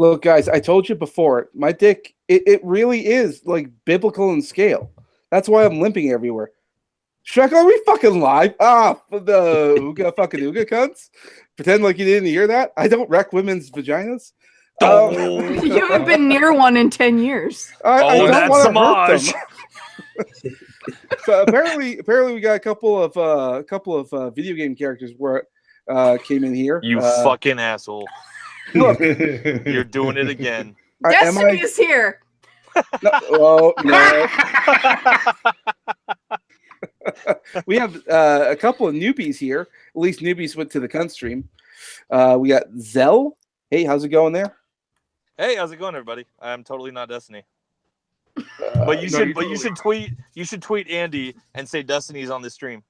Look, guys, I told you before, my dick, it really is like biblical in scale. That's why I'm limping everywhere. Shrek, are we fucking live? The ooga fucking ooga cunts. Pretend like you didn't hear that. I don't wreck women's vaginas. You haven't been near one in 10 years. I don't want to hurt Semaj. them. So apparently we got a couple of video game characters where came in here. You fucking asshole. Look, you're doing it again. Destiny is here. No, oh no. We have a couple of newbies here. At least newbies went to the cunt stream. We got Zell. Hey, how's it going there? Hey, how's it going, everybody? I'm totally not Destiny. But you should tweet Andy and say Destiny's on the stream.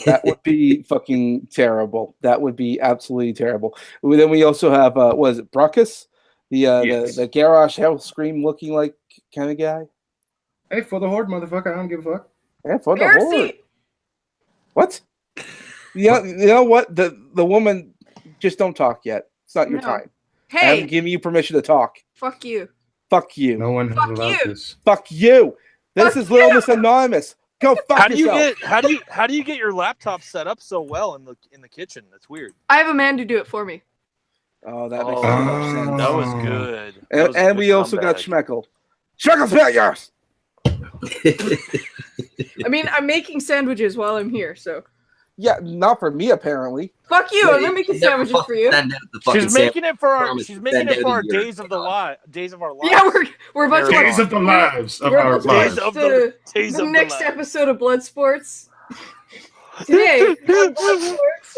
That would be fucking terrible. That would be absolutely terrible. Then we also have what is it, Bruckus? The garage house scream looking like kind of guy. Hey, for the horde, motherfucker! I don't give a fuck. Yeah, for the horde. What? You know what? The woman, just don't talk yet. It's not your time. Hey, I haven't given you permission to talk. Fuck you. Fuck you. No one has allowed this. Fuck you. This is Little Miss Anonymous. Go fuck yourself. How do you get your laptop set up so well in the kitchen? That's weird. I have a man to do it for me. Oh, that makes so much sense. That was good. And we also got Schmeckel. Schmeckel's not yours. I mean, I'm making sandwiches while I'm here, so. Yeah, not for me apparently. Fuck you! I'm making sandwiches for you. She's making it for our. She's making it for our days of our lives. Yeah, we're about to days of the lives of our lives. The next episode of Blood Sports. Today, Blood Sports.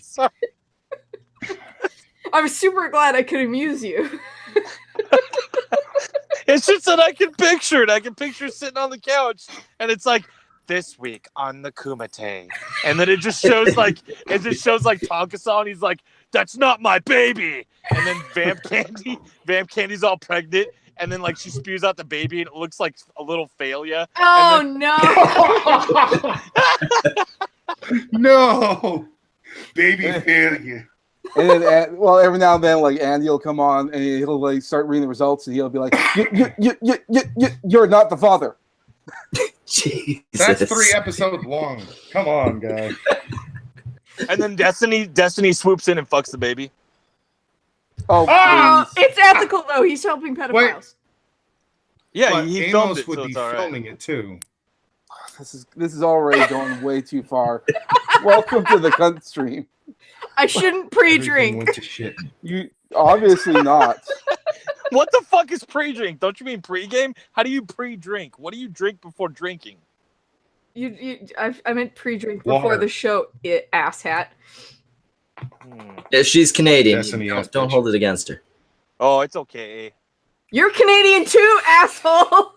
Sorry. I'm super glad I could amuse you. It's just that I can picture it. I can picture sitting on the couch, and it's like this week on the Kumite, and then it just shows like Tonka-san. He's like, "That's not my baby," and then Vamp Candy's all pregnant, and then like she spews out the baby, and it looks like a little failure. Oh no! No, baby failure. And then, well, every now and then, like Andy will come on and he'll like start reading the results, and he'll be like, "You're not the father." Jesus. That's 3 episodes long. Come on, guys. And then Destiny swoops in and fucks the baby. Oh, it's ethical though. He's helping pedophiles. Wait. Yeah, but he Amos filmed it, would so be it's all right. filming it too. This is already going way too far. Welcome to the cunt stream. I shouldn't pre-drink. Went to shit. You obviously not. What the fuck is pre-drink? Don't you mean pre-game? How do you pre-drink? What do you drink before drinking? I meant pre-drink before the show, asshat. Yeah, she's Canadian. Don't hold it against her. Oh, it's okay. You're Canadian too, asshole.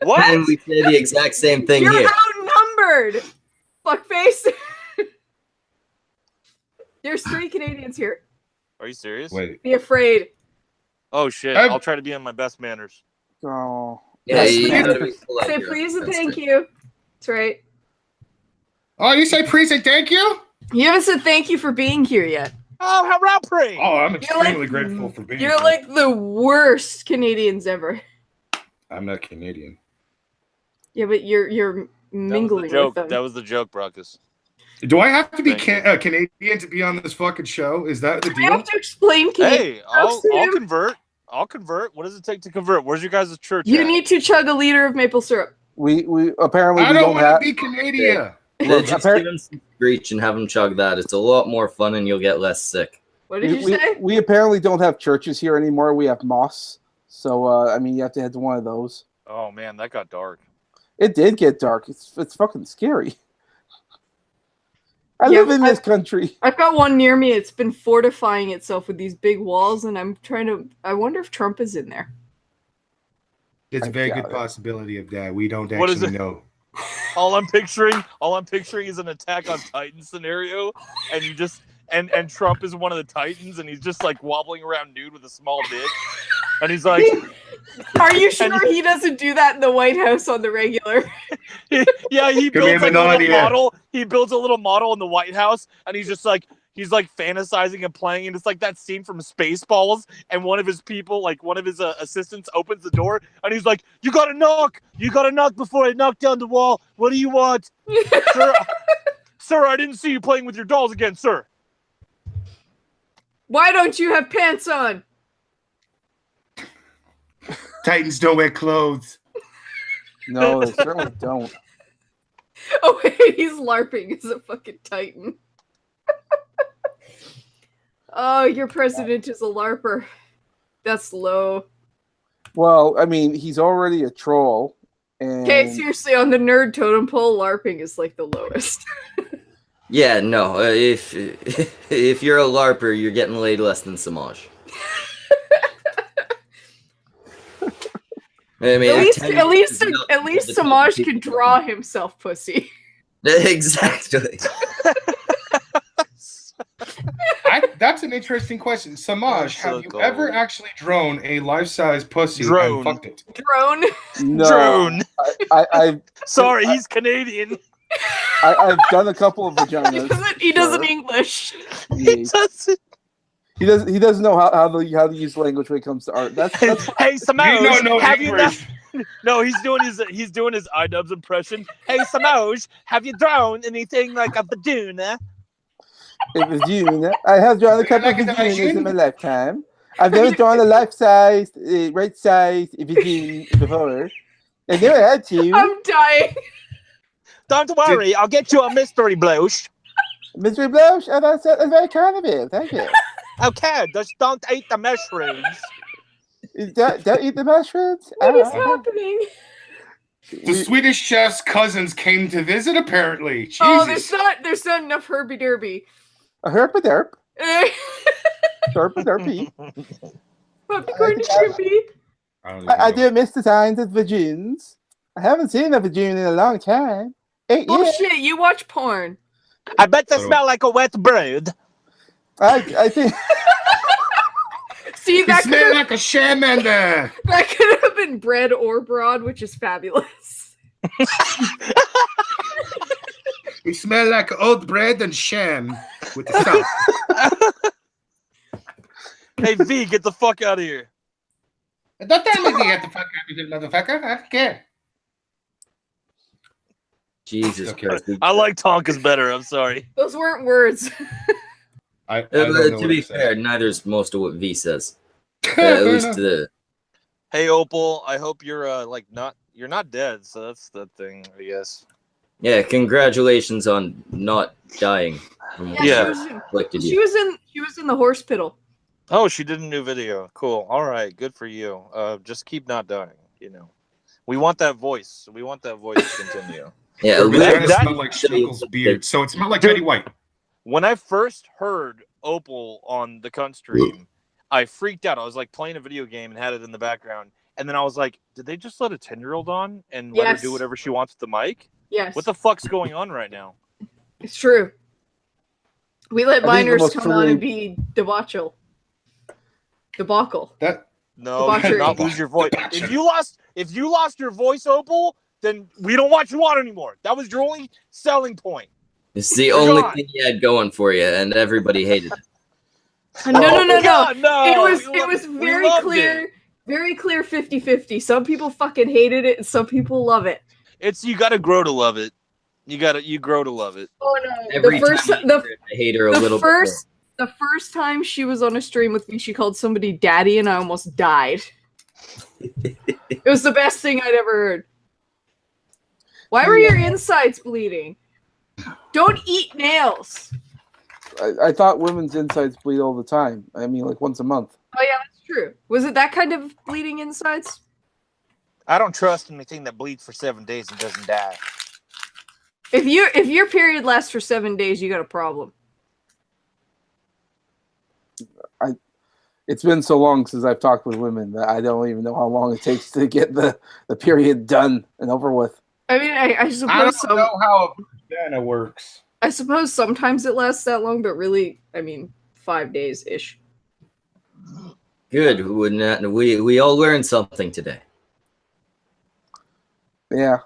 What? And we say the exact same thing You're here. outnumbered, fuckface. There's 3 Canadians here. Are you serious? Wait. Be afraid. Oh shit! I'll try to be on my best manners. Oh. Yeah, Say please and thank you. That's right. Oh, you say please and thank you? You haven't said thank you for being here yet. Oh, how about pre? Oh, I'm extremely grateful for being here. You're like the worst Canadians ever. I'm not Canadian. Yeah, but you're mingling with them. That was the joke, Brockus. Do I have to be Canadian to be on this fucking show? Is that the deal? I have to explain Canadian. Hey, I'll convert. I'll convert. What does it take to convert? Where's your guys' church? You need to chug a liter of maple syrup. We apparently I don't want to be Canadian. Look, just give him some breach and have him chug that. It's a lot more fun and you'll get less sick. What did you say? We apparently don't have churches here anymore. We have mosques. So, I mean, you have to head to one of those. Oh, man, that got dark. It did get dark. It's fucking scary. I live in this country. I've got one near me. It's been fortifying itself with these big walls, and I wonder if Trump is in there. There's a very good possibility of that. We don't What is actually it? know. All I'm picturing is an Attack on Titan scenario, and you just and Trump is one of the Titans, and he's just like wobbling around nude with a small dick, and he's like, "Are you sure he doesn't do that in the White House on the regular?" Yeah, he builds like a little model. He builds a little model in the White House, and he's just like, he's like fantasizing and playing, and it's like that scene from Spaceballs, and one of his people, like one of his assistants, opens the door, and he's like, "You gotta knock before I knock down the wall. What do you want, sir? Sir, I didn't see you playing with your dolls again, sir." Why don't you have pants on? Titans don't wear clothes. No, they certainly don't. Oh, wait, he's LARPing as a fucking Titan. Oh, your president is a LARPer. That's low. Well, I mean, he's already a troll. And Okay, seriously, on the nerd totem pole, LARPing is like the lowest. Yeah, no. If you're a LARPer, you're getting laid less than Semaj. I mean, at least Semaj can draw himself pussy. Exactly. That's an interesting question. Semaj, So have you cold. ever actually drawn a life-size pussy Drone. and fucked it? Drone. no, Drone. I've Sorry, he's Canadian. I've done a couple of vaginas. He doesn't Sure. English. He doesn't. He doesn't know how to use language when it comes to art. That's Hey, You don't Semaj, know have you not? English. No, he's doing his iDubbbz impression. Hey, Semaj, have you drawn anything like a vagina? a vagina. I have drawn a couple of Like a vaginas in vagina? my lifetime. I've never drawn a life-size, right-size vagina before. I never had to. I'm dying. Don't worry, I'll get you a mystery blush. Mr. Blush, that's very kind of you. Thank you. Okay, just don't eat the mushrooms. Don't eat the mushrooms. What is Oh. happening? The Swedish chef's cousins came to visit, apparently. Jesus. Oh, there's not enough Herbie Derby. A herp-a-derp. Herp-a-derpy. Popcorn and shrimpy. I do miss the signs of vagines. I haven't seen a vagina in a long time. 8 years. Bullshit, you watch porn. I bet they smell like a wet brood. I think See, You that smell could like a shamanda. have been bread or broad, which is fabulous. You smell like old bread and sham with the sauce. Hey, V, get the fuck out of here. Don't tell me to get the fuck out of here, motherfucker. I don't care. Jesus Okay. Christ. I like Tonkas better. I'm sorry. Those weren't words. I don't know To what be to say. fair, neither is most of what V says. At Fair least enough. to the. Hey, Opal, I hope you're you're not dead. So that's the thing, I guess. Yeah, congratulations on not dying. from what Yeah. afflicted She you. was in the horse piddle. Oh, she did a new video. Cool. All right, good for you. Just keep not dying. You know, we want that voice. We want that voice to continue. Yeah, It that- kind of that- smelled like Schmickel's beard, so it smelled like Dude. Betty White. When I first heard Opal on the cunt stream, I freaked out. I was like playing a video game and had it in the background, and then I was like, "Did they just let a 10-year-old on and let her Yes. do whatever she wants with the mic? Yes, What the fuck's going on right now?" it's true. We let I think the minors most come on and triggering- be debacle. That No, you Debauchery. did not lose your voice. If you lost your voice, Opal, then we don't want you on anymore. That was your only selling point. It's the You're only gone. thing you had going for you, and everybody hated it. No. God, no. It was We very loved clear. it. Very clear 50-50. Some people fucking hated it and some people love it. It's you got to grow to love it. You grow to love it. Oh no. Every the first time the, I hate her a the little first the first time she was on a stream with me, she called somebody daddy and I almost died. It was the best thing I'd ever heard. Why were your insides bleeding? Don't eat nails. I thought women's insides bleed all the time. I mean, like once a month. Oh yeah, that's true. Was it that kind of bleeding insides? I don't trust anything that bleeds for 7 days and doesn't die. If your period lasts for 7 days, you got a problem. It's been so long since I've talked with women that I don't even know how long it takes to get the period done and over with. I mean, I I suppose don't know how a vagina works. I suppose sometimes it lasts that long, but really, I mean, 5 days ish. Good. We all learned something today. Yeah.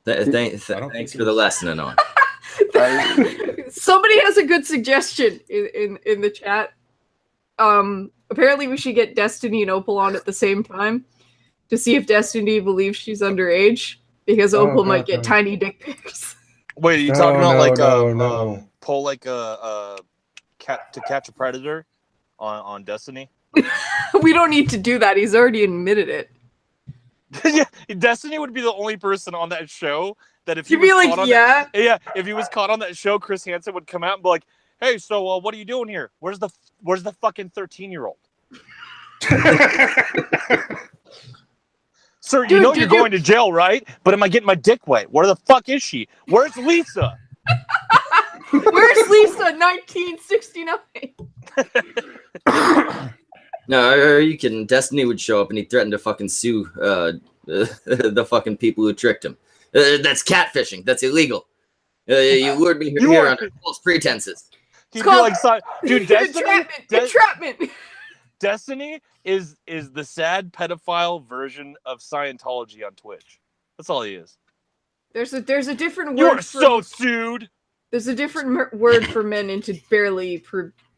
Thanks for the lesson and on. Somebody has a good suggestion in the chat. Apparently we should get Destiny and Opal on at the same time to see if Destiny believes she's underage, because Opal might get tiny dick pics. Wait, are you talking about pull like a cat to catch a predator on Destiny? We don't need to do that. He's already admitted it. Yeah, Destiny would be the only person on that show that if You'd be like, yeah, if he was caught on that show, Chris Hansen would come out and be like, "Hey, so what are you doing here? Where's the fucking 13-year-old?" Sir, you know you're going to jail, right? But am I getting my dick wet? Where the fuck is she? Where's Lisa? Where's Lisa? 1969. No, are you kidding? Destiny would show up and he'd threaten to fucking sue the fucking people who tricked him. That's catfishing. That's illegal. You lured me here under false pretenses. He'd be like, dude, Destiny, entrapment. Destiny is the sad pedophile version of Scientology on Twitch. That's all he is. There's a different word. You're so sued. There's a different word for men into barely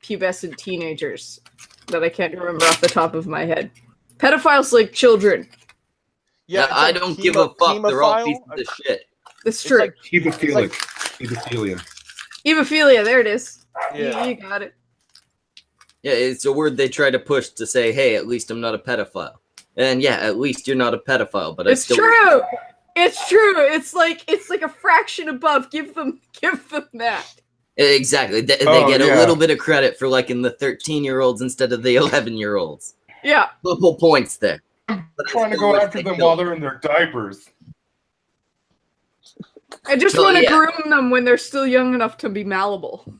pubescent teenagers that I can't remember off the top of my head. Pedophiles like children. Yeah, I don't give a fuck. They're all pieces of shit. That's true. Like hemophilic. Hemophilia. Hemophilia, there it is. Yeah. You got it. Yeah, it's a word they try to push to say, hey, at least I'm not a pedophile. And yeah, at least you're not a pedophile, but it's true. It's true. It's like a fraction above. Give them that. Exactly. They get a little bit of credit for liking the 13-year-olds instead of the 11-year-olds. Yeah. Little points there. Trying to go after them while they're in their diapers. I just want to groom them when they're still young enough to be malleable.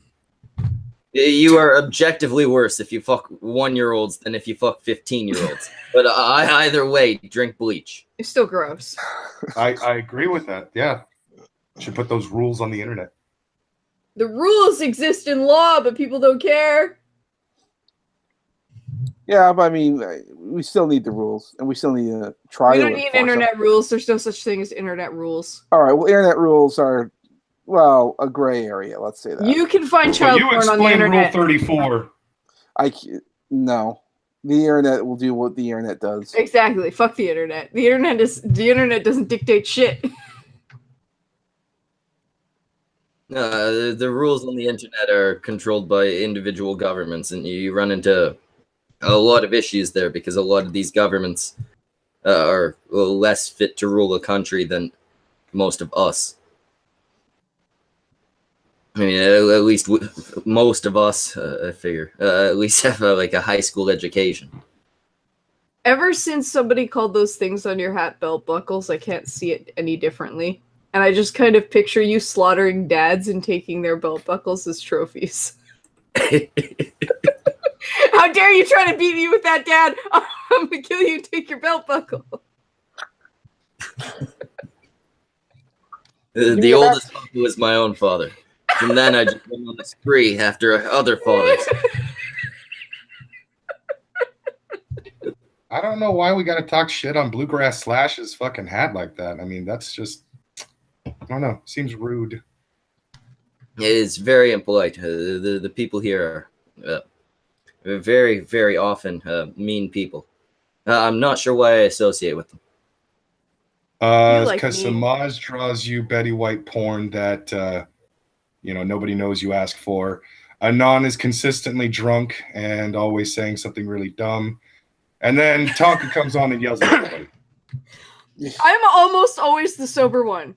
You are objectively worse if you fuck 1-year-olds than if you fuck 15-year-olds. But either way, drink bleach. It's still gross. I agree with that. Yeah. Should put those rules on the internet. The rules exist in law, but people don't care. Yeah, but I mean, we still need the rules, and we still need to try. We don't need internet rules. There's no such thing as internet rules. All right. Well, internet rules are, well, a gray area. Let's say that. You can find child porn on the internet. Rule 34. No. The internet will do what the internet does. Exactly. Fuck the internet. The internet doesn't dictate shit. The rules on the internet are controlled by individual governments, and you run into a lot of issues there because a lot of these governments are less fit to rule a country than most of us. I mean, at least most of us, I figure, at least have like a high school education. Ever since somebody called those things on your hat belt buckles, I can't see it any differently. And I just kind of picture you slaughtering dads and taking their belt buckles as trophies. How dare you try to beat me with that, Dad? I'm going to kill you and take your belt buckle. The oldest uncle was my own father. And then I just went on a spree after other fathers. I don't know why we got to talk shit on Bluegrass Slash's fucking hat like that. I mean, that's just, I don't know. Seems rude. It is very impolite. The people here are very, very often mean people. I'm not sure why I associate with them. Because Semaj draws you Betty White porn that, nobody knows you ask for. Anon is consistently drunk and always saying something really dumb. And then Tonka comes on and yells at everybody. I'm almost always the sober one.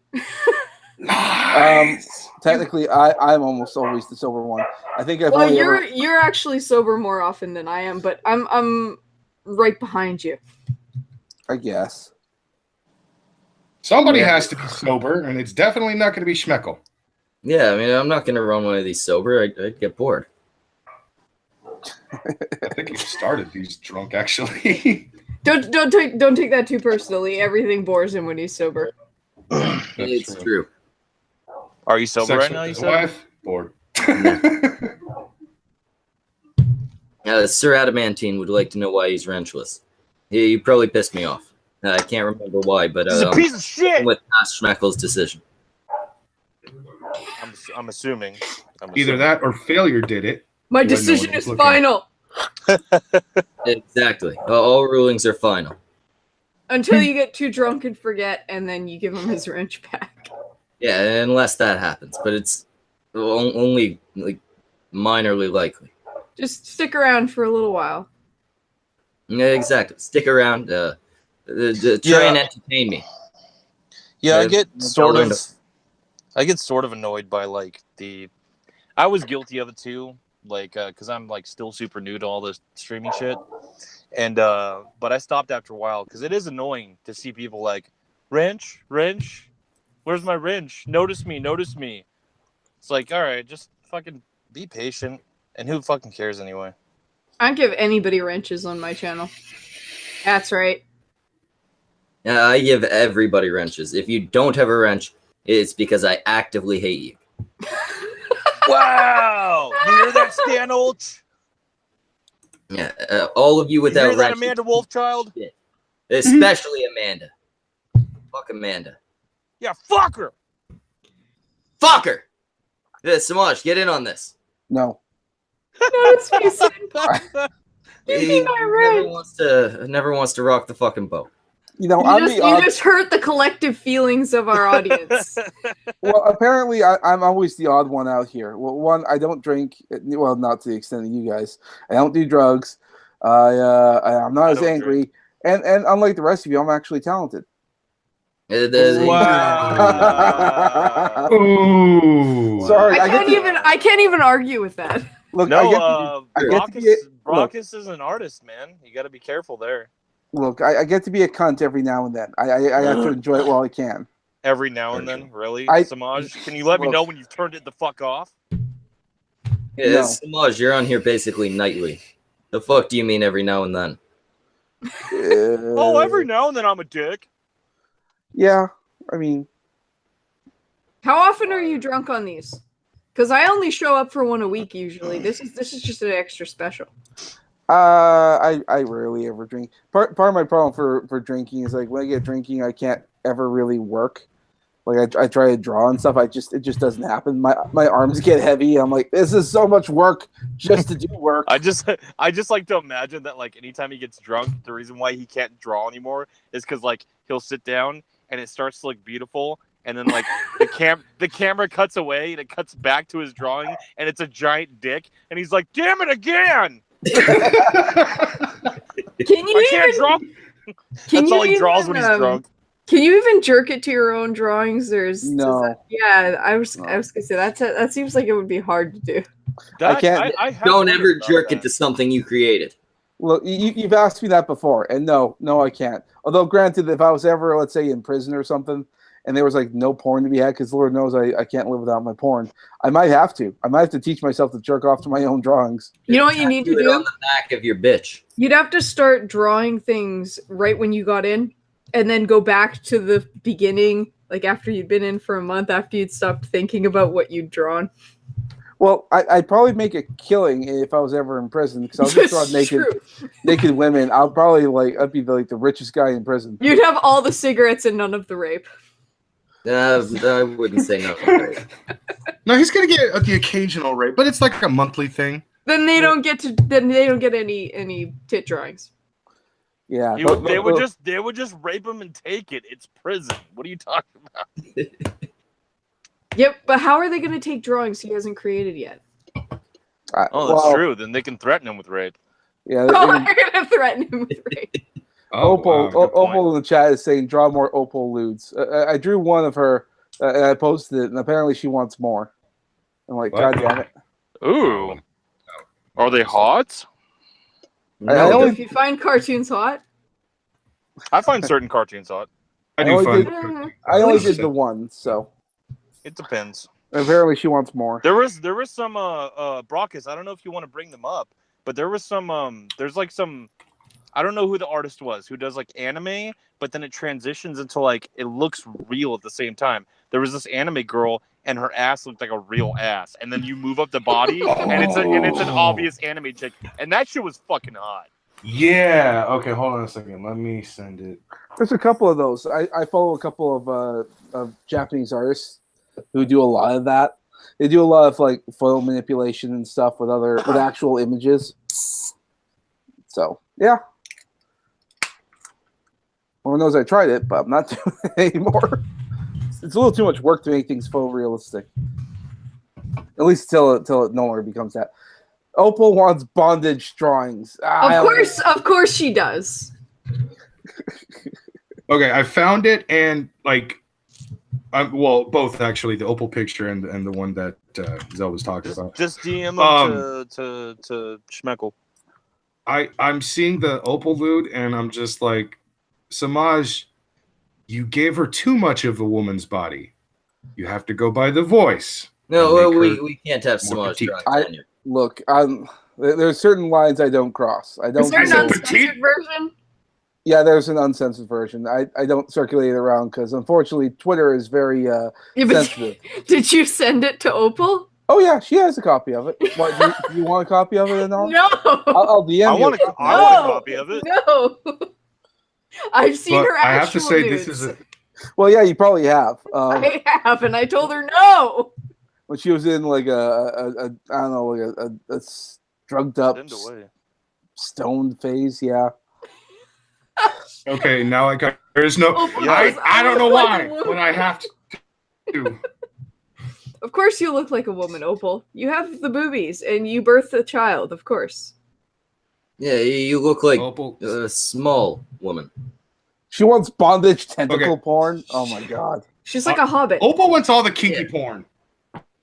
Nice. Technically, I'm almost always the sober one. I think I've only you're actually sober more often than I am, but I'm right behind you. I guess. Somebody has to be sober, and it's definitely not going to be Schmeckel. Yeah, I mean, I'm not going to run one of these sober. I'd get bored. I think he started these drunk, actually. Don't take that too personally. Everything bores him when he's sober. It's true. Are you sober Sex right now? with You his said? wife? Bored. Sir Adamantine would like to know why he's wrenchless. He probably pissed me off. I can't remember why, but He's a piece of shit. With past Schmeckel's decision. I'm assuming. Either that or failure did it. My decision is final. Exactly. All rulings are final. Until you get too drunk and forget, and then you give him his wrench back. Yeah, unless that happens, but it's only like minorly likely. Just stick around for a little while. Yeah, exactly. Stick around. Try and entertain me. Yeah, I get sort of annoyed by like I was guilty of it too, like because I'm like still super new to all this streaming shit, and but I stopped after a while because it is annoying to see people like wrench, where's my wrench? Notice me. It's like, all right, just fucking be patient, and who fucking cares anyway? I don't give anybody wrenches on my channel. That's right. Yeah, I give everybody wrenches. If you don't have a wrench, it's because I actively hate you. Wow! You hear that, Stan Olch? Yeah, all of you without you hear that, wrenches. Amanda Wolfchild? Especially Amanda. Fuck Amanda. Yeah, fuck her! Fuck her! Semaj, get in on this. No. Notice me, son. He never wants to rock the fucking boat. You know, you just hurt the collective feelings of our audience. Well, apparently, I'm always the odd one out here. Well, one, I don't drink. Well, not to the extent of you guys. I don't do drugs. I'm not as angry. And unlike the rest of you, I'm actually talented. Wow. Ooh. Sorry, I can't even argue with that. Look, no, Brockus is an artist, man. You got to be careful there. Look, I get to be a cunt every now and then. I have to enjoy it while I can. Every now and then, really? Semaj, can you let me know when you've turned it the fuck off? Yeah, no. Semaj, you're on here basically nightly. The fuck do you mean every now and then? Oh, every now and then I'm a dick. Yeah, I mean... How often are you drunk on these? Because I only show up for one a week usually. This is just an extra special. I rarely ever drink. Part of my problem for drinking is like when I get drinking, I can't ever really work. Like I try to draw and stuff. It just doesn't happen. My arms get heavy. I'm like, this is so much work just to do work. I just like to imagine that like anytime he gets drunk, the reason why he can't draw anymore is because like he'll sit down and it starts to look beautiful. And then, like, the camera cuts away, and it cuts back to his drawing, and it's a giant dick. And he's like, damn it again! I can't draw. That's all he draws when he's drunk. Can you even jerk it to your own drawings? No. I was going to say, that seems like it would be hard to do. I can't. Don't ever jerk it to something you created. Well, you've asked me that before, and no, I can't. Although, granted, if I was ever, let's say, in prison or something, and there was like no porn to be had, because Lord knows I can't live without my porn. I might have to. I might have to teach myself to jerk off to my own drawings. You know what you need to do? On the back of your bitch. You'd have to start drawing things right when you got in, and then go back to the beginning, like after you'd been in for a month, after you'd stopped thinking about what you'd drawn. Well, I'd probably make a killing if I was ever in prison, because I'll just draw naked women. I'd be the richest guy in prison. You'd have all the cigarettes and none of the rape. I wouldn't say nothing. No, he's gonna get the occasional rape, but it's like a monthly thing. Then they don't get any tit drawings. Yeah, they would just rape him and take it. It's prison. What are you talking about? Yep, but how are they going to take drawings he hasn't created yet? That's true. Then they can threaten him with rape. Yeah, they're going to threaten him with rape. Opal in the chat is saying, draw more Opal lewds. I drew one of her, and I posted it, and apparently she wants more. I'm like, God damn it. Ooh. Are they hot? No, if you find cartoons hot. I find certain cartoons hot. I only did the one, so. It depends. Apparently she wants more. There was some Brockus. I don't know if you want to bring them up, but there was some there's like some, I don't know who the artist was who does like anime, but then it transitions into like it looks real at the same time. There was this anime girl and her ass looked like a real ass, and then you move up the body and it's an obvious anime chick, and that shit was fucking hot. Yeah. Okay. Hold on a second. Let me send it. There's a couple of those. I follow a couple of Japanese artists who do a lot of that. They do a lot of like photo manipulation and stuff with actual images. So yeah. Lord knows I tried it, but I'm not doing it anymore. It's a little too much work to make things photorealistic. At least until it no longer becomes that. Opal wants bondage drawings. Of course she does. Okay, I found it, and like, well, both actually, the Opal picture and the one that Zell was talking about. Just DM them to Schmeckle. I'm seeing the Opal nude, and I'm just like, Semaj, you gave her too much of a woman's body. You have to go by the voice. No, we can't have Semaj drawing. Look, there's certain lines I don't cross. I don't. Is there an uncensored version? Yeah, there's an uncensored version. I don't circulate it around because unfortunately Twitter is very sensitive. Did you send it to Opal? Oh yeah, she has a copy of it. What, do you want a copy of it? No. I'll DM you. I want a copy of it. No. I've seen her actual I have to say nudes. this is Well, yeah, you probably have. I have, and I told her no. When she was in like I don't know, like a drugged up, stoned phase, yeah. Okay, now I got. There's no. I don't know why, but I have to. Of course, you look like a woman, Opal. You have the boobies, and you birthed a child. Of course. Yeah, you look like a small woman. She wants bondage tentacle porn. Oh my god. She's like a hobbit. Opal wants all the kinky porn.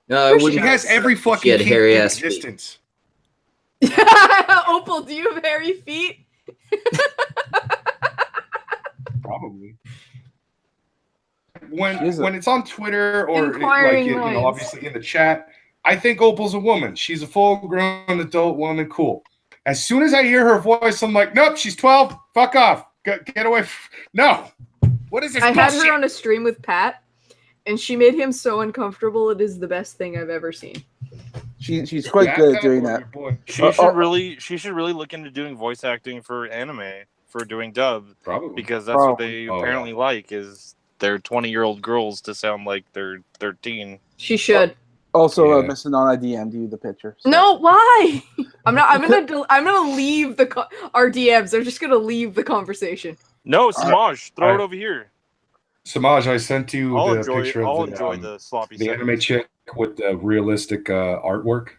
No, she has every fucking kink in existence. Opal, do you have hairy feet? Probably. When it's on Twitter or obviously in the chat, I think Opal's a woman. She's a full-grown adult woman. Cool. As soon as I hear her voice, I'm like, nope, she's 12. Fuck off. Get away. No. What is this? I had her on a stream with Pat, and she made him so uncomfortable. It is the best thing I've ever seen. She's quite good at doing that. She should really look into doing voice acting for anime, for doing dub. Probably. Because that's what they apparently like, is their 20-year-old girls to sound like they're 13. She should. Also, Mr. Non, I DM'd you the picture. So. No, why? I'm gonna leave our DMs. I'm just gonna leave the conversation. No, Semaj, throw it over here. Semaj, I sent you the picture of the sloppy anime chick with the realistic artwork.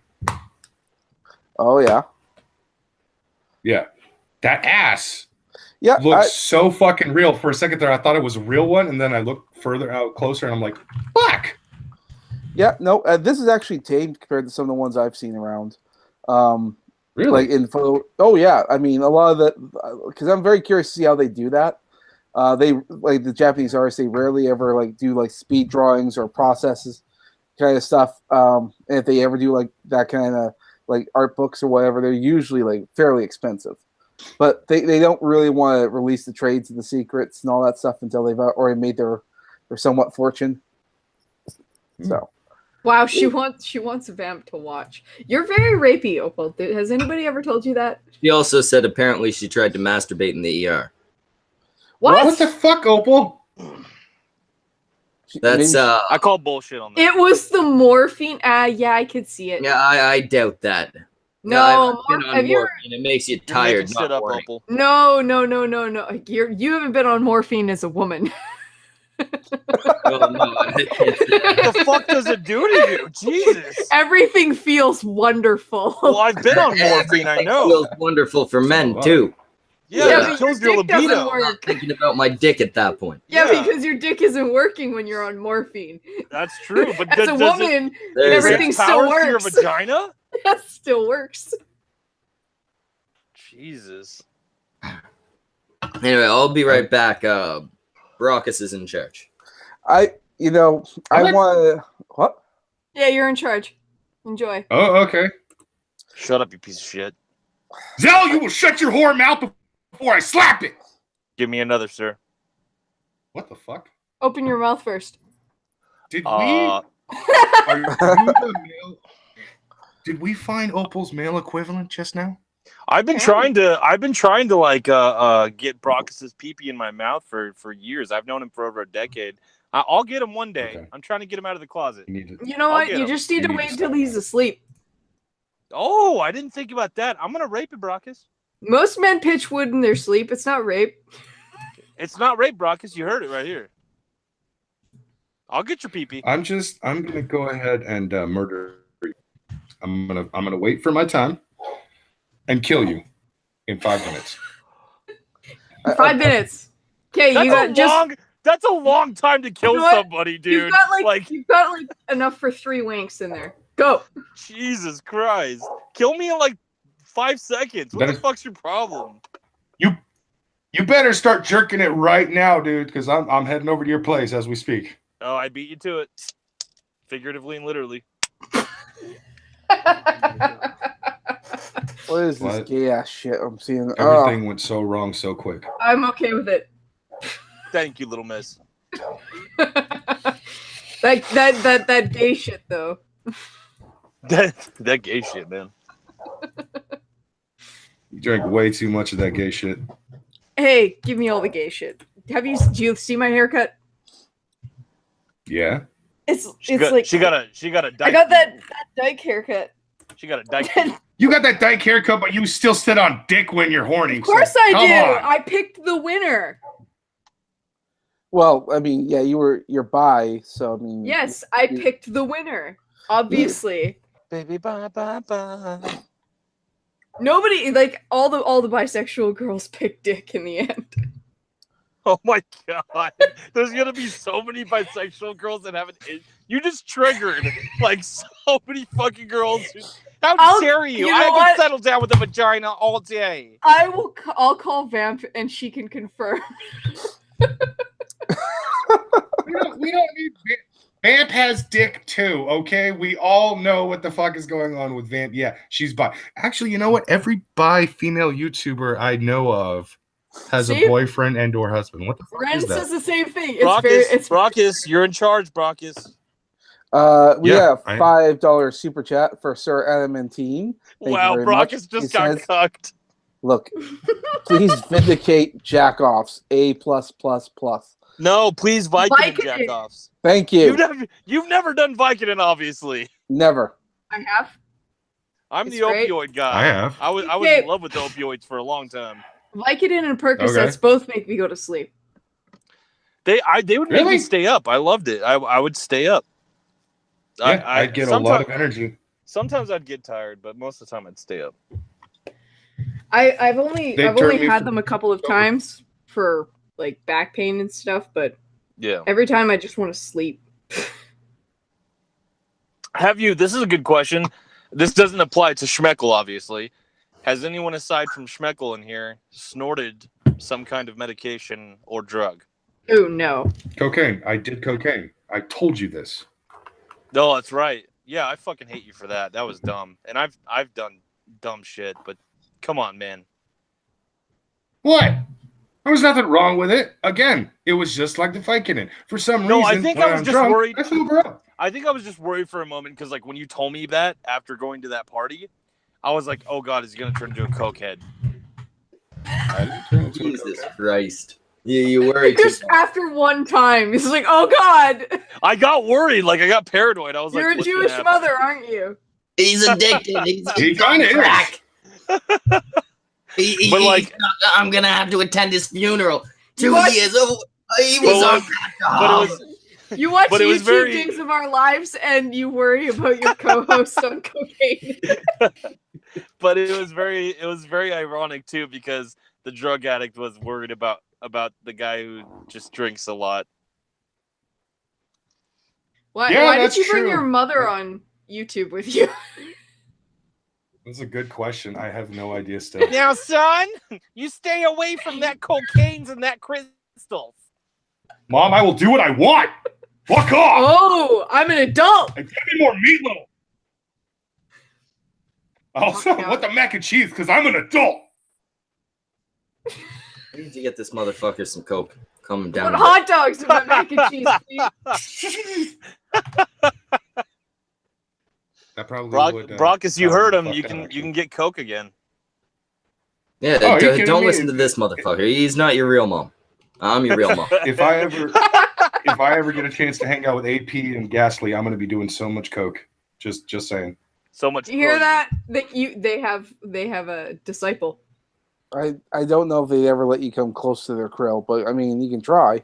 Oh yeah. Yeah, that ass. Yeah, looks so fucking real. For a second there, I thought it was a real one, and then I looked further out closer, and I'm like, fuck. Yeah, no, this is actually tame compared to some of the ones I've seen around. Really? Like in photo. Oh yeah, I mean a lot of the because I'm very curious to see how they do that. They like the Japanese artists. They rarely ever like do like speed drawings or processes kind of stuff. And if they ever do like that kind of like art books or whatever, they're usually like fairly expensive. But they don't really want to release the trades and the secrets and all that stuff until they've already made their somewhat fortune. So. Wow, she wants Vamp to watch. You're very rapey, Opal. Has anybody ever told you that? She also said apparently she tried to masturbate in the ER. What the fuck, Opal? That's I call bullshit on that. It was the morphine. Yeah, I could see it. Yeah, I doubt that. No, have you morphine. It makes you tired. Shit up, Opal. No. You haven't been on morphine as a woman. Well, no, what the fuck does it do to you? Jesus. Everything feels wonderful. Well, I've been on morphine, I know. It feels wonderful for men, too. Yeah, it kills your libido. I'm not thinking about my dick at that point. Yeah, because your dick isn't working when you're on morphine. That's true, but as a woman, everything still works. Your vagina? That still works. Jesus. Anyway, I'll be right back. Brockus is in charge. I want to... What? Yeah, you're in charge. Enjoy. Oh, okay. Shut up, you piece of shit. Zell, you will shut your whore mouth before I slap it. Give me another, sir. What the fuck? Open your mouth first. Did we find Opal's male equivalent just now? I've been trying to like get Brockus's pee-pee in my mouth for years. I've known him for over a decade. I'll get him one day. Okay. I'm trying to get him out of the closet. You know I'll what? get You him. just need to You need wait to until stop. he's asleep. Oh, I didn't think about that. I'm gonna rape it, Brockus. Most men pitch wood in their sleep. It's not rape. It's not rape, Brockus. You heard it right here. I'll get your pee-pee. I'm gonna go ahead and murder you. I'm gonna wait for my time and kill you in 5 minutes. 5 minutes. Okay, you got just. That's a long time to kill You know what? somebody, dude. You've got enough for 3 winks in there. Go. Jesus Christ. Kill me in like 5 seconds. What the fuck's your problem? You better start jerking it right now, dude, because I'm heading over to your place as we speak. Oh, I beat you to it. Figuratively and literally. What is this gay ass shit I'm seeing? Everything went so wrong so quick. I'm okay with it. Thank you, little miss. that gay shit though. That gay shit, man. You drank way too much of that gay shit. Hey, give me all the gay shit. Do you see my haircut? Yeah. She got a dyke. I got that dyke haircut. She got a dyke. You got that dyke haircut, but you still sit on dick when you're horny. Of course so I do. on. I picked the winner. Well, I mean, yeah, you're bi, so I mean. Yes, I picked the winner. Obviously. Baby, bye, bye, bye. Nobody, like, all the bisexual girls pick dick in the end. Oh my god. There's gonna be so many bisexual girls that haven't. You just triggered like so many fucking girls. How dare you? You know I can what? settle down with a vagina all day. I'll call Vamp and she can confirm. we don't need Vamp has dick too, okay? We all know what the fuck is going on with Vamp. Yeah, she's bi. Actually, you know what? Every bi female YouTuber I know of has a boyfriend and or husband. What the fuck Ren is that? says the same thing. Brockus, you're in charge, Brockus. We have $5 super chat for Sir Adam and team. Thank wow, you very Brockus much. just got cucked. Look, please vindicate jackoffs. A+++. No, please Vicodin jackoffs. Thank you. You've never done Vicodin, obviously. Never. I have. I'm the opioid guy. I have. I was in love with opioids for a long time. Vicodin and Percocets both make me go to sleep. They would make me stay up. I loved it. I would stay up. Yeah, I'd get a lot of energy. Sometimes I'd get tired, but most of the time I'd stay up. I've only had them a couple of times for like back pain and stuff, but yeah, every time I just want to sleep. This is a good question. This doesn't apply to Schmeckle, obviously. Has anyone aside from Schmeckle in here snorted some kind of medication or drug? Oh, no. Cocaine. I did cocaine. I told you this. No, that's right. Yeah, I fucking hate you for that. That was dumb. And I've done dumb shit, but come on, man. What? There was nothing wrong with it. Again, it was just like the Vicodin. For some reason, I think I was just worried. I sober up. I think I was just worried for a moment because, like, when you told me that after going to that party, I was like, "Oh God, is he gonna turn into a cokehead?" Jesus Christ! Yeah, you worried. Just after one time, it's like, "Oh God!" I got worried. Like, I got paranoid. I was You're like, a Jewish mother, aren't you? He's addicted. He kind of is. But like, I'm gonna have to attend his funeral. 2 years old. He was on alcohol. You watch YouTube Days of Our Lives and you worry about your co-host on cocaine. But it was very ironic too because the drug addict was worried about the guy who just drinks a lot. Why did you bring your mother on YouTube with you? That's a good question. I have no idea still. Now, son, you stay away from that cocaines and that crystals. Mom, I will do what I want. Fuck off! Oh, I'm an adult. And give me more meatloaf. Also, what the mac and cheese? Because I'm an adult. I need to get this motherfucker some coke. Calm him down. What hot dogs with my mac and cheese, please? That probably would. Brockus, you heard him. You can get coke again. Yeah, don't listen to this motherfucker. He's not your real mom. I'm your real mom. If I ever if I ever get a chance to hang out with AP and Ghastly, I'm going to be doing so much coke. Just saying. So much. You hear that? They have a disciple. I don't know if they ever let you come close to their krill, but I mean, you can try.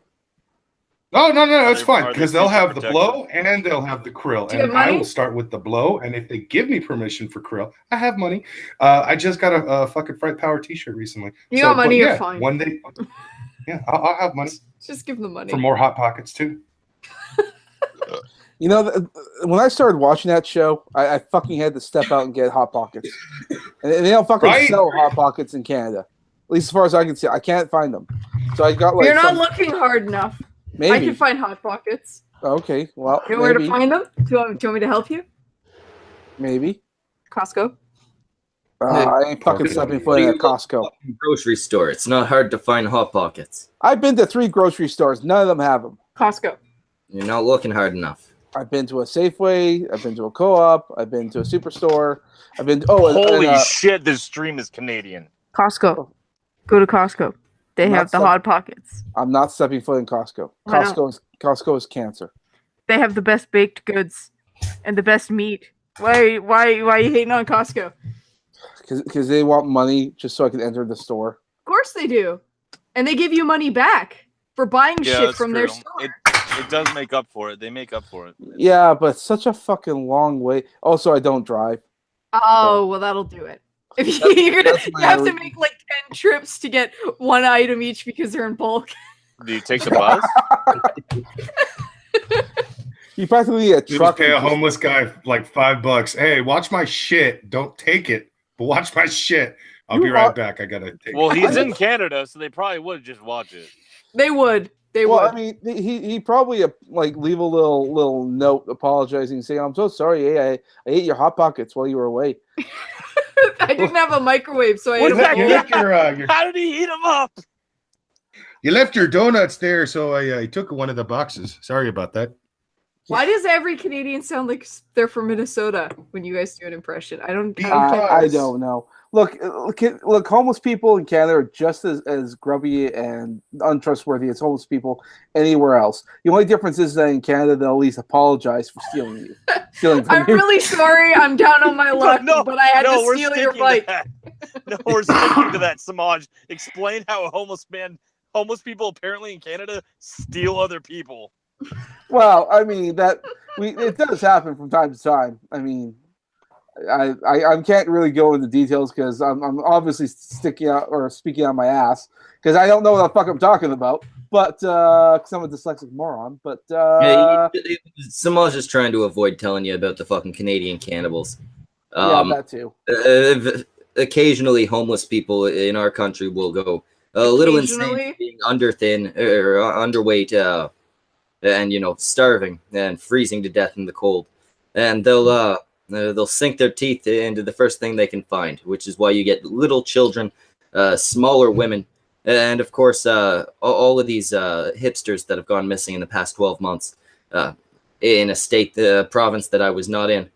No, it's fine are they because they'll super have the protective? blow and they'll have the krill, Do you have and I money? will start with the blow. And if they give me permission for krill, I have money. I just got a fucking Fright Power T-shirt recently. You got money, but you're yeah, fine. One day, yeah, I'll have money Just give them money. for more hot pockets too. You know, when I started watching that show, I fucking had to step out and get Hot Pockets. And they don't fucking Right? sell Hot Pockets in Canada. At least as far as I can see. I can't find them. So I got like You're not looking hard enough. maybe. I can find Hot Pockets. Okay, well, You know where to find them? Do you want me to help you? maybe. Costco. I ain't fucking stepping foot in a Costco. Grocery store. It's not hard to find Hot Pockets. I've been to 3 grocery stores. None of them have them. Costco. You're not looking hard enough. I've been to a Safeway. I've been to a Co-op. I've been to a Superstore. I've been. Holy shit! This stream is Canadian. Costco. Go to Costco. They have the Hot Pockets. I'm not stepping foot in Costco. Why not? Costco is cancer. They have the best baked goods and the best meat. Why are you hating on Costco? Because they want money just so I can enter the store. Of course they do. And they give you money back for buying Yeah, shit that's from their true. store. It does make up for it. They make up for it. Yeah, but it's such a fucking long way. Also, I don't drive. Oh, well, that'll do it. If you have to make like 10 trips to get one item each because they're in bulk. Do you take the bus? You practically need a You truck. just pay a homeless guy like $5. Hey, watch my shit. Don't take it, but watch my shit. I'll be right back. I gotta take. Well, he's in Canada, so they probably would just watch it. They would. They Well, would. I mean, he probably like leave a little note apologizing, saying, "I'm so sorry. Hey, I ate your Hot Pockets while you were away." I didn't have a microwave, so I What ate is that? them. How did he heat him up? You left your donuts there, so I took one of the boxes. Sorry about that. Why does every Canadian sound like they're from Minnesota when you guys do an impression? I don't don't know. Look, homeless people in Canada are just as grubby and untrustworthy as homeless people anywhere else. The only difference is that in Canada, they'll at least apologize for stealing from I'm you. really sorry. I'm down on my luck, No, but I had to we're steal your sticking to bike. that. No, we're sticking to that, Semaj. Explain how homeless people apparently in Canada steal other people. Well, I mean it does happen from time to time. I mean, I can't really go into details because I'm obviously sticking out or speaking on my ass because I don't know what the fuck I'm talking about. But because I'm a dyslexic moron. But Semaj is trying to avoid telling you about the fucking Canadian cannibals. Yeah, that too. Occasionally, homeless people in our country will go a little insane, being under-thin or underweight, and starving and freezing to death in the cold, and they'll sink their teeth into the first thing they can find, which is why you get little children, smaller women, and of course all of these hipsters that have gone missing in the past 12 months in a state, the province that I was not in.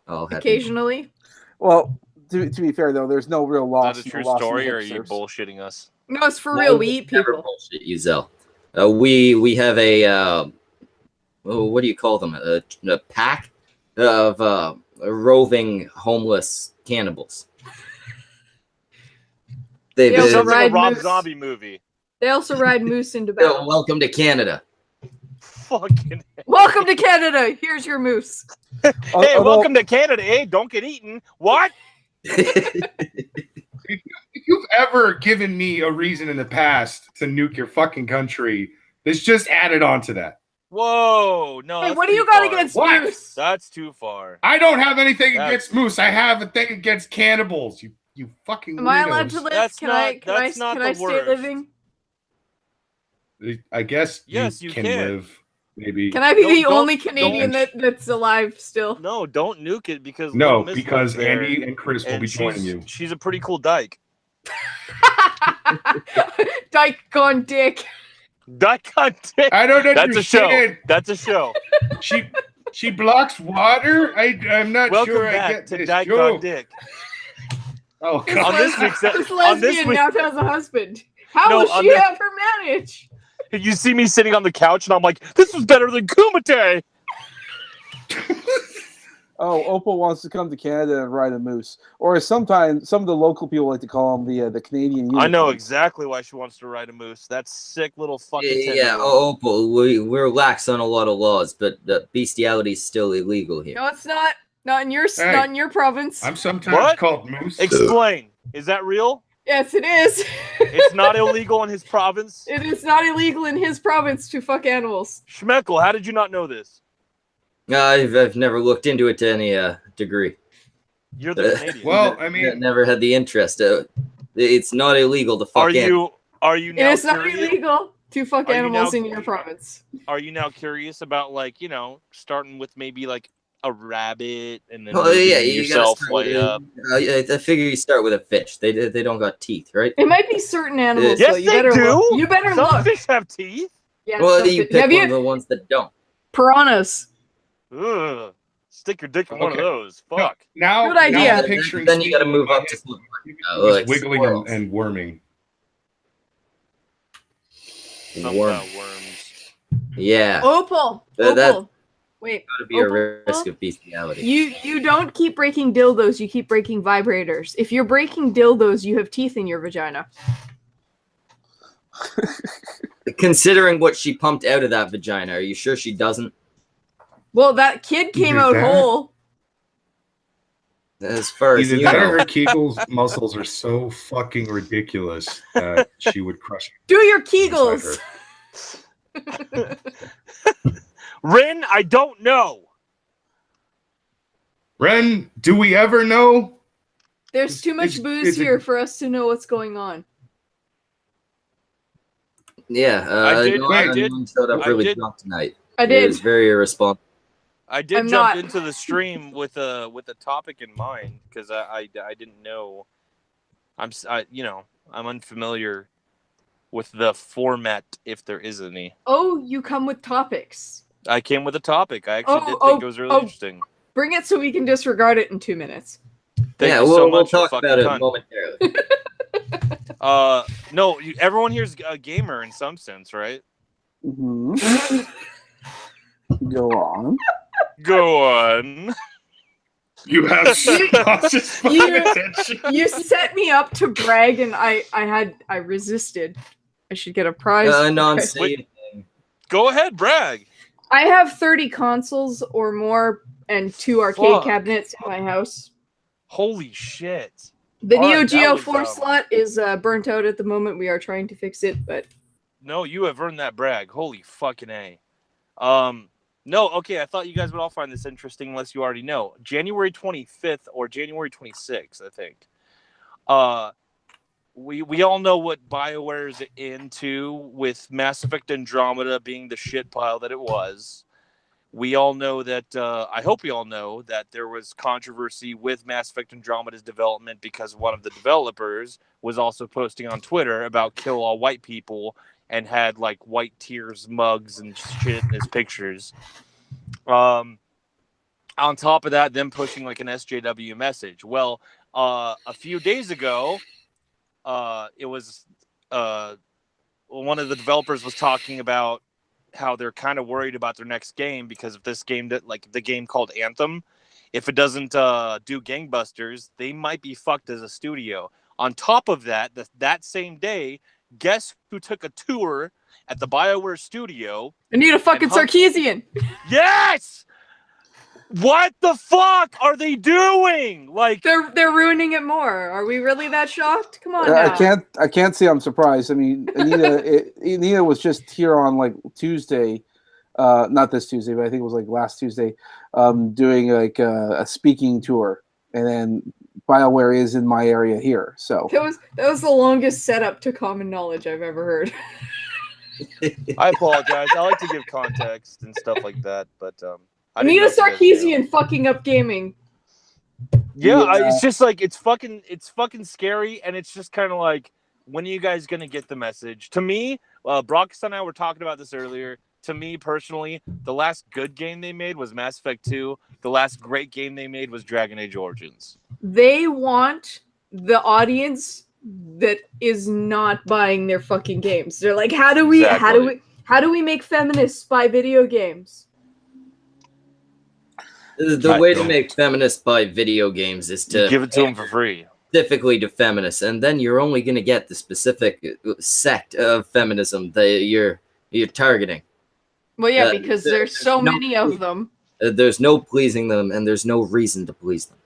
Occasionally. Well, to be fair though, there's no real loss. Is that a true loss in story, the or are you hipsters. bullshitting us? No, it's for real. We eat Never people. bullshit you, Zell. We have a what do you call them? A pack of roving homeless cannibals. They also Sounds like a ride Rob moose. Zombie movie. They also ride moose into battle. Welcome to Canada. Fucking. Welcome to Canada. Here's your moose. Hey, Although- welcome to Canada. Hey, don't get eaten. What? If you've ever given me a reason in the past to nuke your fucking country, this just added on to that. Whoa, no. Hey, that's what do you too got far. against What? moose? That's too far. I don't have anything That's- against moose. I have a thing against cannibals. You fucking. Am I allowed to weirdos. live? That's Can not- I that's not the stay worst. living? I guess Yes, you can can. live. Maybe. Can I be No, the don't- only Canadian don't. that's alive still? No, don't nuke it because No, Little Miss because lives there, Andy and Chris will and be joining you. She's a pretty cool dyke. Dyke gone dick. Dyke on dick. I don't That's a show. understand. That's a show. She blocks water. I'm not Welcome sure I back get to this Dyke on joke. dick. Oh On god. this week's This on this lesbian week, now has a husband. How No, will on she the- have her manage? You see me sitting on the couch, and I'm like, this was better than Kumite. Oh, Opal wants to come to Canada and ride a moose, or sometimes some of the local people like to call them the Canadian unicorn. I know exactly why she wants to ride a moose. That sick little fucking. Yeah, Opal, we're lax on a lot of laws, but bestiality is still illegal here. No, it's not. Not in your province. I'm sometimes called moose. Explain. Is that real? Yes, it is. It's not illegal in his province? It is not illegal in his province to fuck animals. Schmeckel, how did you not know this? I've never looked into it to any degree. You're the Canadian. Well, I mean, never had the interest. It's not illegal to fuck animals. Are you now It is curious? not illegal to fuck animals in your province. Are you now curious about, like, you know, starting with maybe like a rabbit and then you yourself way up? I figure you start with a fish. They don't got teeth, right? It might be certain animals. Yes, though. You they better do. Look. You better Some look. fish have teeth. Yeah, Well, you pick have one of the ones that don't. Piranhas. Ugh. Stick your dick in one of those. Fuck. Now, Good idea. Now I'm picturing Then you got to Steve move in up my to head. something like wiggling squirrels. and worming. Some worms. Yeah, Opal. That- Opal. Wait. got to be a Opal? risk of bestiality. You don't keep breaking dildos. You keep breaking vibrators. If you're breaking dildos, you have teeth in your vagina. Considering what she pumped out of that vagina, are you sure she doesn't? Well, that kid came Either out that- whole. As far as Either you that know. or her Kegel's muscles are so fucking ridiculous that she would crush Do your inside Kegels. her. Rin, I don't know. Ren, do we ever know? There's too much booze is it- here for us to know what's going on. Yeah, I did- anyone showed up I really did- drunk tonight. I It did. was very irresponsible. I did I'm jump not. into the stream with a topic in mind because I didn't know. I'm unfamiliar with the format, if there is any. Oh, you come with topics. I came with a topic. I actually did Oh, think it was really interesting. Bring it so we can disregard it in 2 minutes. Thank Yeah, you we'll so much, talk you fucking about it cunt. momentarily. No, everyone here's a gamer in some sense, right? Mm-hmm. Go on. Go on. You have subconscious fucking you- attention. You set me up to brag, and I resisted. I should get a prize. Non-say Wait. anything. Go ahead, brag. I have 30 consoles or more and 2 arcade Fuck. cabinets in my house. Holy shit. The All right, Neo that Geo was, 4 slot is burnt out at the moment. We are trying to fix it, but No, you have earned that brag. Holy fucking A. No, okay, I thought you guys would all find this interesting unless you already know. January 25th or January 26th, I think. We all know what BioWare's into with Mass Effect Andromeda being the shit pile that it was. We all know that, I hope we all know that there was controversy with Mass Effect Andromeda's development because one of the developers was also posting on Twitter about kill all white people and had like white tears mugs and shit in his pictures. On top of that, them pushing like an SJW message. Well, a few days ago, it was one of the developers was talking about how they're kind of worried about their next game because if this game that like the game called Anthem, if it doesn't do gangbusters, they might be fucked as a studio. On top of that, that same day, guess who took a tour at the BioWare studio? I need a fucking And Sarkeesian. Yes! What the fuck are they doing? Like, They're ruining it more. Are we really that shocked? Come on now. I can't say I'm surprised. I mean, Anita was just here on like Tuesday, not this Tuesday, but I think it was like last Tuesday, doing like a speaking tour, and then BioWare is in my area here. So That was the longest setup to common knowledge I've ever heard. I apologize. I like to give context and stuff like that, but I didn't Anita know if you guys knew. Sarkeesian fucking up gaming. Yeah, it's just like it's fucking scary, and it's just kind of like, when are you guys gonna get the message? To me, Brock and I were talking about this earlier. To me personally, the last good game they made was Mass Effect 2. The last great game they made was Dragon Age Origins. They want the audience that is not buying their fucking games. They're like, how do we make feminists buy video games? The way to make feminists buy video games is to give it to them for free. Specifically to feminists, and then you're only going to get the specific sect of feminism that you're targeting. Well, yeah, because there's so many of them. There's no pleasing them, and there's no reason to please them.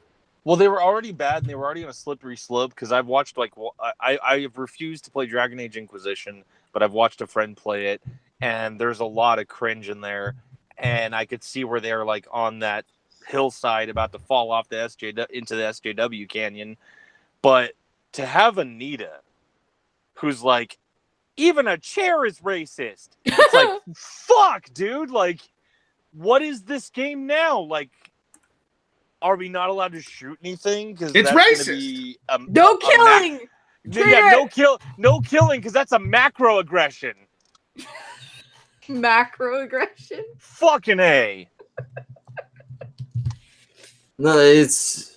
Well, they were already bad, and they were already on a slippery slope, because I've watched, like, I've refused to play Dragon Age Inquisition, but I've watched a friend play it, and there's a lot of cringe in there, and I could see where they're, like, on that hillside about to fall off the into the SJW canyon. But to have Anita, who's like, even a chair is racist. It's like, fuck, dude. Like, what is this game now? Like, are we not allowed to shoot anything? Because it's racist. Be no killing. No killing, because that's a macro aggression. Macro aggression. Fucking A. No, it's.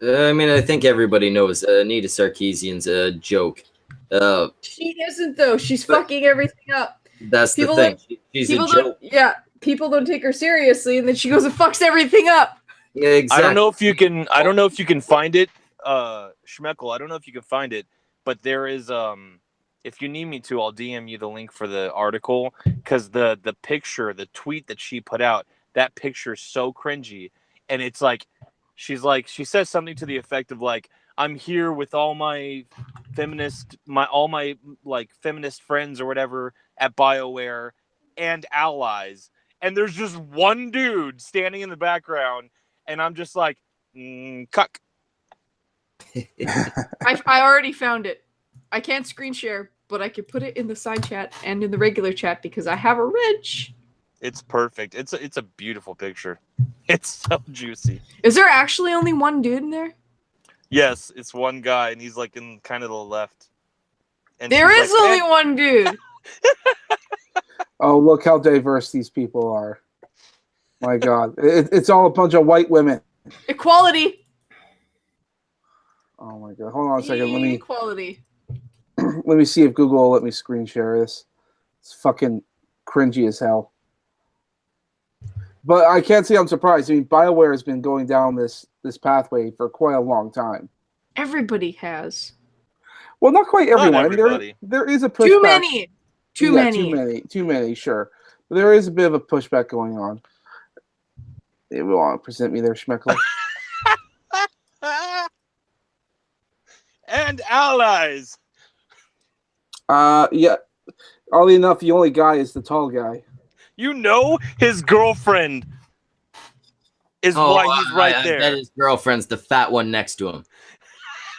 I mean, I think everybody knows Anita Sarkeesian's a joke. She isn't, though. She's fucking everything up. That's the thing. She's a joke. Yeah, people don't take her seriously, and then she goes and fucks everything up. Yeah, exactly. I don't know if you can find it, Schmeckel. I don't know if you can find it, but there is if you need me to, I'll DM you the link for the article, because the picture, the tweet that she put out, that picture is so cringy, and it's like. She says something to the effect of like, I'm here with all my feminist friends or whatever at BioWare and allies. And there's just one dude standing in the background. And I'm just like, cuck. I already found it. I can't screen share, but I can put it in the side chat and in the regular chat because I have a wrench. It's perfect. It's a beautiful picture. It's so juicy. Is there actually only one dude in there? Yes, it's one guy, and he's like in kind of the left. And there is like, only one dude. Oh, look how diverse these people are. My God. It's all a bunch of white women. Equality. Oh, my God. Hold on a second. Equality. Let me see if Google will let me screen share this. It's fucking cringy as hell. But I can't say I'm surprised. I mean, BioWare has been going down this pathway for quite a long time. Everybody has. Well, not quite everyone. Not everybody. I mean, there is a pushback. Too many. Sure. But there is a bit of a pushback going on. They will want to present me their Schmeckel. And allies. Yeah. Oddly enough, the only guy is the tall guy. You know his girlfriend is why he's right there. I bet his girlfriend's the fat one next to him.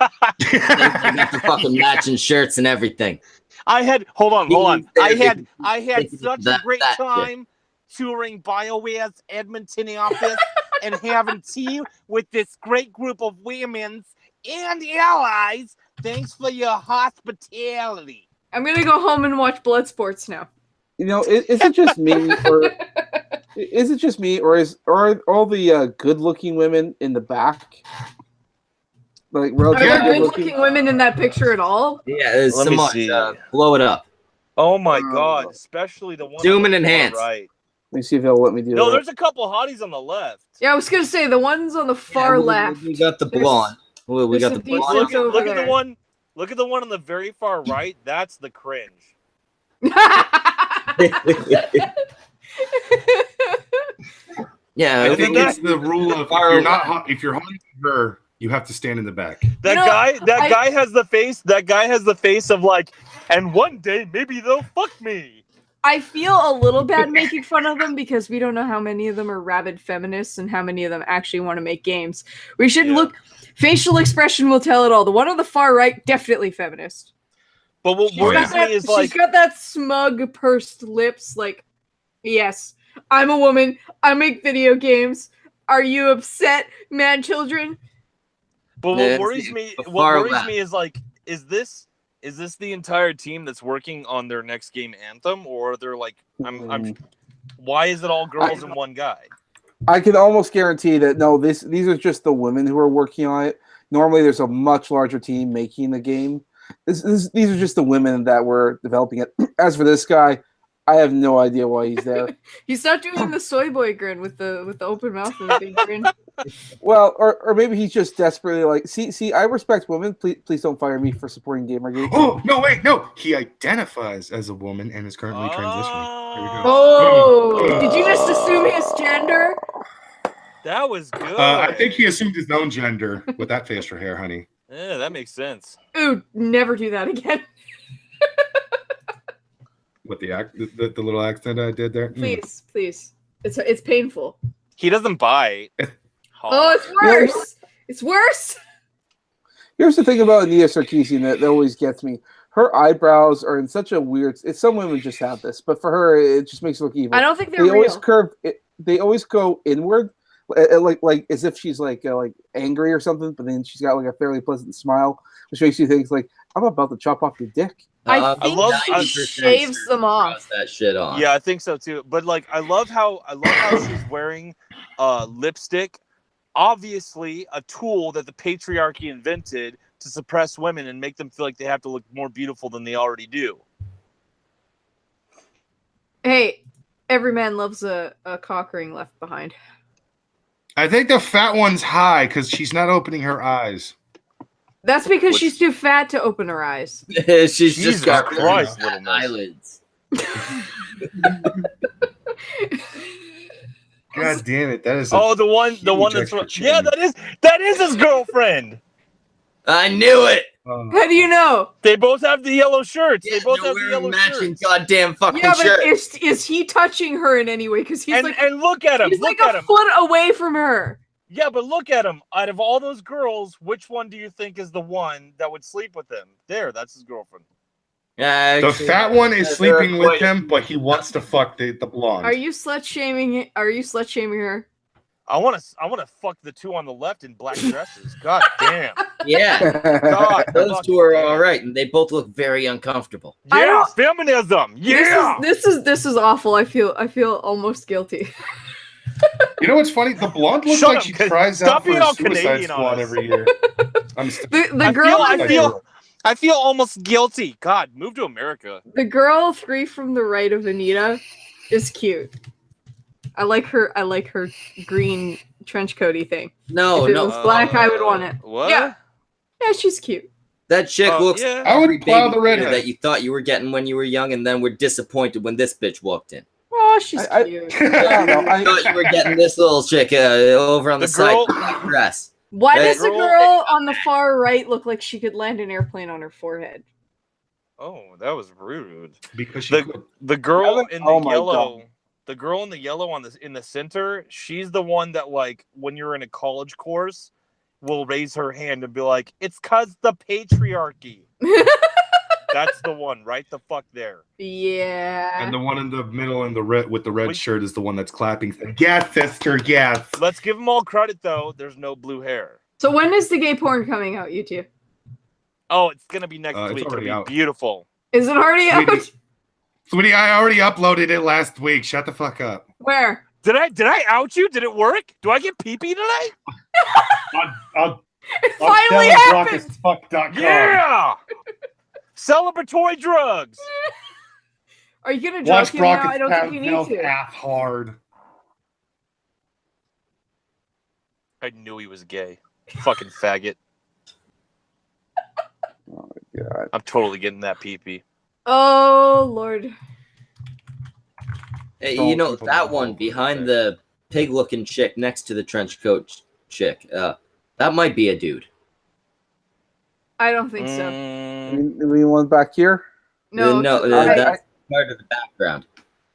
They got the fucking matching shirts and everything. Hold on. I had such a great time touring BioWare's Edmonton office and having tea with this great group of women and allies. Thanks for your hospitality. I'm gonna go home and watch Blood Sports now. You know, is it just me, or are all the good-looking women in the back? Like, are there good-looking women in that picture at all? Yeah, there's Semaj. Blow it up. Oh my God! Especially the one. Zoom and enhance. Right. Let me see if they'll let me do that. No, there's a couple hotties on the left. Yeah, I was gonna say the ones on the far left. We got the blonde. We got the blonde. Look at the one. Look at the one on the very far right. That's the cringe. Yeah, I think it's the rule of if you're hunting her, you have to stand in the back. That guy has the face. That guy has the face of like, and one day maybe they'll fuck me. I feel a little bad making fun of them because we don't know how many of them are rabid feminists and how many of them actually want to make games. We should look. Facial expression will tell it all. The one on the far right, definitely feminist. But what worries me is like she's got that smug, pursed lips. Like, yes, I'm a woman. I make video games. Are you upset, man, children? But what worries me is like, is this the entire team that's working on their next game, Anthem, or they're like, why is it all girls and one guy? I can almost guarantee that these are just the women who are working on it. Normally, there's a much larger team making the game. These are just the women that were developing it. As for this guy, I have no idea why he's there. He's not doing the soy boy grin with the open mouth and the big grin. Well, or maybe he's just desperately like, see, I respect women. Please don't fire me for supporting Gamergate. Oh, no, wait, no. He identifies as a woman and is currently transitioning. Here we go. Oh, did you just assume his gender? That was good. I think he assumed his own gender with that facial hair, honey. Yeah, that makes sense. Ooh, never do that again. What the little accent I did there? Please. It's painful. He doesn't bite. Oh, it's worse. It's worse. Here's the thing about Anita Sarkeesian that always gets me. Her eyebrows are in such a weird. Some women just have this, but for her, it just makes it look evil. I don't think they're they real. always curve. They always go inward, like as if she's like angry or something. But then she's got like a fairly pleasant smile, which makes you think like, I'm about to chop off your dick. I think she shaves them off. That shit on. Yeah, I think so too. But like, I love how she's wearing lipstick. Obviously, a tool that the patriarchy invented to suppress women and make them feel like they have to look more beautiful than they already do. Hey, every man loves a cock ring left behind. I think the fat one's high because she's not opening her eyes. That's because she's too fat to open her eyes. She's just got Christ, eyelids. God damn it! That is. The one that's that is his girlfriend. I knew it. How do you know? They both have the yellow shirts. They both have the wearing yellow matching shirts. goddamn fucking Yeah, but shirts. is he touching her in any way? Because he's and look at him. He's Look like at a him. foot away from her. Yeah, but look at him. Out of all those girls, which one do you think is the one that would sleep with him? There, that's his girlfriend. Yeah, the fat one is sleeping with him, but he wants to fuck the blonde. Are you slut shaming? Are you slut shaming her? I want to fuck the two on the left in black dresses. God damn. Yeah. God, those two are all right, and they both look very uncomfortable. Yeah, feminism. Yeah. This is awful. I feel almost guilty. You know what's funny? The blonde looks like she tries out for a Suicide Squad every year. The girl. I feel almost guilty. God, move to America. The girl 3 from the right of Anita is cute. I like her green trench coaty thing. No, if it was black, I would want it. What? Yeah, she's cute. That chick looks. Yeah. I would plow the redhead that you thought you were getting when you were young, and then were disappointed when this bitch walked in. Oh, she's cute. I thought you were getting this little chick over on the side dress. Why does the girl on the far right look like she could land an airplane on her forehead? Oh, that was rude. Because the girl in the yellow. The girl in the yellow in the center, she's the one that, like, when you're in a college course, will raise her hand and be like, "It's 'cause the patriarchy." That's the one, right the fuck there. Yeah. And the one in the middle in the red with the red shirt is the one that's clapping. Yes, sister, yes. Let's give them all credit though. There's no blue hair. So when is the gay porn coming out, you two? Oh, it's gonna be next week. It'll be beautiful. Is it already out? Sweetie, I already uploaded it last week. Shut the fuck up. Where? Did I out you? Did it work? Do I get pee-pee tonight? It finally happened. Yeah. Celebratory drugs. Are you gonna drug him now? I don't think you need to. Half hard. I knew he was gay. Fucking faggot. Oh my god. I'm totally getting that pee-pee. Oh Lord. Hey, you know that one behind the pig-looking chick next to the trench coat chick. That might be a dude. I don't think so. Anyone back here? No, that's part of the background.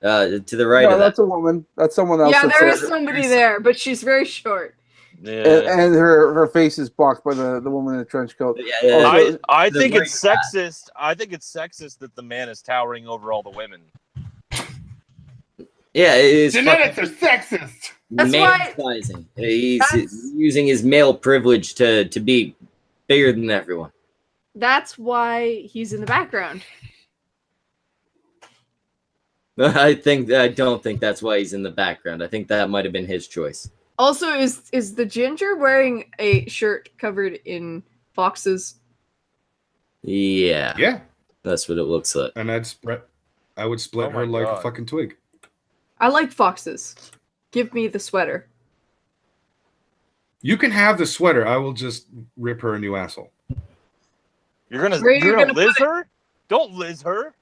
To the right no, of that. that's a woman. That's someone else. Yeah, there is somebody there, but she's very short. Yeah. And her face is blocked by the woman in the trench coat. Yeah. I think it's sexist. I think it's sexist that the man is towering over all the women. Yeah, it's genetics are sexist. That's mansplaining. He's using his male privilege to be bigger than everyone. That's why he's in the background. I don't think that's why he's in the background. I think that might have been his choice. Also, is the ginger wearing a shirt covered in foxes? Yeah. Yeah. That's what it looks like. And I would split Oh my her like God. a fucking twig. I like foxes. Give me the sweater. You can have the sweater. I will just rip her a new asshole. You're Where are you gonna gonna Liz put it? her? Don't Liz her.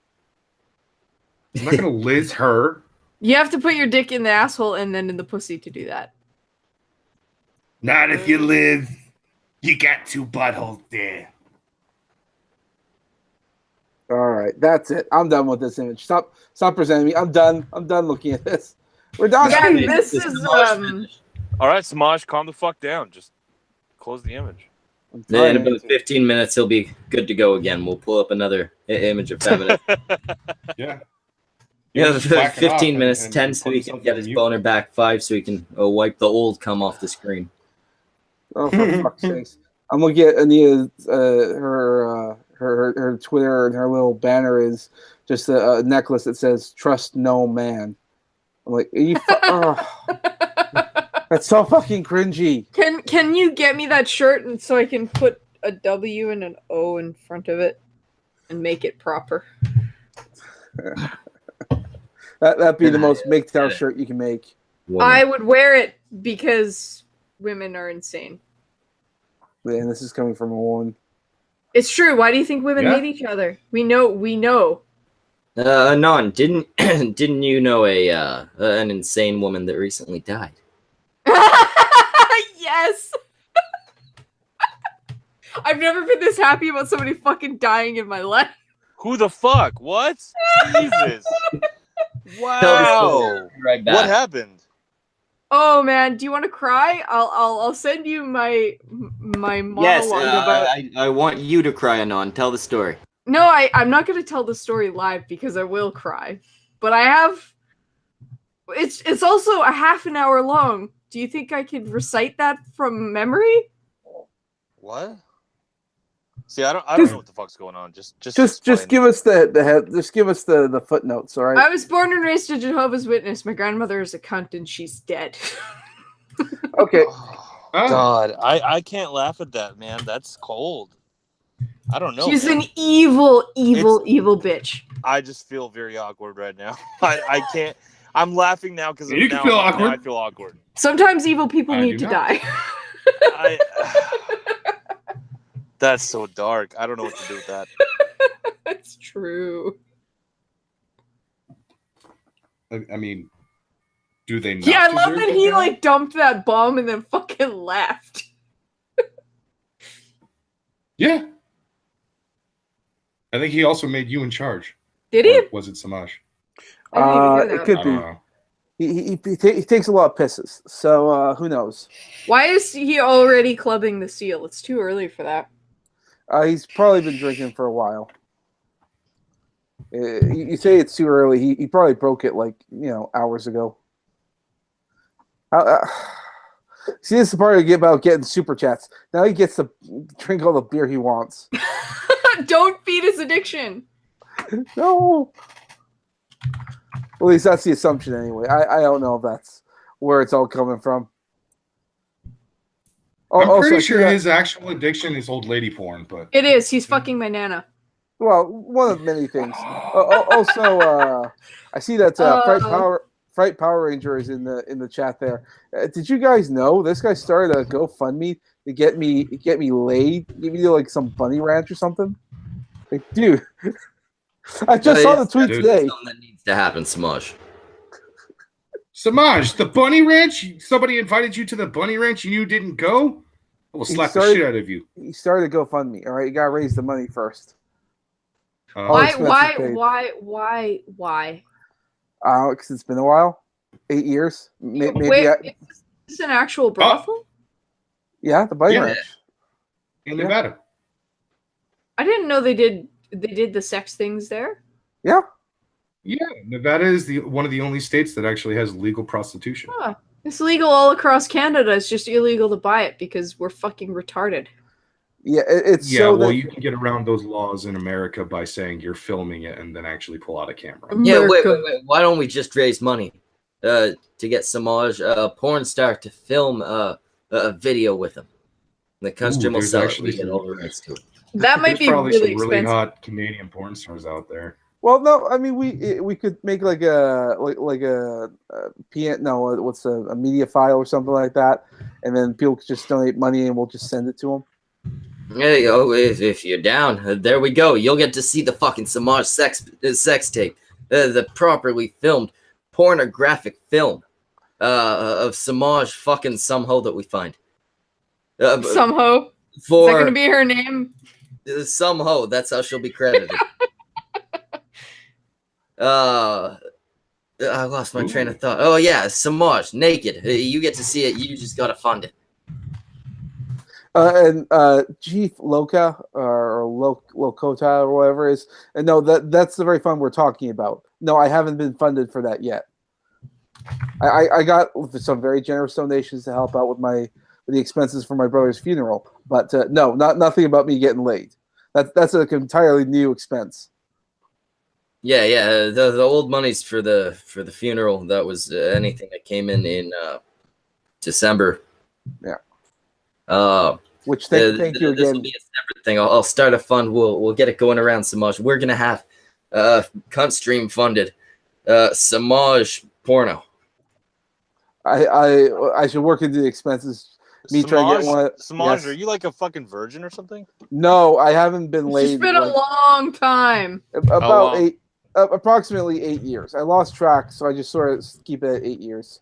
I'm not gonna Liz her. You have to put your dick in the asshole and then in the pussy to do that. Not if you live. You got 2 buttholes there. All right, that's it. I'm done with this image. Stop presenting me. I'm done. I'm done looking at this. We're done. Yeah, Finish. this This is Semaj All right, Semaj, calm the fuck down. Just close the image. I'm Then in trying about to. 15 minutes, he'll be good to go again. We'll pull up another image of feminine. Yeah. Yeah, Just whack it off 15 minutes, and 10 so put he can yourself get on his mute. boner back, 5 so he can wipe the old cum off the screen. Oh, for fuck's sakes! I'm gonna get Anita her Twitter, and her little banner is just a necklace that says "Trust no man." I'm like, are you that's so fucking cringy. Can you get me that shirt and so I can put a W and an O in front of it and make it proper? That'd be the most MGTOW shirt you can make. I would wear it because women are insane. Man, this is coming from a woman. It's true. Why do you think women Yeah. hate each other? We know. Anon, didn't you know an insane woman that recently died? Yes. I've never been this happy about somebody fucking dying in my life. Who the fuck? What? Jesus. Tell the Wow. story. Right back. What happened? Oh man, do you want to cry? I'll send you my monologue Yes, about. I want you to cry, Anon. Tell the story. No, I'm not going to tell the story live because I will cry. But I have. It's also a half an hour long. Do you think I could recite that from memory? What? See, I don't know what the fuck's going on. Just Just give us the head. Just give us the footnotes. All right. I was born and raised a Jehovah's Witness. My grandmother is a cunt and she's dead. Okay. Oh, God, I can't laugh at that, man. That's cold. I don't know. She's man. an evil bitch. I just feel very awkward right now. I can't. I'm laughing now because You can feel awkward. I feel awkward. Sometimes evil people I need do to not. die. That's so dark. I don't know what to do with that. That's true. I mean, do they not? Yeah, I love deserve that to he die? like dumped that bomb and then fucking left. Yeah. I think he also made you in charge. Did he? Or was it Semaj? I didn't even hear It that. could I be. don't know. He takes a lot of pisses. So who knows? Why is he already clubbing the seal? It's too early for that. He's probably been drinking for a while. You say it's too early. He probably broke it like hours ago. See, this is the part about getting super chats. Now he gets to drink all the beer he wants. Don't feed his addiction. No. Well, at least that's the assumption anyway. I don't know if that's where it's all coming from. I'm pretty Also, sure his actual addiction is old lady porn, but It is. He's fucking my nana. Well, one of many things. Also, I see that Fright Power Ranger is in the chat there. Did you guys know this guy started a GoFundMe to get me laid? Give me like some bunny ranch or something. Like, dude, I just saw the tweet today. Something that needs to happen, Semaj. Semaj, the bunny ranch. Somebody invited you to the bunny ranch and you didn't go. I will slap the shit out of you. He started a GoFundMe. All right, you gotta raise the money first. Why? Because it's been a while. 8 years. Maybe. Wait, is this an actual brothel? Yeah, the bunny Yeah. ranch. In Nevada. I didn't know they did the sex things there. Yeah. Yeah, Nevada is one of the only states that actually has legal prostitution. Huh. It's legal all across Canada. It's just illegal to buy it because we're fucking retarded. Yeah, it's Yeah, so well, that you can get around those laws in America by saying you're filming it and then actually pull out a camera. Yeah, wait. America. Why don't we just raise money to get Semaj, a porn star, to film a video with him? The customer will there's sell it. actually We get all the rights to it. That might There's be probably really some really expensive. hot Canadian porn stars out there. Well, no, I mean we could make like a what's a media file or something like that, and then people could just donate money and we'll just send it to them. Hey, if you're down, there we go. You'll get to see the fucking Semaj sex tape, the properly filmed pornographic film of Semaj fucking some hoe that we find. Some hoe. Is that For going to be her name? some hoe, that's how she'll be credited. I lost my train of thought. Oh yeah, Semaj naked. You get to see it. You just gotta fund it. And Chief Loka or Lokota or whatever it is, and no, that's the very fund we're talking about. No, I haven't been funded for that yet. I got some very generous donations to help out with the expenses for my brother's funeral, but no, nothing about me getting laid. That's an entirely new expense. Yeah. The old money's for the funeral. That was anything that came in December. Yeah. Which thank you again. This will be a separate thing. I'll start a fund. We'll get it going around Semaj. We're gonna have cunt stream funded Semaj porno. I should work into the expenses. Me trying to get one. Semaj, Yes. are you like a fucking virgin or something? No, I haven't been laid. It's been a long time. About approximately 8 years. I lost track, so I just sort of keep it at 8 years.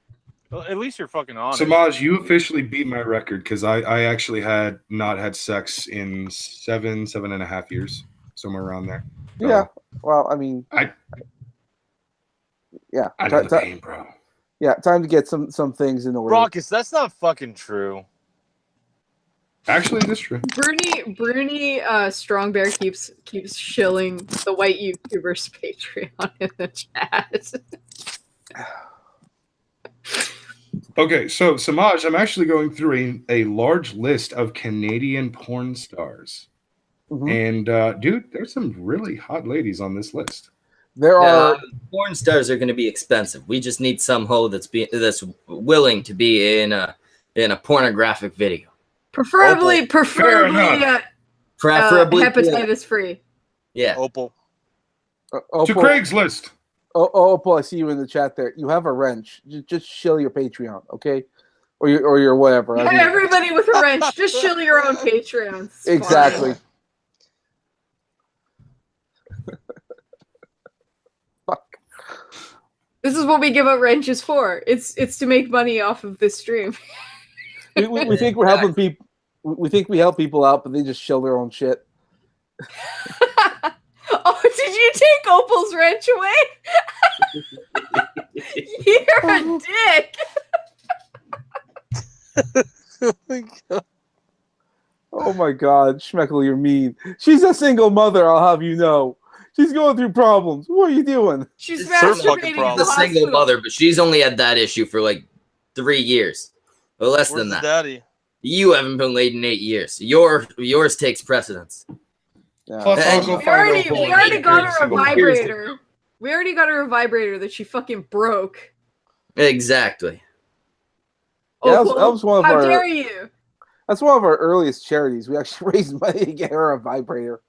Well, at least you're fucking honest. Semaj, you officially beat my record because I actually had not had sex in 7.5 years, somewhere around there. So, Yeah. Well, I mean, yeah. I know the pain, bro. Yeah, time to get some things in order. Raucus, that's not fucking true. Actually, it is true. Bruni Strong Bear keeps shilling the white YouTuber's Patreon in the chat. Okay, so Semaj, I'm actually going through a large list of Canadian porn stars. Mm-hmm. And dude, there's some really hot ladies on this list. There are porn stars are going to be expensive. We just need some hoe that's willing to be in a pornographic video. Preferably hepatitis free. Yeah. Opal. Opal. To Craigslist. Opal, I see you in the chat there. You have a wrench. Just shill your Patreon, okay? Or your whatever. I mean, everybody with a wrench, just shill your own Patreon. It's exactly. Fuck. This is what we give out wrenches for. It's to make money off of this stream. we think we're helping people. We think we help people out, but they just shill their own shit. Oh, did you take Opal's wrench away? You're a dick. Oh my god. Oh my god, Schmeckle, you're mean. She's a single mother, I'll have you know. She's going through problems. What are you doing? She's masturbating. She's a single mother, but she's only had that issue for like 3 years. Or less Where's than that. Daddy? You haven't been laid in 8 years. Yours takes precedence. Yeah. Plus, I'll go We find already Opal got and her a single mother. vibrator. We already got her a vibrator that she fucking broke. Exactly. Yeah, that was one of How our. dare you? That's one of our earliest charities. We actually raised money to get her a vibrator.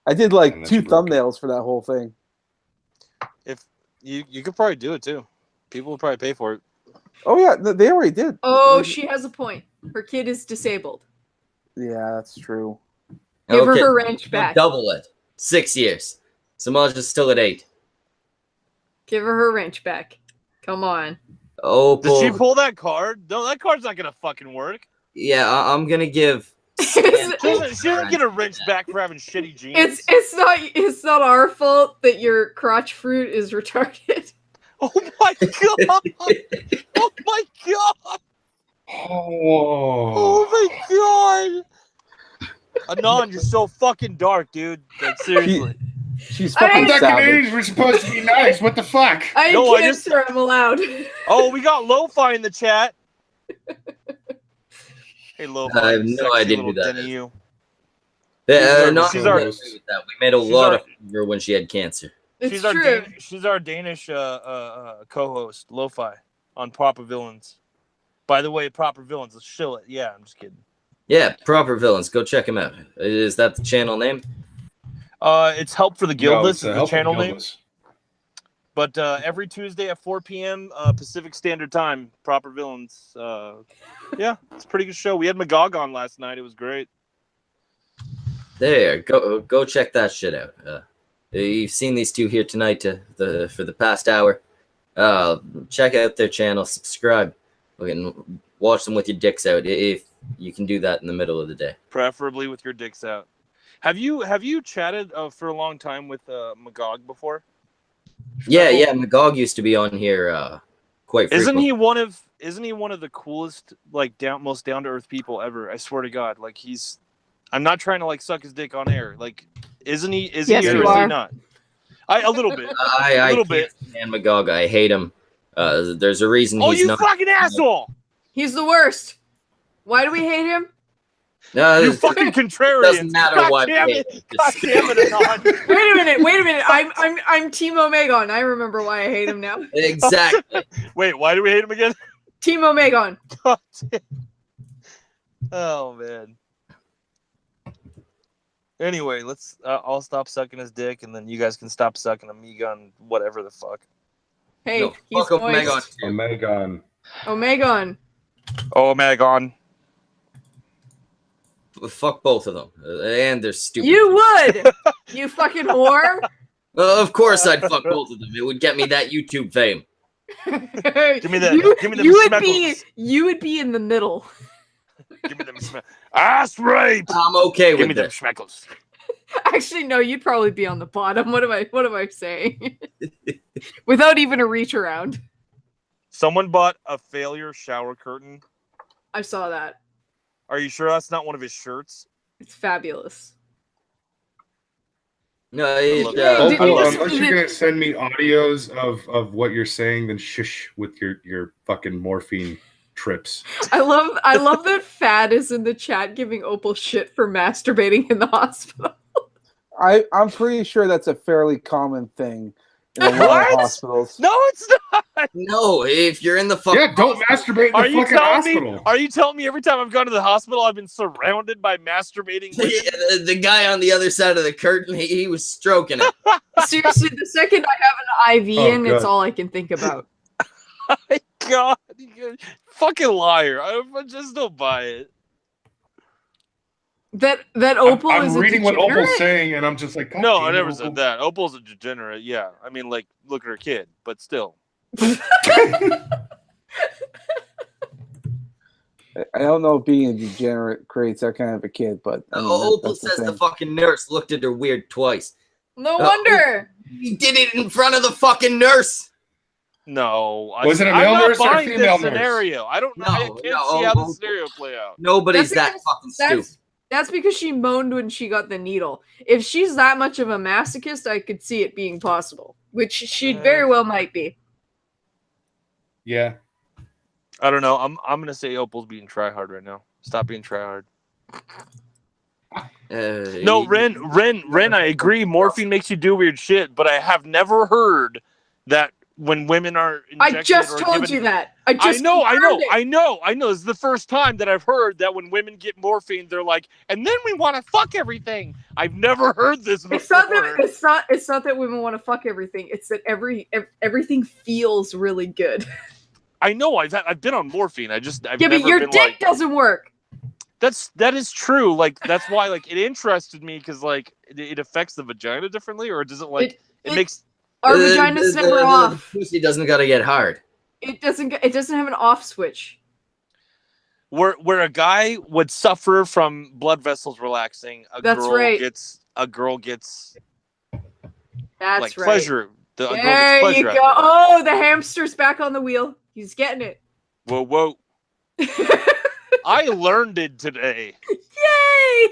I did like And then 2 she broke it. thumbnails for that whole thing. If you could probably do it too. People would probably pay for it. Oh yeah, they already did. Oh, she has a point. Her kid is disabled. Yeah, that's true. Give her her wrench back. Double it. 6 years. Semaj is still at 8. Give her her wrench back. Come on. Opal. Did she pull that card? No, that card's not gonna fucking work. Yeah, I'm gonna give. She doesn't get a wrench back for having shitty genes. It's not our fault that your crotch fruit is retarded. Oh my god! Oh my god! Oh. Oh my god! Anon, you're so fucking dark, dude. Like seriously. She's I fucking didn't- savage. We're supposed to be nice. What the fuck? I had No, I cancer. I'm allowed. Oh, we got Lo-Fi in the chat. Hey, Lo-Fi. I have no sexy idea little who that Denny is. you. She's our- with that. We made a lot of her when she had cancer. It's She's true. she's our Danish co-host, Lo-Fi, on Proper Villains. By the way, Proper Villains, let's shill it. Yeah, I'm just kidding. Yeah, Proper Villains. Go check him out. Is that the channel name? It's Help for the Guildless is the Help for channel name. Guildless. But every Tuesday at 4 p.m. Pacific Standard Time, Proper Villains. Yeah, it's a pretty good show. We had Magog on last night. It was great. There, go check that shit out. You've seen these two here tonight for the past hour. Check out their channel, subscribe, and watch them with your dicks out if you can do that in the middle of the day. Preferably with your dicks out. Have you chatted for a long time with Magog before? Yeah. Magog used to be on here quite frequently. Isn't he one of the coolest, like most down to earth people ever? I swear to God, like I'm not trying to like suck his dick on air. Like, isn't he? Is Yes, he or you is are. he not? A little bit. I little can't stand Magog. I hate him. There's a reason Oh, he's you not. fucking asshole! He's the worst. Why do we hate him? You fucking contrarian. Doesn't matter God why. damn it! God damn it, Anon. Wait a minute. I'm Team Omegon. I remember why I hate him now. Exactly. Wait, why do we hate him again? Team Omegon. God damn. Oh man. Anyway, let's. I'll stop sucking his dick, and then you guys can stop sucking Omegon, whatever the fuck. Hey, No, he's fuck moist. Omegon. Omegon. Omegon. Fuck both of them, and they're stupid. You would. You fucking whore. Of course, I'd fuck both of them. It would get me that YouTube fame. Give me that. Give me them schmeckles. You would be in the middle. Give me them schmeckles. Ass rape. I'm okay Give me with them that. schmeckles. Actually, no. You'd probably be on the bottom. What am I saying? Without even a reach around. Someone bought a failure shower curtain. I saw that. Are you sure that's not one of his shirts? It's fabulous. No, Unless you're gonna send me audios of what you're saying, then shush with your fucking morphine trips. I love that Fad is in the chat giving Opal shit for masturbating in the hospital. I'm pretty sure that's a fairly common thing in a lot of hospitals. No, it's not. No, if you're in the fucking don't masturbate in the fucking hospital. Are you telling me every time I've gone to the hospital, I've been surrounded by masturbating women? Yeah, the guy on the other side of the curtain, he was stroking it. Seriously, the second I have an IV in, it's all I can think about. My God, you fucking liar! I just don't buy it. That Opal I'm is a reading what degenerate? Opal's saying, and I'm just like, God No, damn I it, never Opal. said that. Opal's a degenerate. Yeah, I mean, like, look at her kid, but still. I don't know if being a degenerate creates that kind of a kid, but I mean, Opal that's says the thing. fucking nurse looked at her weird twice. No wonder. He did it in front of the fucking nurse. No, Was it a male I'm not nurse or a buying female this nurse? scenario. I don't know. I can't see how the scenario play out. Nobody's that fucking stupid. That's because she moaned when she got the needle. If she's that much of a masochist, I could see it being possible, which she very well might be. Yeah. I don't know. I'm gonna say Opal's being tryhard right now. Stop being tryhard. No, Ren. I agree. Morphine makes you do weird shit, but I have never heard that when women are injected I just or told given... you that. I know. This is the first time that I've heard that when women get morphine, they're like, and then we want to fuck everything. I've never heard this before. It's not that women want to fuck everything. It's that everything feels really good. I know. I've been on morphine. I've but never your been dick doesn't work. That is true. Like that's why like it interested me because like it affects the vagina differently, or does it like it makes our vagina's never off. The pussy doesn't gotta get hard. It doesn't have an off switch. Where a guy would suffer from blood vessels relaxing, a girl gets That's like right. pleasure. A girl gets There pleasure you out go. of it. Oh, the hamster's back on the wheel. He's getting it. Whoa. I learned it today. Yay!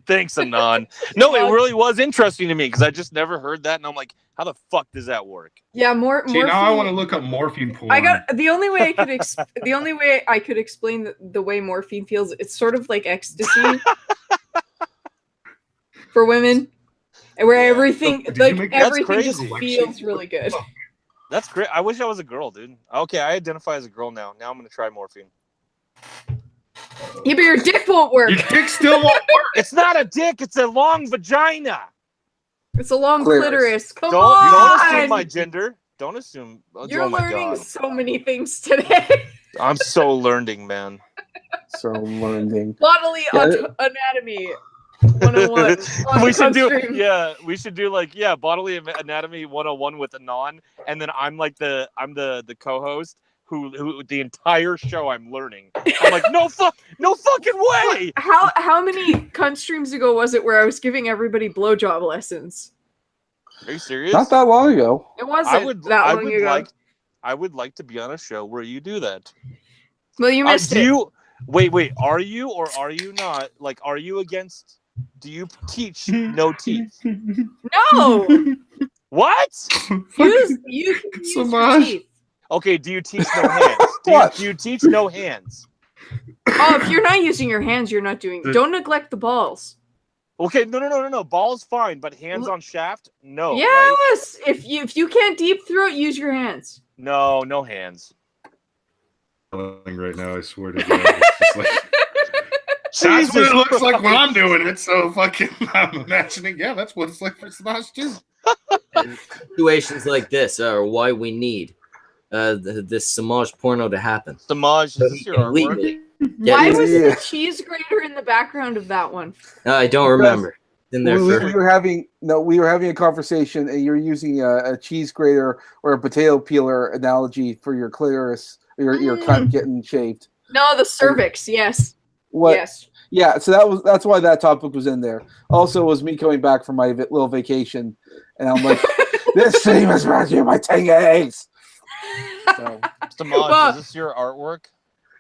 Thanks, Anon. No, it really was interesting to me because I just never heard that, and I'm like, how the fuck does that work? Yeah, morphine. Now I want to look up morphine porn. I got the only way I could explain the way morphine feels. It's sort of like ecstasy for women, where everything feels really good. That's great. I wish I was a girl, dude. Okay, I identify as a girl now. Now I'm gonna try morphine. Yeah, but your dick won't work. Your dick still won't work. It's not a dick. It's a long vagina. It's a long Clitoris. clitoris. Come Don't on. assume my gender. Don't assume. You're oh my learning God. so many things today. I'm so learning, man. So learning. Bodily anatomy 101. On we should do stream. we should do like bodily anatomy 101 with Anon, and then I'm the co-host who the entire show I'm learning. I'm like, no fucking way. How many cunt streams ago was it where I was giving everybody blowjob lessons? Are you serious? Not that long ago. It wasn't long ago. I would like to be on a show where you do that. Well, you missed it. Wait, are you or are you not? Like, are you against? Do you teach no teeth? No. What? You can use your teeth. Okay, do you teach no hands? Do you teach no hands? Oh, if you're not using your hands, you're not doing. Don't neglect the balls. Okay, no. Ball's fine, but hands on shaft? No. Yes. Right? If you can't deep throat, use your hands. No hands. Right now, I swear to God, it's just like, that's what it looks like when I'm doing it. So fucking, I'm imagining, that's what it's like for Semaj too. And situations like this are why we need this Semaj porno to happen. Semaj, is this your artwork? Why was the cheese grater in the background of that one? I don't remember. In there we were having a conversation, and you're using a cheese grater or a potato peeler analogy for your clitoris, your cunt getting shaved. No, the cervix. Yes. What? Yes. Yeah. So that's why that topic was in there. Also, it was me coming back from my little vacation, and I'm like, this thing was brought to you by 10 eggs. So, Semaj, is this your artwork?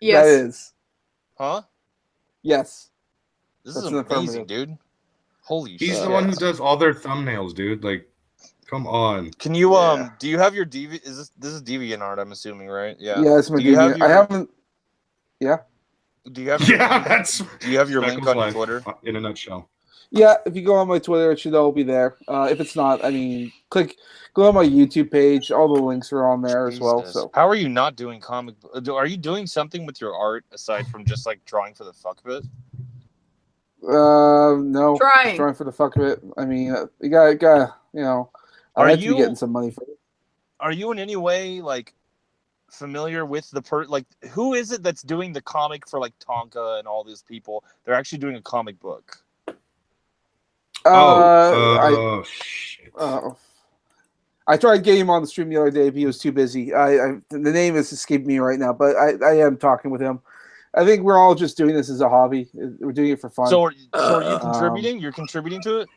Yes. That is. Huh? Yes. This is amazing, dude. Holy shit. He's the one who does all their thumbnails, dude. Like, come on. Can you do you have your DV this is DeviantArt, I'm assuming, right? Yeah. Yeah, it's my DeviantArt. I haven't. Yeah. Do you have your Do you have your link on your Twitter? In a nutshell. Yeah, if you go on my Twitter, it should all be there. If it's not, I mean, go on my YouTube page. All the links are on there as well. So how are you not doing comic? Are you doing something with your art aside from just like drawing for the fuck of it? No. Trying for the fuck of it. I mean, you got I have to be getting some money for it. Are you in any way like familiar with like who is it that's doing the comic for like Tonka and all these people? They're actually doing a comic book. Shit. I tried getting him on the stream the other day, but he was too busy. The name has escaped me right now, but I am talking with him. I think we're all just doing this as a hobby. We're doing it for fun. So are you contributing? You're contributing to it?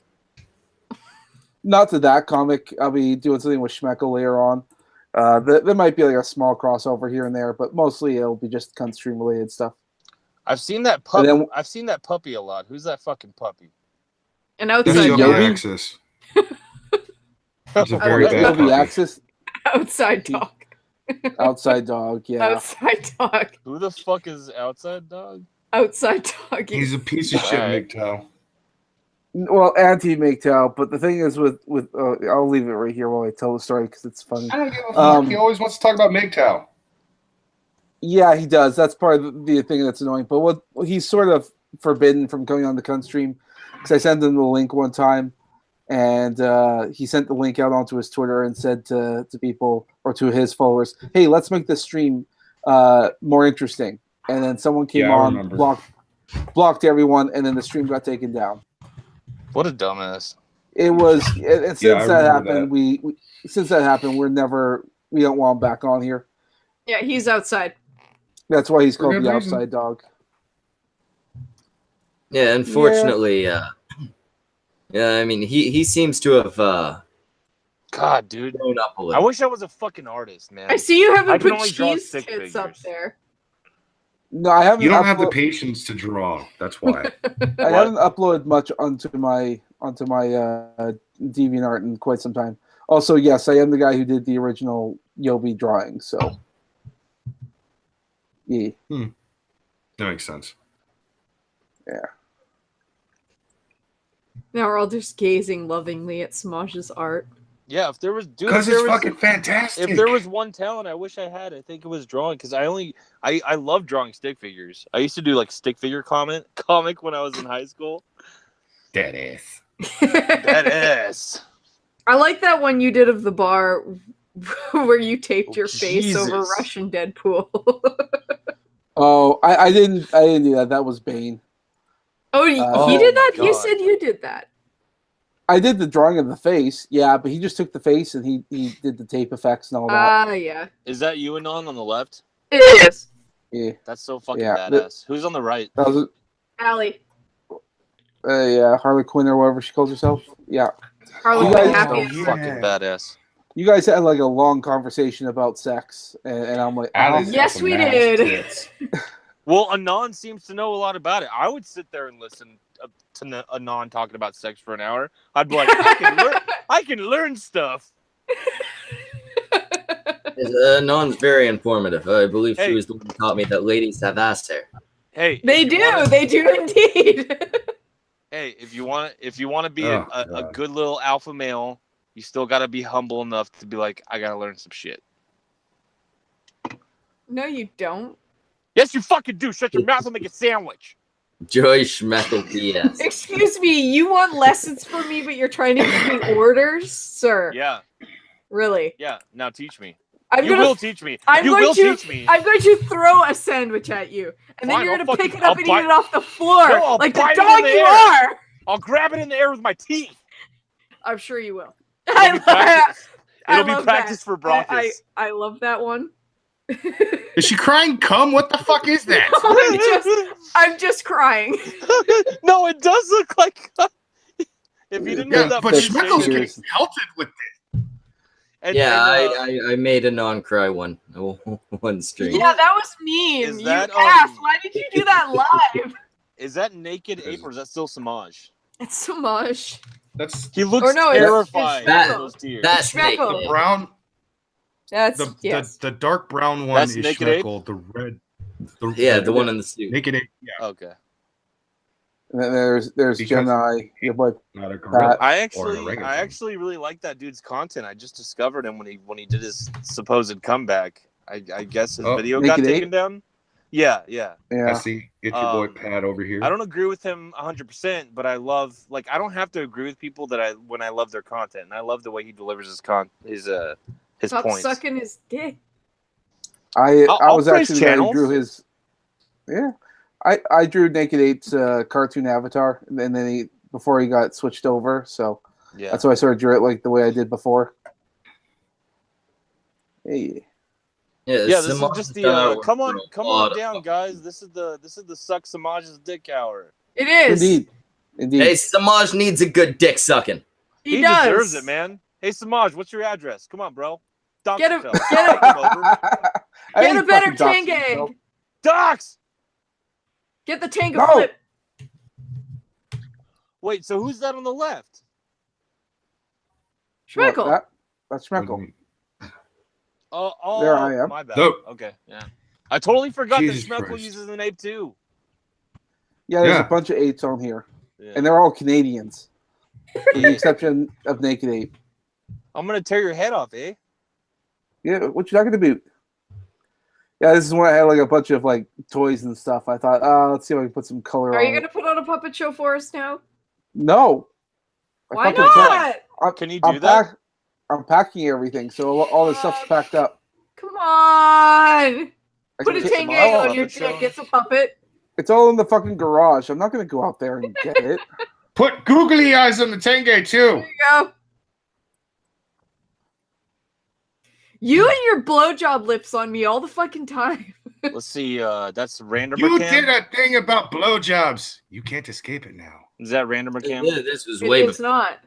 Not to that comic. I'll be doing something with Schmeckel later on. There might be like a small crossover here and there, but mostly it'll be just cunt stream related stuff. I've seen that puppy. I've seen that puppy a lot. Who's that fucking puppy? And outside Axis. That's a very bad puppy. Axis. Outside dog. Outside dog, yeah. Outside dog. Who the fuck is outside dog? Outside dog. He's a piece of shit, MGTOW. Well, anti-MGTOW, but the thing is with I'll leave it right here while I tell the story because it's funny. I don't give a fuck. He always wants to talk about MGTOW. Yeah, he does. That's part of the thing that's annoying. But what he's sort of forbidden from going on the cunt stream because I sent him the link one time, and he sent the link out onto his Twitter and said to people or to his followers, "Hey, let's make this stream more interesting." And then someone came on, blocked everyone, and then the stream got taken down. What a dumbass! It was, and since that happened, we don't want him back on here. Yeah, he's outside. That's why he's called the outside dog. Yeah, unfortunately, yeah. I mean, he seems to have God, dude, grown up a little. I wish I was a fucking artist, man. I see you haven't put cheese tits up there. No, I haven't. You don't have the patience to draw. That's why. I haven't uploaded much onto my DeviantArt in quite some time. Also, yes, I am the guy who did the original Yobi drawing. So, yeah, that makes sense. Yeah. Now we're all just gazing lovingly at Semaj's art. Yeah, if there was, dude, Because it's fucking fantastic. If there was one talent I wish I had, I think it was drawing. Because I love drawing stick figures. I used to do like stick figure comic when I was in high school. Dead ass. That ass. I like that one you did of the bar where you taped your face over Jesus. Russian Deadpool. Oh, I didn't do that. That was Bane. Oh, he Oh did that? my You God. said you did that. I did the drawing of the face, yeah, but he just took the face and he did the tape effects and all that. Yeah. Is that you, Anon, on the left? It is. Yeah, That's so fucking Yeah, badass. Who's on the right? that was Allie. yeah, Harley Quinn or whatever she calls herself. Yeah, Harley You Quinn guys- happy. So fucking badass. you guys had like a long conversation about sex, and I'm like, Allie's got Yes, some we nice did. tits. Well, Anon seems to know a lot about it. I would sit there and listen to Anon talking about sex for an hour. I'd be like, I can learn stuff. Non's very informative. I believe Hey. she was the one who taught me that ladies have ass hair. Hey, They if you do. wanna- They do indeed. Hey, if you want to be Oh, a God. good little alpha male, you still got to be humble enough to be like, I got to learn some shit. No, you don't. Yes, you fucking do. Shut your mouth and make a sandwich. Joy Schmeckel BS. Excuse me, you want lessons from me, but you're trying to give me orders? Sir. Yeah, Really? yeah. Now teach me. I'm You gonna will teach me. I'm You going will to- teach me. I'm going to throw a sandwich at you, and then Fine, you're I'll going to pick fucking- it up I'll and bite- eat it off the floor, No, I'll like the bite it in dog the you air. are. I'll grab it in the air with my teeth. I'm sure you will. It'll be practice, I It'll be love practice that. for Brockus. I love that one. Is she crying cum? What the fuck is that? I'm just crying. No, it does look like. If you didn't Yeah, have that but face Schmeckel's shape- getting pelted with this. I made a non-cry one stream. Yeah, that was mean. Is You that, asked. Why did you do that live? Is that naked ape or is that still Semaj? It's so much. That's He looks Or no, it's- terrified. it's That- with those tears. That's Schmeckel. naked. brown. That's The, yes. the dark brown one That's is Naked Ape? Schmeckel. The red. Yeah, the one in the suit. Naked Ape. Yeah, Okay. and then there's Because- Gemini, your boy. not a gorilla. I Or an actually orangutan. really like that dude's content. I just discovered him when he did his supposed comeback. I guess his Oh, video got Naked taken down. Yeah. Yeah, I see. Get your boy Um, Pat over here. I don't agree with him 100%, but I love I don't have to agree with people when I love their content, and I love the way he delivers his Stop points. sucking his dick. I I'll was praise actually the guy who channels. drew his. Yeah, I drew Naked Ape's cartoon avatar, and then before he got switched over, so Yeah. that's why I sort of drew it like the way I did before. Hey, Yeah, this is Semaj just has done the our come work on for a lot of down, fucking- guys. This is the suck Semaj's dick hour. It is. indeed. Hey, Semaj needs a good dick sucking. He, He does. deserves it, man. Hey Semaj, what's your address? Come on, bro. Dox Get him- yourself. get him- Come over. I Get ain't a better fucking doxing Tangag. myself. Dox. Get the Tanga No. flip. Wait, so who's that on the left? What, Schmeckel. that's Schmeckel. Oh, There I am. My bad. Nope. Okay, yeah. I totally forgot Jesus that Schmeckel Christ. uses an ape too. Yeah, there's Yeah. a bunch of apes on here, Yeah. and they're all Canadians, with the exception of Naked Ape. I'm gonna tear your head off, eh? Yeah, what you talking about? Yeah, this is when I had like a bunch of like toys and stuff. I thought, let's see if I can put some color Are on you it. gonna put on a puppet show for us now? No. I Why fucking not? can't. Can you do that? I'm packing everything, so all this stuff's packed up. Come on. I Put a can't- Tanga Semaj on your puppet show. dick. It's a puppet. It's all in the fucking garage. I'm not gonna go out there and get it. Put googly eyes on the Tenge too. There you go. You and your blowjob lips on me all the fucking time. Let's see. That's random. You Cam? did a thing about blowjobs. You can't escape it now. Is that random Cam? Yeah, this was It way is before. not.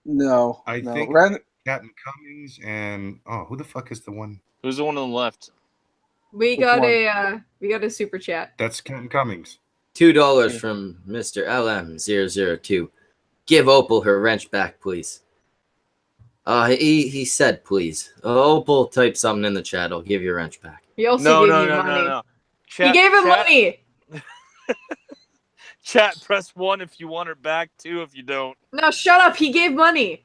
No, I no. think Ran- Captain Cummings and who the fuck is the one? Who's the one on the left? We Which got one? a super chat. That's Captain Cummings. $2 from Mr. LM002. Give Opal her wrench back, please. He said please. Opal, type something in the chat. I'll give your wrench back. He also gave you money. no. He gave him money. Chat, press 1 if you want her back, 2 if you don't. No, shut up. He gave money.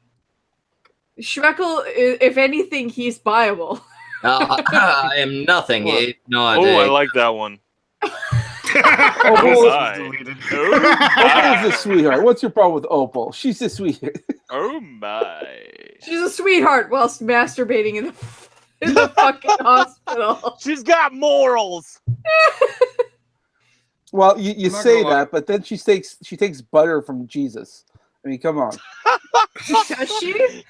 Schmeckle, if anything, he's buyable. I am nothing. If not. Oh, I like that one. Opal Oh, is a sweetheart. What's your problem with Opal? She's a sweetheart. oh my. She's a sweetheart whilst masturbating in the fucking hospital. She's got morals. Well, you say that, but then she takes butter from Jesus. I mean, come on. Does she?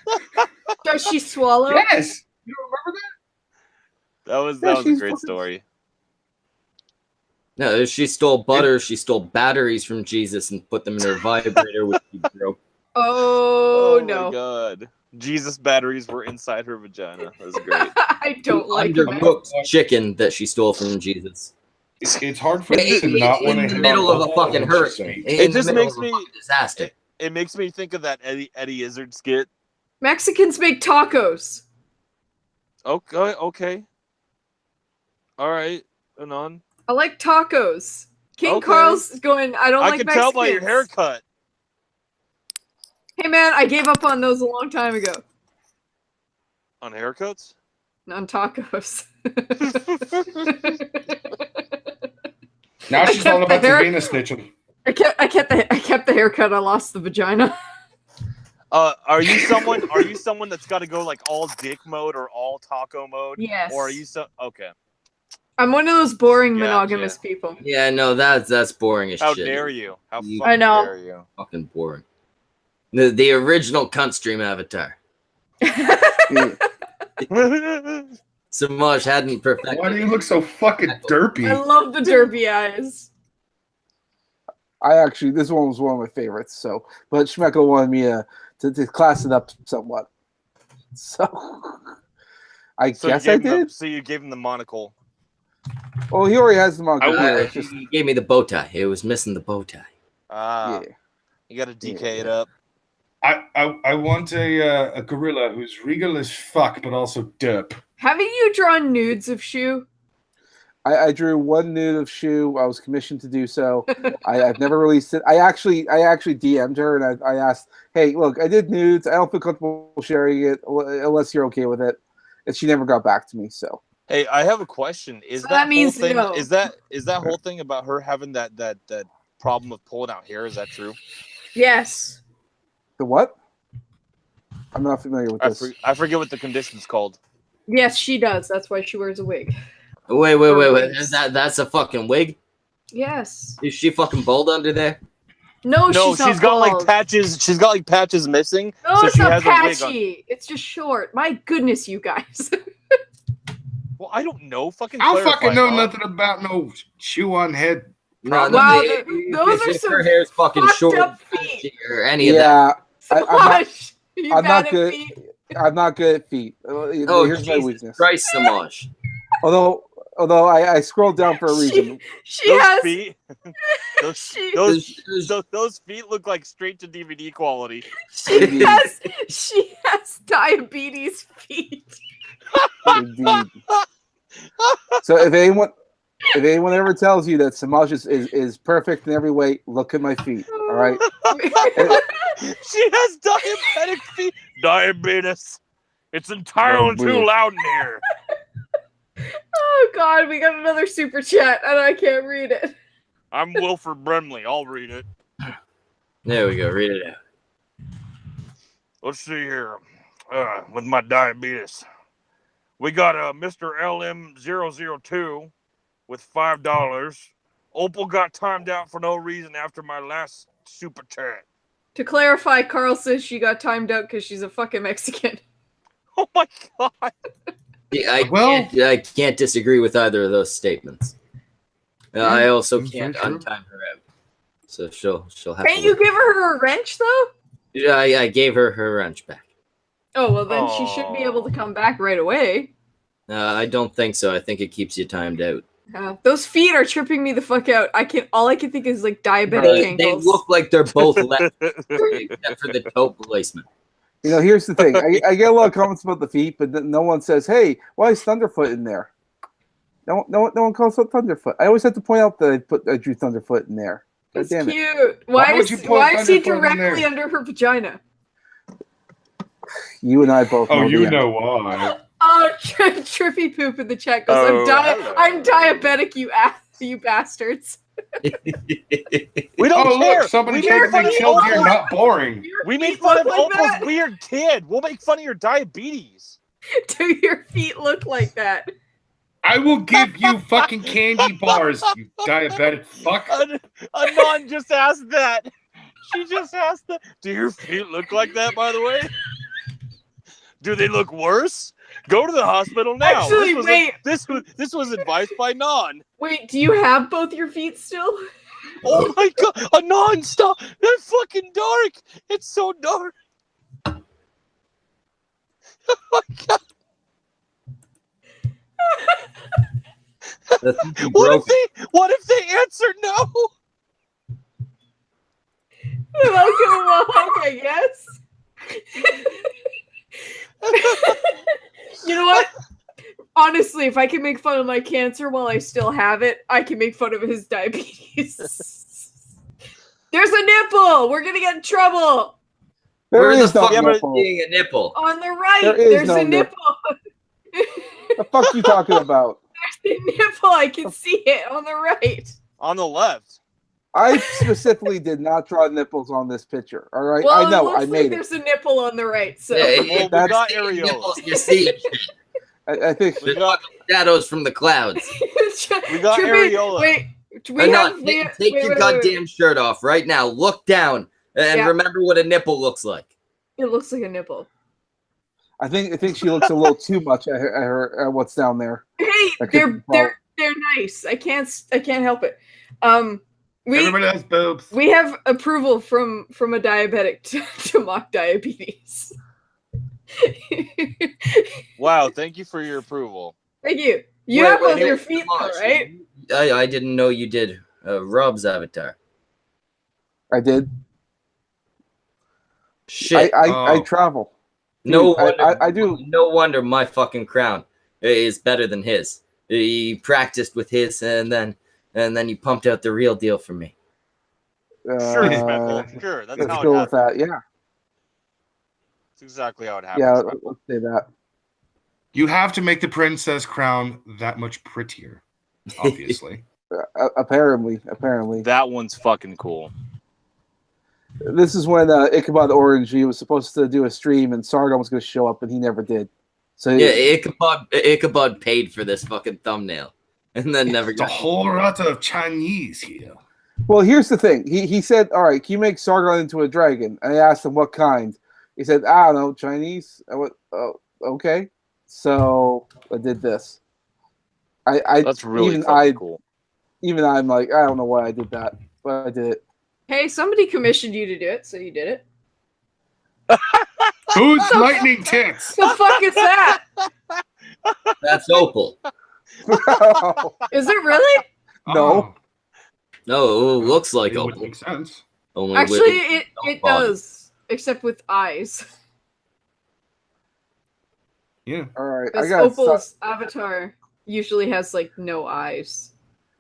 Does she swallow? Yes. You don't remember that? That was a great story. No, she stole butter. She stole batteries from Jesus and put them in her vibrator, which she broke. Oh, no. My God. Jesus batteries were inside her vagina. That was great. I don't like her. Undercooked chicken that she stole from Jesus. It's hard for me to not want to in the middle of a fucking hurricane. It just makes me disaster. It makes me think of that Eddie Izzard skit. Mexicans make tacos. Okay. All right. Anon. I like tacos. King Okay. Carl's going, I don't I like can Mexicans. tell by your haircut. Hey man, I gave up on those a long time ago. On haircuts? On tacos. Now she's kept all the about hair- Savannah snitching. I kept the haircut. I lost the vagina. Are you someone that's got to go like all dick mode or all taco mode? Yes. Or are you okay? I'm one of those boring Gotcha. monogamous people. Yeah, no, that's boring as How shit. dare you? How fucking I know. dare you? Fucking boring. The original cunt stream avatar. Semaj hadn't perfected. Why do you look so fucking derpy? I love the derpy eyes. This one was one of my favorites. So, but Schmeckle wanted me to class it up somewhat. So, I guess I did. So you gave him the monocle. Well, he already has the monocle. It's just, He gave me the bow tie. It was missing the bow tie. Ah, yeah. you got to DK it up. I want a gorilla who's regal as fuck, but also derp. Haven't you drawn nudes of Shu? I drew one nude of Shu. I was commissioned to do so. I've never released it. I actually DM'd her and I asked, "Hey, look, I did nudes. I don't feel comfortable sharing it unless you're okay with it." And she never got back to me. So, Hey, I have a question. Is So that that means whole thing? no. Is that whole thing about her having that problem of pulling out hair? Is that true? Yes. the what? I'm not familiar with this. I forget what the condition's called. Yes, she does. That's why she wears a wig. Wait. That's a fucking wig? Yes. Is she fucking bald under there? No, No, she's not she's got like bald. patches. She's got like patches missing. No, so it's she not has a wig on. patchy. It's just short. My goodness, you guys. Well, I don't know. Fucking. I don't clarify, fucking know Mom. nothing about no shoe on head. No, Wow, if those are if some her hair's fucking fucked short up feet. or any of that. Yeah, I'm not. Samaj, you I'm bad not at good. feet? I'm not good at feet. Oh, Here's my Jesus weakness. Christ, Semaj. Although I scrolled down for a reason. She Those has. feet. those, She, those feet look like straight to DVD quality. she has diabetes feet. Indeed. So if anyone ever tells you that Semaj is perfect in every way, look at my feet. All right. She has diabetic feet. Diabetes. It's entirely too loud in here. Oh God, we got another super chat and I can't read it. I'm Wilford Brimley. I'll read it. There we go. Read it out. Let's see here. With my diabetes. We got Mr. LM002 with $5. Opal got timed out for no reason after my last super chat. To clarify, Carl says she got timed out because she's a fucking Mexican. Oh my God. Yeah, I can't disagree with either of those statements. I also can't untime her out. So she'll have Can't to you work. give her a wrench though? Yeah, I gave her wrench back. Oh well, then she should be able to come back right away. I don't think so. I think it keeps you timed out. Those feet are tripping me the fuck out. All I can think is like diabetic They ankles. look like they're both left, except for the toe placement. You know, here's the thing. I get a lot of comments about the feet, but no one says, "Hey, why is Thunderfoot in there?" No one calls out Thunderfoot. I always have to point out that I drew Thunderfoot in there. God It's damn it. cute. Why would you put is he Thunderfoot in directly there? under her vagina? You and I both. Oh, know you the know why? Oh, Trippy Poop in the chat goes, Oh, hello. I'm diabetic, you bastards. We don't Oh, care. look, somebody we said made they fun of killed your Opal's- not boring. We made feet fun look of like Opal's that? weird kid. We'll make fun of your diabetes. Do your feet look like that? I will give you fucking candy bars, you diabetic fuck. Anon just asked that. She just asked that. Do your feet look like that, by the way? Do they look worse? Go to the hospital now. Actually, wait. This was advice by Non. Wait, do you have both your feet still? Oh my god, Anon, stop! That's fucking dark. It's so dark. Oh my god. What if they answer no? Welcome along, I guess. You know what? Honestly, if I can make fun of my cancer while I still have it, I can make fun of his diabetes. There's a nipple! We're gonna get in trouble! Where the is no fuck am I nipple. seeing a nipple? On the right, There is there's no a nipple. The fuck you talking about? There's a nipple, I can see it on the right. On the left. I specifically did not draw nipples on this picture. All right, Well, I know it looks I made like there's a nipple on the right, so Yeah, Well, we That's- got the areola. nipples you see. I think We got Shadows from the clouds. We got Trippy, areola. Wait, we Anon, have take your goddamn shirt off right now. Look down and Yeah. remember what a nipple looks like. It looks like a nipple. I think she looks a little too much at at what's down there. Hey, That could be they're nice. I can't help it. We Everybody has boobs. we have approval from a diabetic to mock diabetes. Wow, thank you for your approval. Thank you. You Wait, have both wait, your wait, feet come though, on, right? I didn't know you did Rob's avatar. I did. Shit. I travel. No Dude, wonder, I do. No wonder my fucking crown is better than his. He practiced with his, and then he pumped out the real deal for me. Sure, Schmeckle. Sure, that's Let's how it go happens. with that. Yeah, That's exactly how it happens. yeah. Let's say that. You have to make the princess crown that much prettier, obviously. Apparently. That one's fucking cool. This is when Ichabod Orange, he was supposed to do a stream, and Sargon was going to show up, and he never did. So Yeah, Ichabod paid for this fucking thumbnail, and then never It's a got. whole lot of Chinese here. Well, here's the thing. He said, "All right, can you make Sargon into a dragon?" And I asked him what kind. He said, "I don't know, Chinese." I went, "Oh, okay." So I did this. That's really fucking cool. Even I'm like, I don't know why I did that, but I did it. Hey, somebody commissioned you to do it, so you did it. Who's lightning tits? The fuck is that? That's Opal. Is it really? No. No, it looks like It would Opal. make sense. Only Actually, with it body. does, except with eyes. Yeah. All right, I Because got Opal's avatar usually has like no eyes.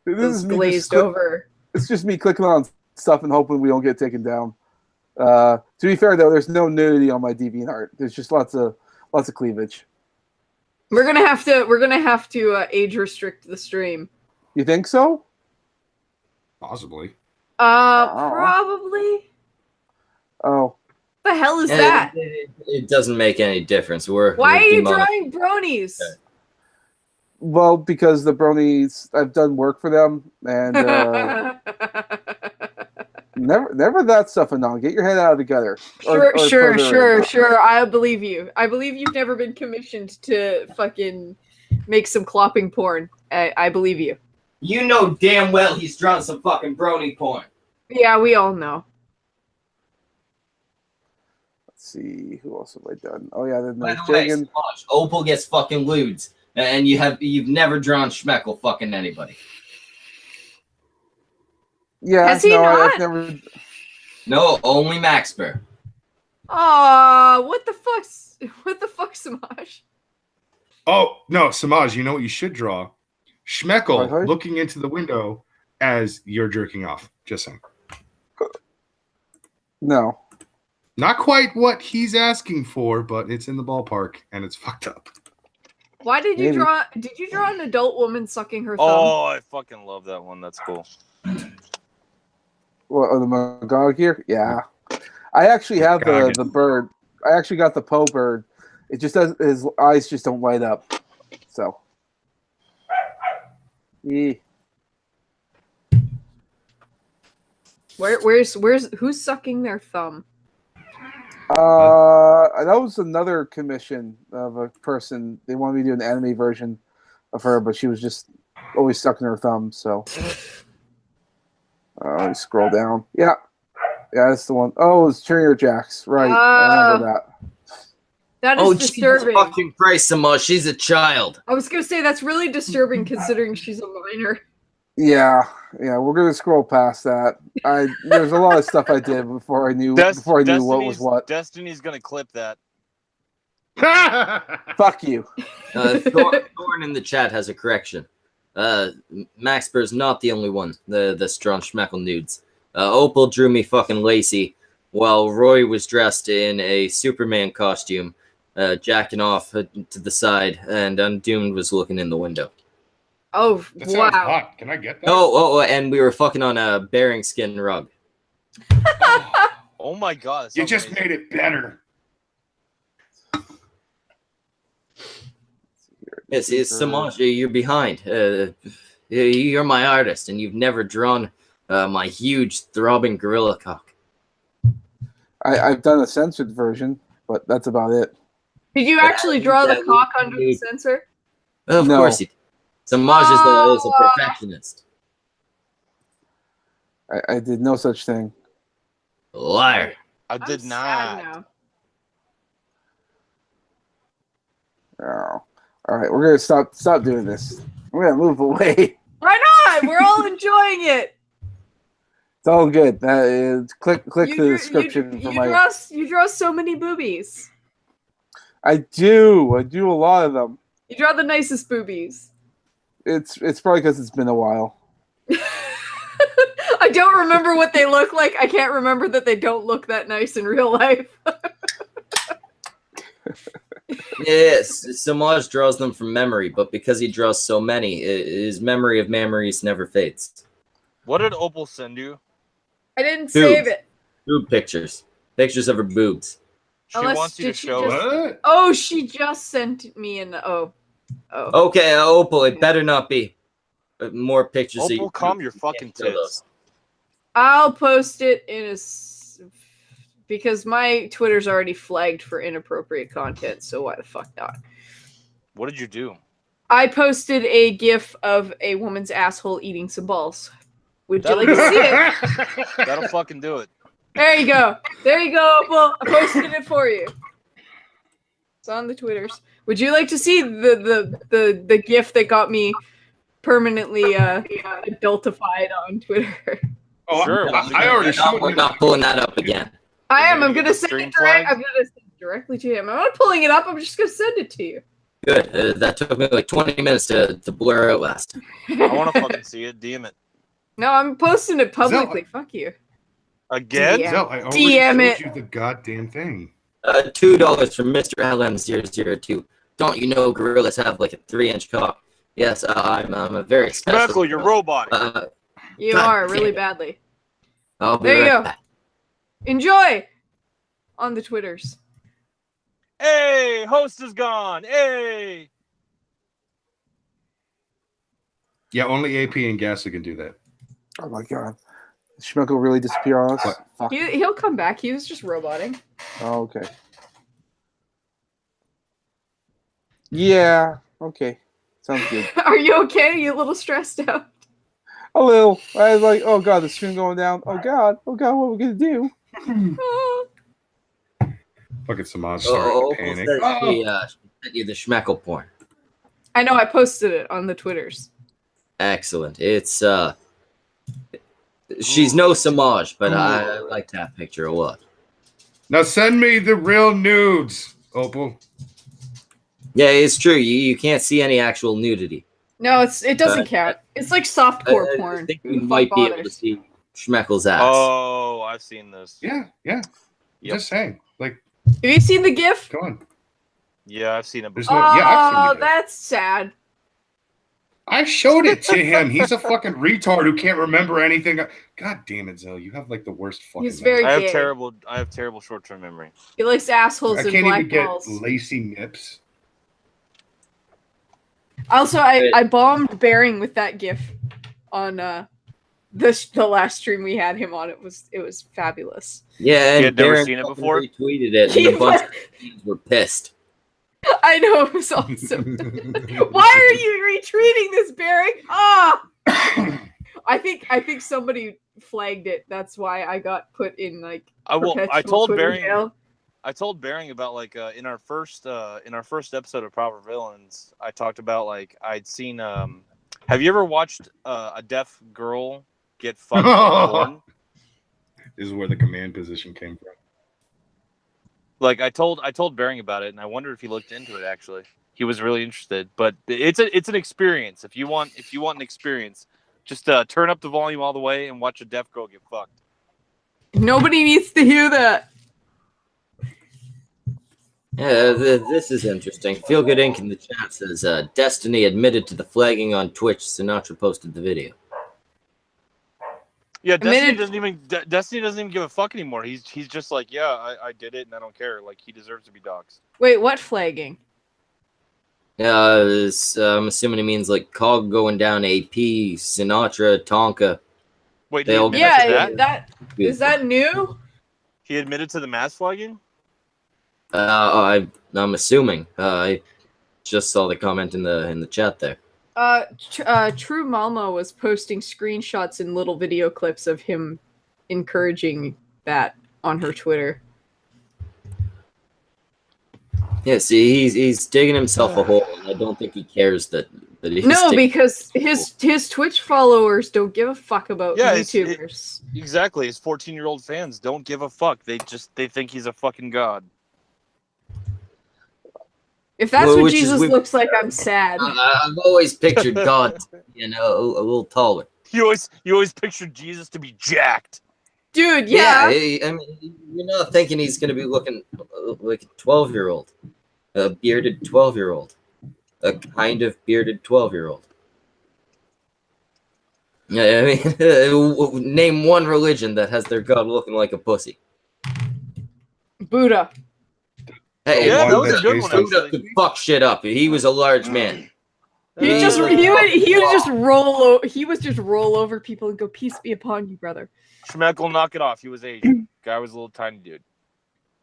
This It's is me glazed just over. It's just me clicking on stuff and hoping we don't get taken down. To be fair though, there's no nudity on my DeviantArt. There's just lots of cleavage. We're gonna have to age restrict the stream. You think so? Possibly. Probably. Oh, The hell is And that? It doesn't make any difference. Why we're are you demonic- drawing bronies? Okay. well, because the bronies, I've done work for them, and never that stuff. Anon, get your head out of the gutter. Or Sure. I believe you. I believe you've never been commissioned to fucking make some clopping porn. I believe you. You know damn well he's drawn some fucking brony porn. Yeah, we all know. Let's see, who else have I done? Oh yeah, then By there's the way, Jagan. Semaj, Opal gets fucking lewds, and you've never drawn Schmeckle fucking anybody. Yeah, Has he no, not? I've never. No, only Maxper. Aw, what the fuck, Semaj? Oh, no, Semaj, you know what you should draw? Schmeckle What? looking into the window as you're jerking off. Just saying. No. Not quite what he's asking for, but it's in the ballpark, and it's fucked up. Why did you Maybe. draw? Did you draw an adult woman sucking her thumb? Oh, I fucking love that one. That's cool. What, the Magog here? Yeah. I actually have the bird. I actually got the Poe bird. It just does. His eyes just don't light up. So. Yeah. Who's sucking their thumb? That was another commission of a person. They wanted me to do an anime version of her, but she was just always sucking her thumb. So, let me scroll down. Yeah, that's the one. Oh, it's Cheerier Jacks. Right, I remember that. That is disturbing. Jesus fucking Christ, Semaj, she's a child. I was gonna say that's really disturbing considering she's a minor. Yeah, we're gonna scroll past that. There's a lot of stuff I did before I knew what was what. Destiny's gonna clip that. Fuck you. Thorn in the chat has a correction. Maxper's not the only one. The strong schmeckle nudes. Opal drew me fucking Lacey, while Roy was dressed in a Superman costume, jacking off to the side, and Undoomed was looking in the window. Oh, that sounds hot. Can I get that? Oh, and we were fucking on a bearing skin rug. Oh my god. You just made it better. Yes, Semaj, you're behind. You're my artist, and you've never drawn my huge throbbing gorilla cock. I've done a censored version, but that's about it. Did you actually draw the cock under the censor? Of course you did. Semaj is a perfectionist. I did no such thing. Liar. I did not. Oh. All right, we're gonna stop doing this. We're gonna move away. Why not? We're all enjoying it. It's all good. Click the description for my. You draw so many boobies. I do a lot of them. You draw the nicest boobies. It's probably because it's been a while. I don't remember what they look like. I can't remember that they don't look that nice in real life. Yes, Semaj draws them from memory, but because he draws so many, his memory of memories never fades. What did Opal send you? I didn't save it. Boob pictures. Pictures of her boobs. She wants you to show What? Oh, she just sent me an... Oh. Okay, Opal, it better not be more pictures. Opal, calm your fucking tits. I'll post it in a... Because my Twitter's already flagged for inappropriate content, so why the fuck not? What did you do? I posted a GIF of a woman's asshole eating some balls. Would you like to see it? That'll fucking do it. There you go. There you go, Opal. I posted it for you. It's on the Twitters. Would you like to see the GIF that got me permanently adultified on Twitter? Oh, sure. I already showed you. We're not pulling that up again. I am. I'm gonna send Stream it direct. flag? I'm gonna send it directly to him. I'm not pulling it up. I'm just gonna send it to you. Good. That took me like 20 minutes to blur out last time. I want to fucking see it. DM it. No, I'm posting it publicly. Fuck you. Again? Yeah. Zell, I already DM showed you the goddamn thing. $2 from Mr. LM002. Don't you know gorillas have like a 3-inch cock? Yes, I'm a very special. Medical, you're robotic. You God are damn really it. badly. I'll be There you right go. back. Enjoy on the Twitters. Hey, host is gone. Hey. Yeah, only AP and Gassa can do that. Oh my god, did Schmeckle really disappear on us? What? Fuck. He'll come back. He was just roboting. Oh, okay. Yeah. Okay. Sounds good. Are you okay? Are you a little stressed out? A little. I was like, oh god, the stream going down. Oh god, what are we gonna do? Fucking Semaj starting to panic. She sent you the schmeckle porn. I know. I posted it on the Twitters. Excellent. It's she's no Semaj, but I like that picture a lot. Now send me the real nudes, Opal. Yeah, it's true. You can't see any actual nudity. No, it doesn't count. It's like softcore porn. I think Who you the might fuck be able to bothers? see Schmeckle's ass. Oh, I've seen this. Yeah. Just saying. Like, have you seen the GIF? come on. Yeah, I've seen it There's before. no, yeah, I've seen Oh, the GIF. that's sad. I showed it to him. He's a fucking retard who can't remember anything. God damn it, Zoe. You have like the worst fucking He's very I gay. have terrible short-term memory. He likes assholes I and can't black even get balls. lacy nips. Also, I bombed Bearing with that GIF on the last stream we had him on. It was fabulous. Yeah, You and had never Darren seen it fucking before? retweeted it, He and a bunch was- of fans were pissed. I know, it was awesome. Why are you retweeting this, Bearing? Ah! I think somebody flagged it. That's why I got put in like I perpetual told Twitter Bearing. jail. I told Bearing about like in our first episode of Proper Villains, I talked about like I'd seen. Have you ever watched a deaf girl get fucked in porn? This is where the command position came from. Like I told Bearing about it, and I wondered if he looked into it. Actually, he was really interested. But it's an experience. If you want an experience, just turn up the volume all the way and watch a deaf girl get fucked. Nobody needs to hear that. Yeah, this is interesting. Feel Good Inc. in the chat says, Destiny admitted to the flagging on Twitch. Sinatra posted the video. Yeah, Destiny Admitted- doesn't even give a fuck anymore. He's just like, yeah, I did it, and I don't care. Like he deserves to be doxxed. Wait, what flagging? I'm assuming it means like Cog going down AP, Sinatra, Tonka. Wait, They he all- admitted to Yeah, that? is that new? He admitted to the mass flagging? I'm assuming. I just saw the comment in the chat there. True Malmo was posting screenshots and little video clips of him encouraging that on her Twitter. Yeah, see, he's digging himself a hole, and I don't think he cares that he's No, digging- because his Twitch followers don't give a fuck about Yeah, YouTubers. Exactly. His 14-year-old fans don't give a fuck. They think he's a fucking god. If that's Well, what which is Jesus with- looks like, I'm sad. I've always pictured God, a little taller. You always pictured Jesus to be jacked. Dude, yeah. I mean, you're not thinking he's going to be looking like a 12-year-old, a bearded 12-year-old, a kind of bearded 12-year-old. Yeah, I mean, name one religion that has their god looking like a pussy. Buddha. Hey, Yeah, that was Buddha, a good one, Buddha actually. could fuck shit up. He was a large man. He would just roll over people and go, "Peace be upon you, brother." Schmeck knock it off. He was Asian. Guy was a little tiny dude.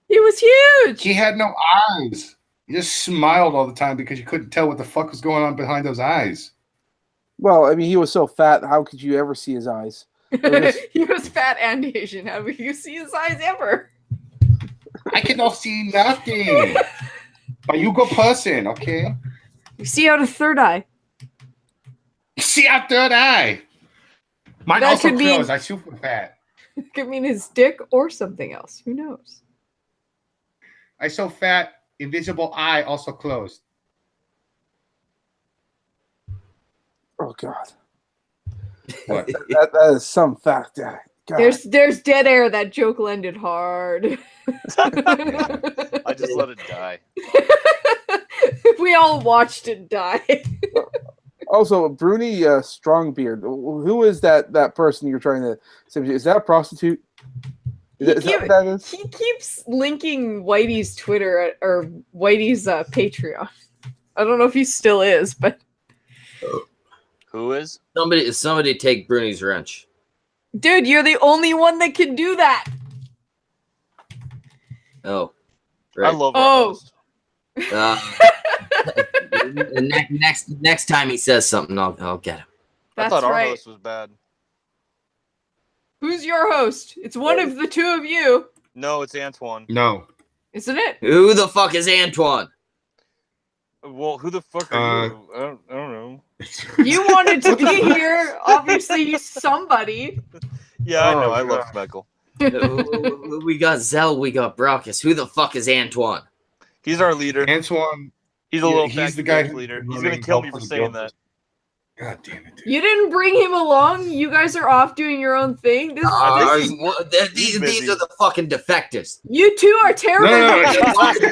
He was huge. He had no eyes. He just smiled all the time because you couldn't tell what the fuck was going on behind those eyes. Well, I mean, he was so fat. How could you ever see his eyes? He was fat and Asian. How would you see his eyes ever? I cannot see nothing. But you go person, okay? You see out a third eye. See our third eye. Mine That also could mean- closed. I super fat. It could mean his dick or something else. Who knows? I so fat. Invisible eye also closed. Oh God, What? that is some fact. God. There's dead air. That joke landed hard. I just let it die. We all watched it die. Also, Bruni Strongbeard. Who is that person you're trying to say? Is that a prostitute? Is that what that is? He keeps linking Whitey's Twitter or Whitey's Patreon. I don't know if he still is, but Who is? Somebody take Bruni's wrench. dude, you're the only one that can do that. Oh, I right. love Oh. our host. Next time he says something, I'll get him. I That's thought our right. host was bad. Who's your host? It's one of the two of you, No, it's Antoine. No. isn't it? Who the fuck is Antoine? Well, who the fuck are you? I don't know. You wanted to be here. Obviously, somebody. Yeah, I know. Oh, I love God. Schmeckle. We got Zell, we got Brockus. Who the fuck is Antoine? He's our leader. Antoine. He's a little he's fat the guy gay who's leader. been He's gonna running kill me help for for saying the that. God damn it, dude. You didn't bring him along. You guys are off doing your own thing. These are the fucking defectives. You two are terrible.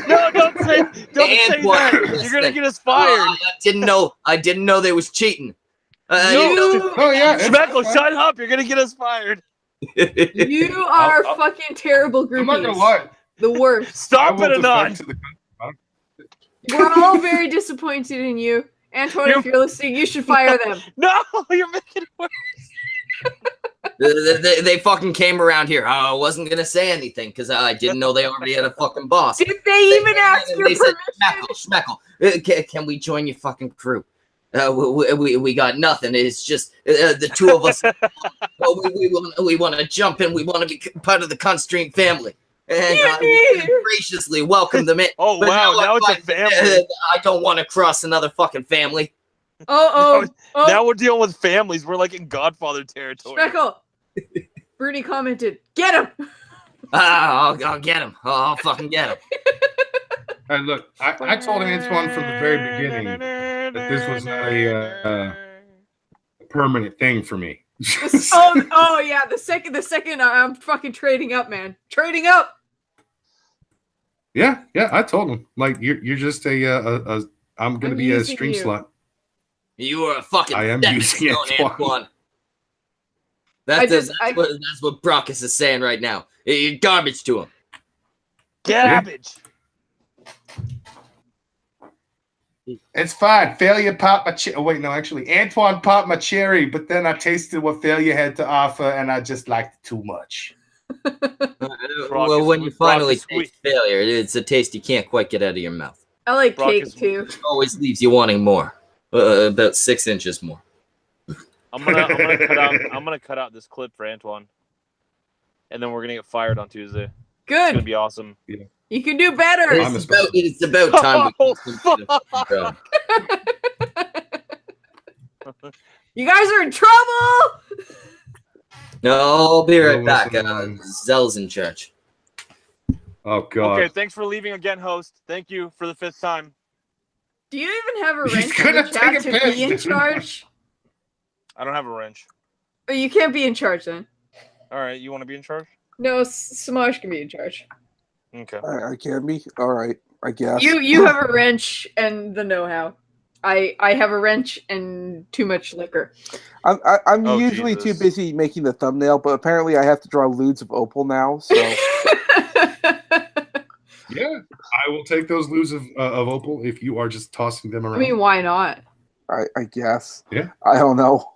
No, don't say that. You're gonna get us fired. I didn't know they was cheating. Schmeckle, shut up. You're gonna get us fired. You are fucking terrible groupies. I'm not gonna lie. The worst. Stop it, Anon. We're all very disappointed in you. Antoine, if you're listening, you should fire them. No, you're making it worse. They fucking came around here. I wasn't gonna say anything because I didn't know they already had a fucking boss. Did they even ask your permission? Schmeckle, can we join your fucking crew? We got nothing. It's just the two of us. We want to jump in. We want to be part of the Constream family. And graciously welcome them in. Oh, but wow, now it's a family. I don't want to cross another fucking family. Oh. Now we're dealing with families. We're like in Godfather territory. Speckle. Bruni commented, get him. I'll get him. I'll fucking get him. Hey, look, I told Antoine from the very beginning that this was not a permanent thing for me. Oh yeah, the second I'm fucking trading up, man. Trading up. Yeah, I told him. Like you're just I'm gonna be a stream slut. You are a fucking I am using Antoine. That's what Brockus is saying right now. You're garbage to him. Garbage. It's fine. Failure popped my wait, no, actually, Antoine popped my cherry, but then I tasted what failure had to offer, and I just liked it too much. Well, when you finally taste failure, it's a taste you can't quite get out of your mouth. I like cake too. It always leaves you wanting more, about 6 inches more. I'm gonna cut out this clip for Antoine, and then we're gonna get fired on Tuesday. Good. It's gonna be awesome. Yeah. You can do better. It's about time. You guys are in trouble. No, I'll be right back. Zell's in charge. Oh God. Okay, thanks for leaving again, host. Thank you for the 5th time. Do you even have a wrench in the chat to be in charge? I don't have a wrench. Oh, you can't be in charge then. All right, you want to be in charge? No, Semaj can be in charge. Okay. I can be. All right, I guess. You have a wrench and the know-how. I have a wrench and too much liquor. I'm usually too busy making the thumbnail, but apparently I have to draw lewds of opal now. So yeah, I will take those lewds of opal if you are just tossing them around. I mean, why not? I guess. Yeah. I don't know.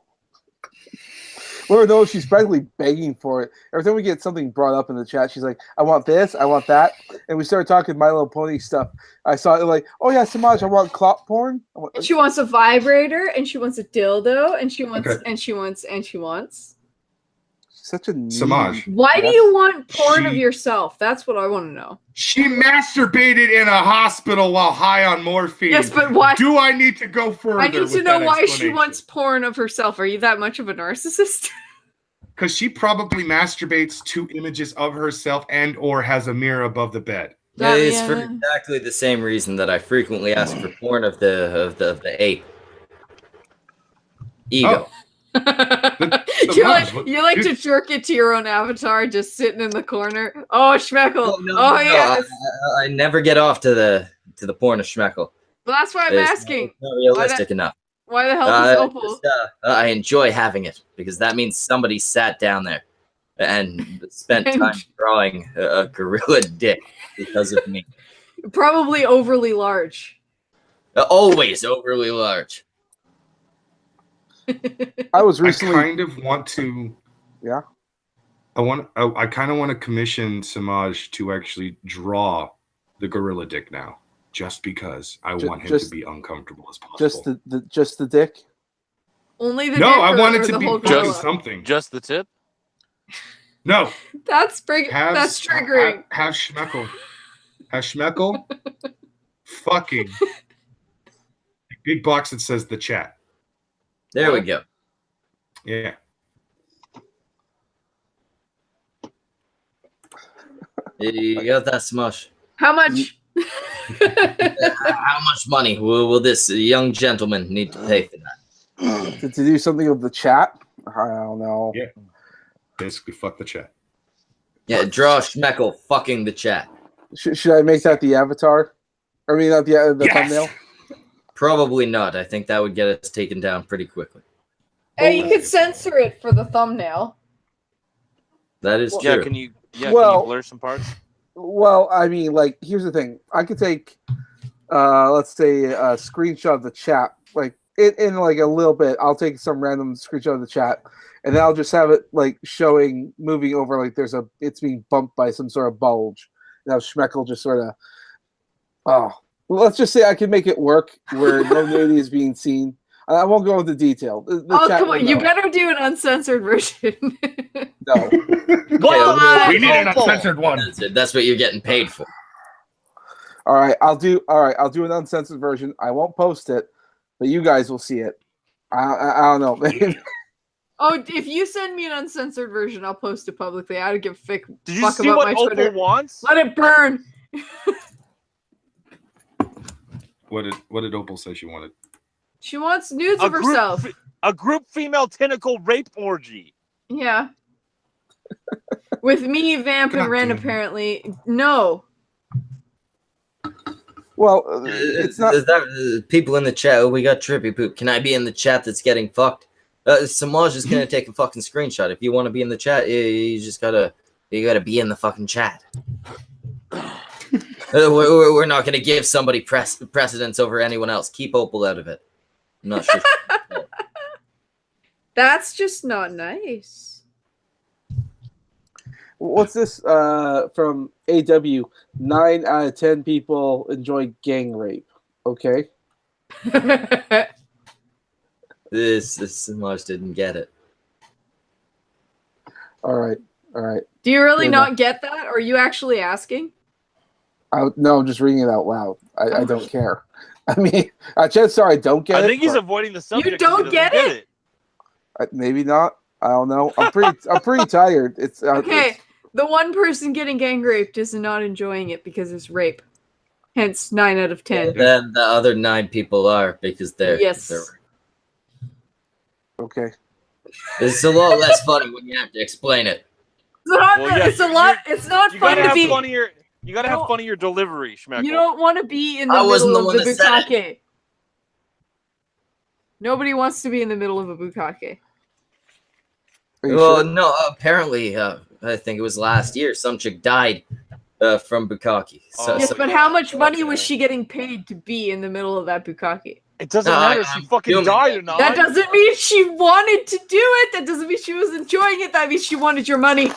Lord knows she's practically begging for it. Every time we get something brought up in the chat, she's like, I want this, I want that. And we started talking My Little Pony stuff. I saw it like, oh yeah, Semaj, I want clop porn. And she wants a vibrator, and she wants a dildo, and she wants, and she wants, and she wants. Such a Semaj. Why do you want porn of yourself? That's what I want to know. She masturbated in a hospital while high on morphine. Yes, but why? Do I need to go further? I need to know why she wants porn of herself. Are you that much of a narcissist? Because she probably masturbates to images of herself and or has a mirror above the bed. It's for exactly the same reason that I frequently ask for porn of the ape. Ego. Oh. You like to jerk it to your own avatar, just sitting in the corner. Oh, Schmeckle! Yes. I never get off to the porn of Schmeckle. Well, that's why I'm asking. Not realistic enough. Why the hell is Opal? I enjoy having it because that means somebody sat down there and spent time drawing a gorilla dick because of me. Probably overly large. Always overly large. I was recently. I kind of want to. Yeah. I kind of want to commission Semaj to actually draw the gorilla dick now, just because I want him to be uncomfortable as possible. Just the dick. Only the. No, dick I want it to be just something. Just the tip. No. That's triggering. Have Schmeckle. Have Schmeckle. Fucking. Big box that says the chat. There we go. Yeah. You got that, Smush. How much? How much money will this young gentleman need to pay for that? to do something with the chat. I don't know. Yeah. Basically, fuck the chat. Yeah, draw Schmeckle fucking the chat. Should I make that the avatar? I mean, not the thumbnail. Probably not. I think that would get us taken down pretty quickly. Hey, you could censor it for the thumbnail. That is Yeah, true. can you Well- blur some parts? Well, I mean, like, here's the thing. I could take, let's say, a screenshot of the chat, like, in like a little bit. I'll take some random screenshot of the chat, and then I'll just have it like moving over, like it's being bumped by some sort of bulge. And have Schmeckle just sort of, well, let's just say I can make it work where no nudity is being seen. I won't go into detail. The chat Come will on, you know. better do an uncensored version. No. Well, We need an uncensored one. That's what you're getting paid for. All right, I'll do an uncensored version. I won't post it, but you guys will see it. I don't know, man. Oh, if you send me an uncensored version, I'll post it publicly. I don't give a Did you fuck see about what my Opal Twitter. wants? Let it burn. What did Opal say she wanted? She wants nudes of herself. A group female tentacle rape orgy. Yeah. With me, Vamp, and God Ren, damn it. apparently. No. Well, it's not. People in the chat. Oh, we got Trippy Poop. Can I be in the chat that's getting fucked? Samaj is gonna take a fucking screenshot. If you want to be in the chat, you just gotta be in the fucking chat. We're not gonna give somebody precedence over anyone else. Keep Opal out of it. I'm not sure. That's just not nice. What's this from AW? 9 out of 10 people enjoy gang rape. Okay. This Samaj didn't get it. All right. Do you really Yeah. not get that? Or are you actually asking? No, I'm just reading it out loud. I don't care. I mean, chances are I don't get it. I think he's but avoiding the subject. don't 'cause he doesn't get it? maybe not. I don't know. I'm pretty tired. It's Okay. The one person getting gang raped is not enjoying it because it's rape. Hence 9 out of 10. Then the other 9 people are because they're. Yes. okay. It's a lot less funny when you have to explain it. It's not You fun gotta to have be. funnier. You gotta have No. funnier delivery, Schmeckle. You don't want to be in the I wasn't middle the of the one that said bukkake. Nobody wants to be in the middle of a bukkake. Are you Well, sure? no. Apparently, I think it was last year. Some chick died from bukkake. Oh. Yes, So- but how much money was Okay. she getting paid to be in the middle of that bukkake? It doesn't No, matter I- if she I'm fucking filming died it. or not. That doesn't mean she wanted to do it. That doesn't mean she was enjoying it. That means she wanted your money.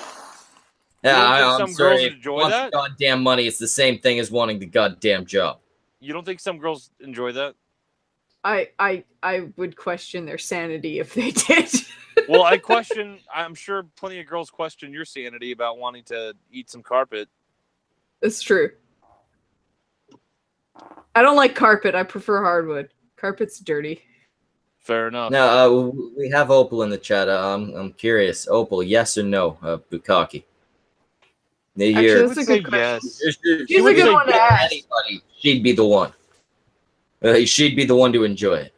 Yeah, don't think I'm some sorry. girls If you enjoy want that? the goddamn money, it's the same thing as wanting the goddamn job. You don't think some girls enjoy that? I would question their sanity if they did. Well, I'm sure plenty of girls question your sanity about wanting to eat some carpet. It's true. I don't like carpet. I prefer hardwood. Carpet's dirty. Fair enough. Now, we have Opal in the chat. I'm curious. Opal, yes or no? Bukkake. Actually, You're- that's a good question. Yes. She's a good one to ask. Anybody, she'd be the one. She'd be the one to enjoy it.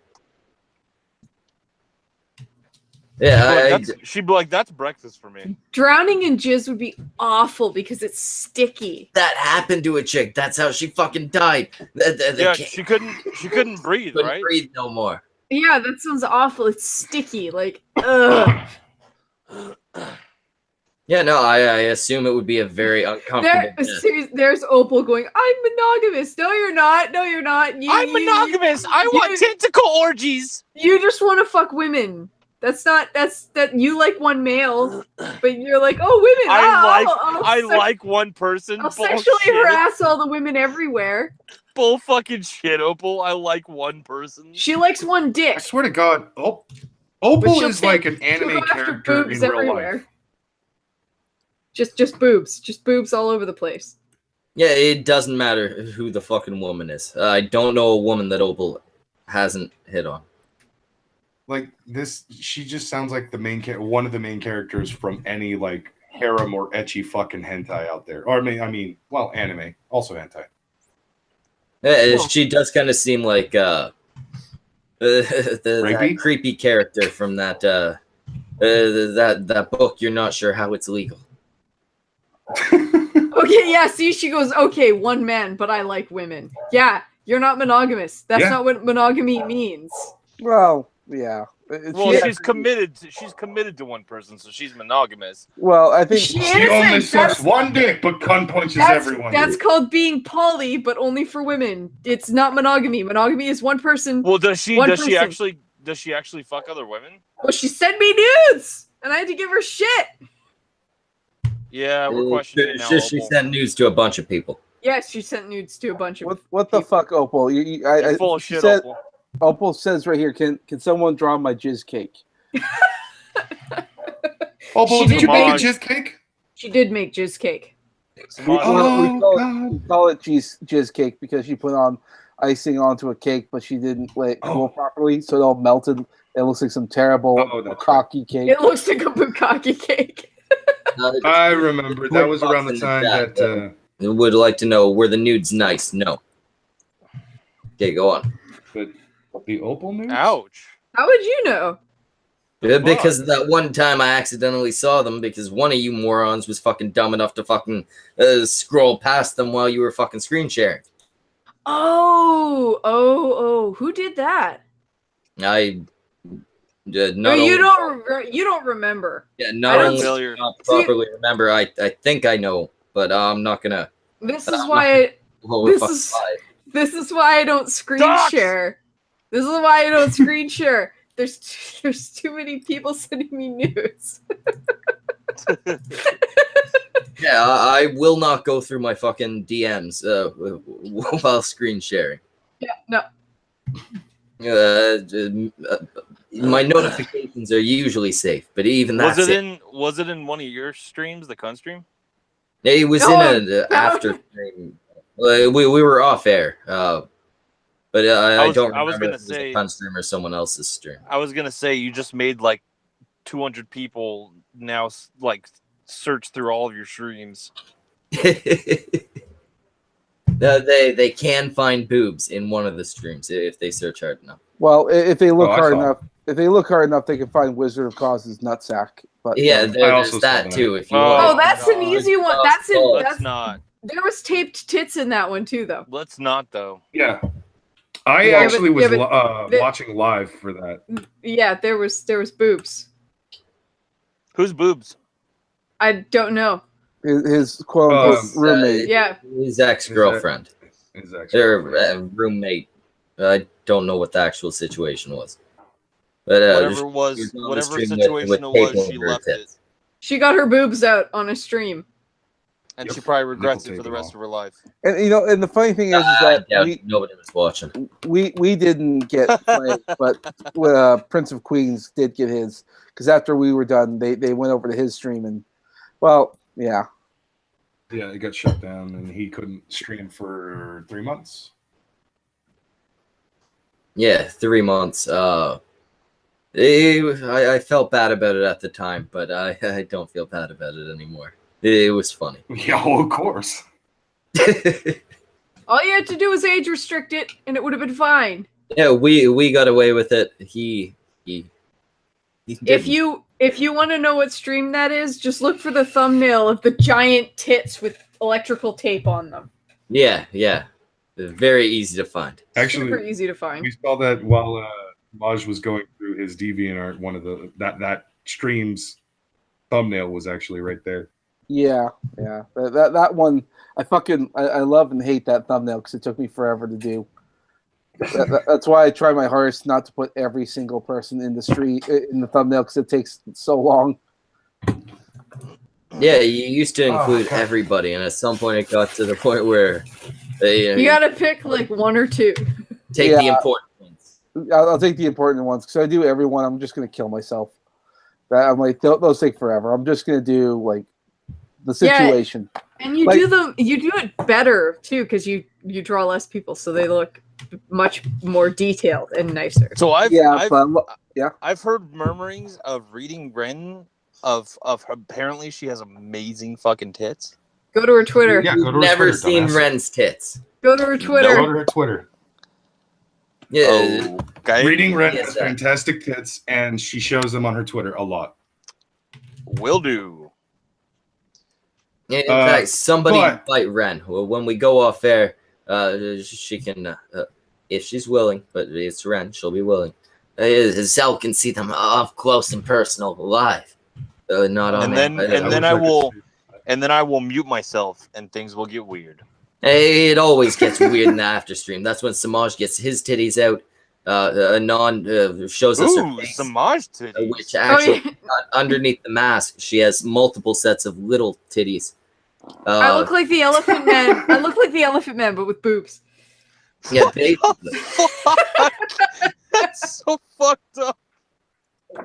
Yeah, She'd be like, that's breakfast for me. Drowning in jizz would be awful because it's sticky. that happened to a chick. That's how she fucking died. They Yeah, can't- she couldn't breathe, couldn't right? breathe no more. Yeah, that sounds awful. It's sticky. Like, ugh. Yeah, no, I assume it would be a very uncomfortable death. There's Opal going, I'm monogamous. No, you're not. No, you're not. I'm monogamous. I want tentacle orgies. You just want to fuck women. That's you like one male, but you're like, oh, women. I like one person. I'll sexually Bullshit. harass all the women everywhere. Bull fucking shit, Opal. I like one person. She likes one dick. I swear to God, but Opal she'll is like an she'll anime go after character in boobs real everywhere. life. Just boobs all over the place. Yeah, it doesn't matter who the fucking woman is. I don't know a woman that Opal hasn't hit on. Like this, she just sounds like the one of the main characters from any like harem or ecchi fucking hentai out there. Or I mean, well, anime, also hentai. Yeah, she does kind of seem like that creepy character from that book. You're not sure how it's legal. Okay, yeah, see, she goes, okay, one man, but I like women. Yeah, you're not monogamous. That's not what monogamy means. Well, yeah. Well, she's committed. She's committed to one person, so she's monogamous. Well, I think she only sucks one dick, but cunt punches everyone. That's called being poly, but only for women. It's not monogamy. Monogamy is one person. Well, does she actually fuck other women? Well, she sent me nudes, and I had to give her shit. Yeah, we're questioning now. She sent nudes to a bunch of people. Yes, she sent nudes to a bunch of people. What the fuck, Opal? You're full of shit, Opal. Opal says right here, can someone draw my jizz cake? Opal, did you make a jizz cake? She did make jizz cake. We call it jizz cake because she put on icing onto a cake, but she didn't let it cool properly, so it all melted. It looks like some terrible cocky cake. It looks like a bukkake cake. I remember that was around the time that would like to know, were the nudes nice? No. Okay, go on. But the Opal nudes? Ouch. How would you know? Because that one time I accidentally saw them because one of you morons was fucking dumb enough to fucking scroll past them while you were fucking screen sharing. Oh, who did that? You don't remember. Yeah, not properly remember. I think I know, but I'm not gonna. This is why I don't screen share. This is why I don't screen share. There's too many people sending me nudes. Yeah, I will not go through my fucking DMs while screen sharing. Yeah, no. My notifications are usually safe, but even that's was it in one of your streams, the cunt stream? It was in an after stream. We were off air, but I don't remember if it was a cunt stream or someone else's stream. I was gonna say you just made like 200 people now like search through all of your streams. They can find boobs in one of the streams if they search hard enough. Well, if they look hard enough, they can find Wizard of Coz's nutsack. But yeah, there's that too. If you want. That's an easy one. That's not. There was taped tits in that one too, though. Let's not, though. Yeah, I actually was watching live for that. Yeah, there was boobs. Whose boobs? I don't know. His quote roommate. Yeah, his ex-girlfriend. Their roommate. I don't know what the actual situation was. But whatever situation it was, she left it. She got her boobs out on a stream. And she probably regrets it for the rest of her life. And and the funny thing is that nobody was watching. We didn't get played, but Prince of Queens did get his, because after we were done, they went over to his stream and, well, yeah. Yeah, it got shut down and he couldn't stream for 3 months. Yeah, 3 months. I felt bad about it at the time, but I don't feel bad about it anymore. It was funny. Yeah, well, of course. All you had to do was age restrict it, and it would have been fine. Yeah, we got away with it. He if you want to know what stream that is, just look for the thumbnail of the giant tits with electrical tape on them. Yeah. Very easy to find. Actually, super easy to find. We saw that while Semaj was going through his DeviantArt. One of that stream's thumbnail was actually right there. Yeah. That one, I love and hate that thumbnail because it took me forever to do. That's why I try my hardest not to put every single person in the thumbnail because it takes so long. Yeah, you used to include everybody, and at some point it got to the point where you gotta pick like one or two. Take the important ones. I'll take the important ones because I do everyone. I'm just gonna kill myself. I'm like those take forever. I'm just gonna do like the situation. Yeah, and you do it better too because you draw less people, so they look much more detailed and nicer. So I've heard murmurings of reading Ren of apparently she has amazing fucking tits. Go to her Twitter. Yeah, never seen Ren's tits. Go to her Twitter. Go to her Twitter. Yeah. Okay. Reading Ren Yes, has fantastic tits, and she shows them on her Twitter a lot. Will do. In fact, somebody but- invite Ren. Well, when we go off air, she can, if she's willing, but it's Ren, she'll be willing. Zell can see them up close and personal, live. Not on And air. then I will mute myself, and things will get weird. Hey, it always gets weird in the after stream. That's when Semaj gets his titties out. Anon shows us her face, Semaj titties. which actually underneath the mask, she has multiple sets of little titties. I look like the Elephant Man. I look like the Elephant Man, but with boobs. Yeah, basically. That's so fucked up. All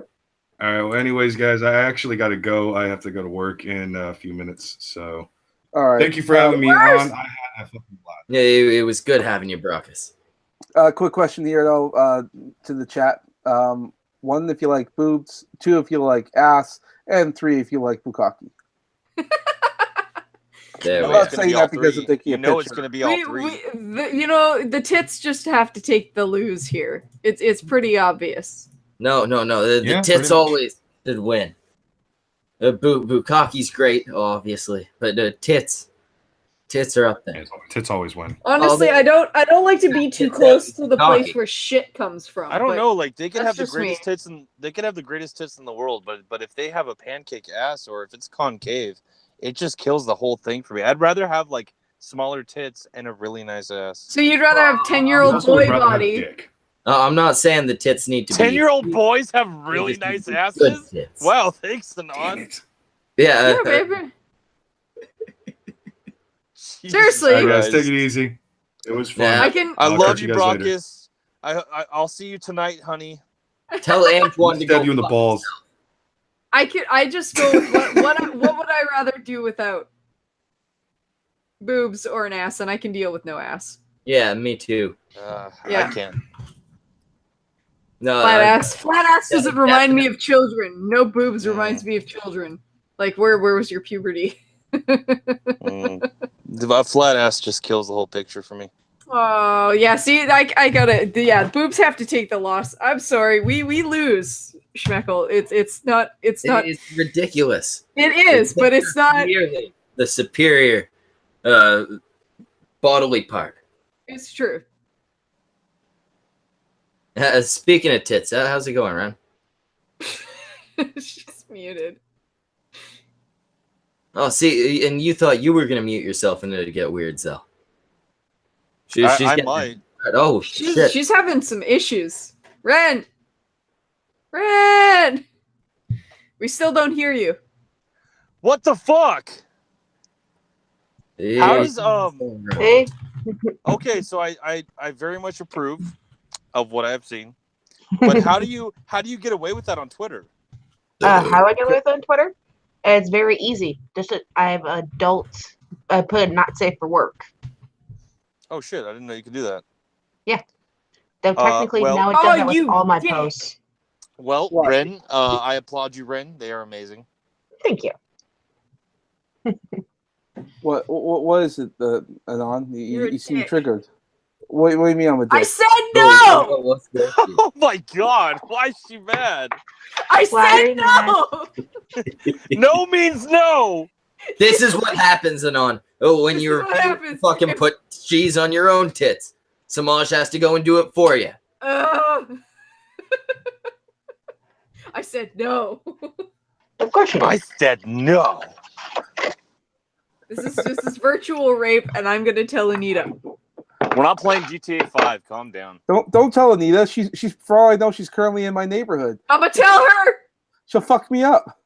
right. Well, anyways, guys, I actually got to go. I have to go to work in a few minutes. So, All right. thank you for having me on. I had a fucking blast. Yeah, it was good having you, Brockus. Quick question here, though, to the chat. 1, if you like boobs. 2, if you like ass. And 3, if you like bukkake. There I'm we not go. saying that because I'm taking a picture. It's going to be all three. The tits just have to take the lose here. It's pretty obvious. No. The Yeah, tits pretty much. always did win. Bukkake's great, obviously, but the tits are up there. Tits always win. Honestly, I don't like to be too close to the place where shit comes from. I don't but know. Like they could that's have the just greatest me. tits, and they could have the greatest tits in the world. But if they have a pancake ass, or if it's concave, it just kills the whole thing for me. I'd rather have like smaller tits and a really nice ass. So you'd rather have 10-year-old Also, would boy rather have body. dick. I'm not saying the tits need to be 10-year-old boys have really They just nice need good asses. tits. Wow, thanks, Damn Anon. it. Yeah, Yeah, baby. Jesus Seriously. All right, guys, Christ. take it easy. It was fun. Yeah. I can. I I'll love catch you, you guys later. Brockus. I'll see you tonight, honey. tell Antoine to go. Stab you in the fuck balls. I just go with what would I rather do without boobs or an ass, and I can deal with no ass. Yeah, me too. Yeah. I can't. No, Flat ass doesn't Yeah, remind me of children. No boobs Yeah. reminds me of children. Like where was your puberty? The flat ass just kills the whole picture for me. Oh yeah, see, I gotta. Yeah, boobs have to take the loss. I'm sorry, we lose, Schmeckle. It's not. It's ridiculous. It is, but it's not. Clearly the superior bodily part. It's true. Speaking of tits, how's it going, Ron? She's muted. Oh, see, and you thought you were gonna mute yourself and it'd get weird, Zell. I getting- might. Oh shit! She's having some issues. Ren, we still don't hear you. What the fuck? Yeah. How does Hey, Okay, so I very much approve of what I have seen, but how do you get away with that on Twitter? how I get with on Twitter? It's very easy. I have adults. I put not safe for work. Oh shit! I didn't know you could do that. Though technically well- now it does Oh, that with you all my dick. posts. Well, What? Ren, I applaud you, Ren. They are amazing. Thank you. What is it, Anon? You're a You seem dick. triggered. What do you mean I'm a dick? I said no. What's good? Oh my god! Why is she mad? I Flattery, said no. No means no. This is what happens, Anon. Oh, when This you is what happens. fucking put cheese on your own tits, Semaj has to go and do it for you. I said no. Of course you I did. said no. This is virtual rape, and I'm gonna tell Anita. We're not playing GTA 5. Calm down. Don't tell Anita. She's for all I know, she's currently in my neighborhood. I'm gonna tell her. She'll fuck me up.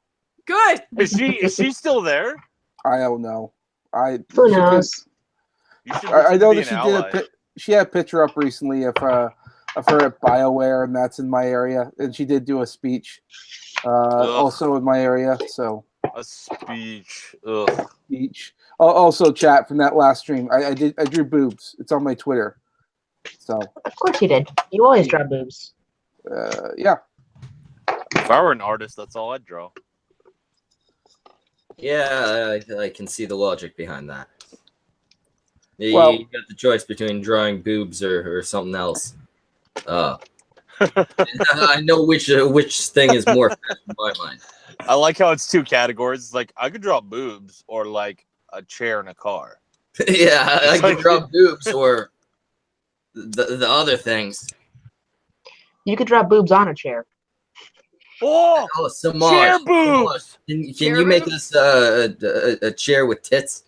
Good. Is she still there? I don't know. Who she could- knows? You should I know be that an she did ally. she had a picture up recently of her at BioWare, and that's in my area. And she did do a speech, also in my area. So A speech. Ugh. speech. Also, chat from that last stream. I drew boobs. It's on my Twitter. So Of course you did. You always draw boobs. yeah. If I were an artist, that's all I'd draw. Yeah, I can see the logic behind that. Well- You got the choice between drawing boobs or something else. I know which thing is more fat in my mind. I like how it's two categories. It's like I could draw boobs or like a chair in a car. Yeah, I could draw boobs or the other things. You could draw boobs on a chair. Oh, Semaj. chair boobs. Can you make us a chair with tits?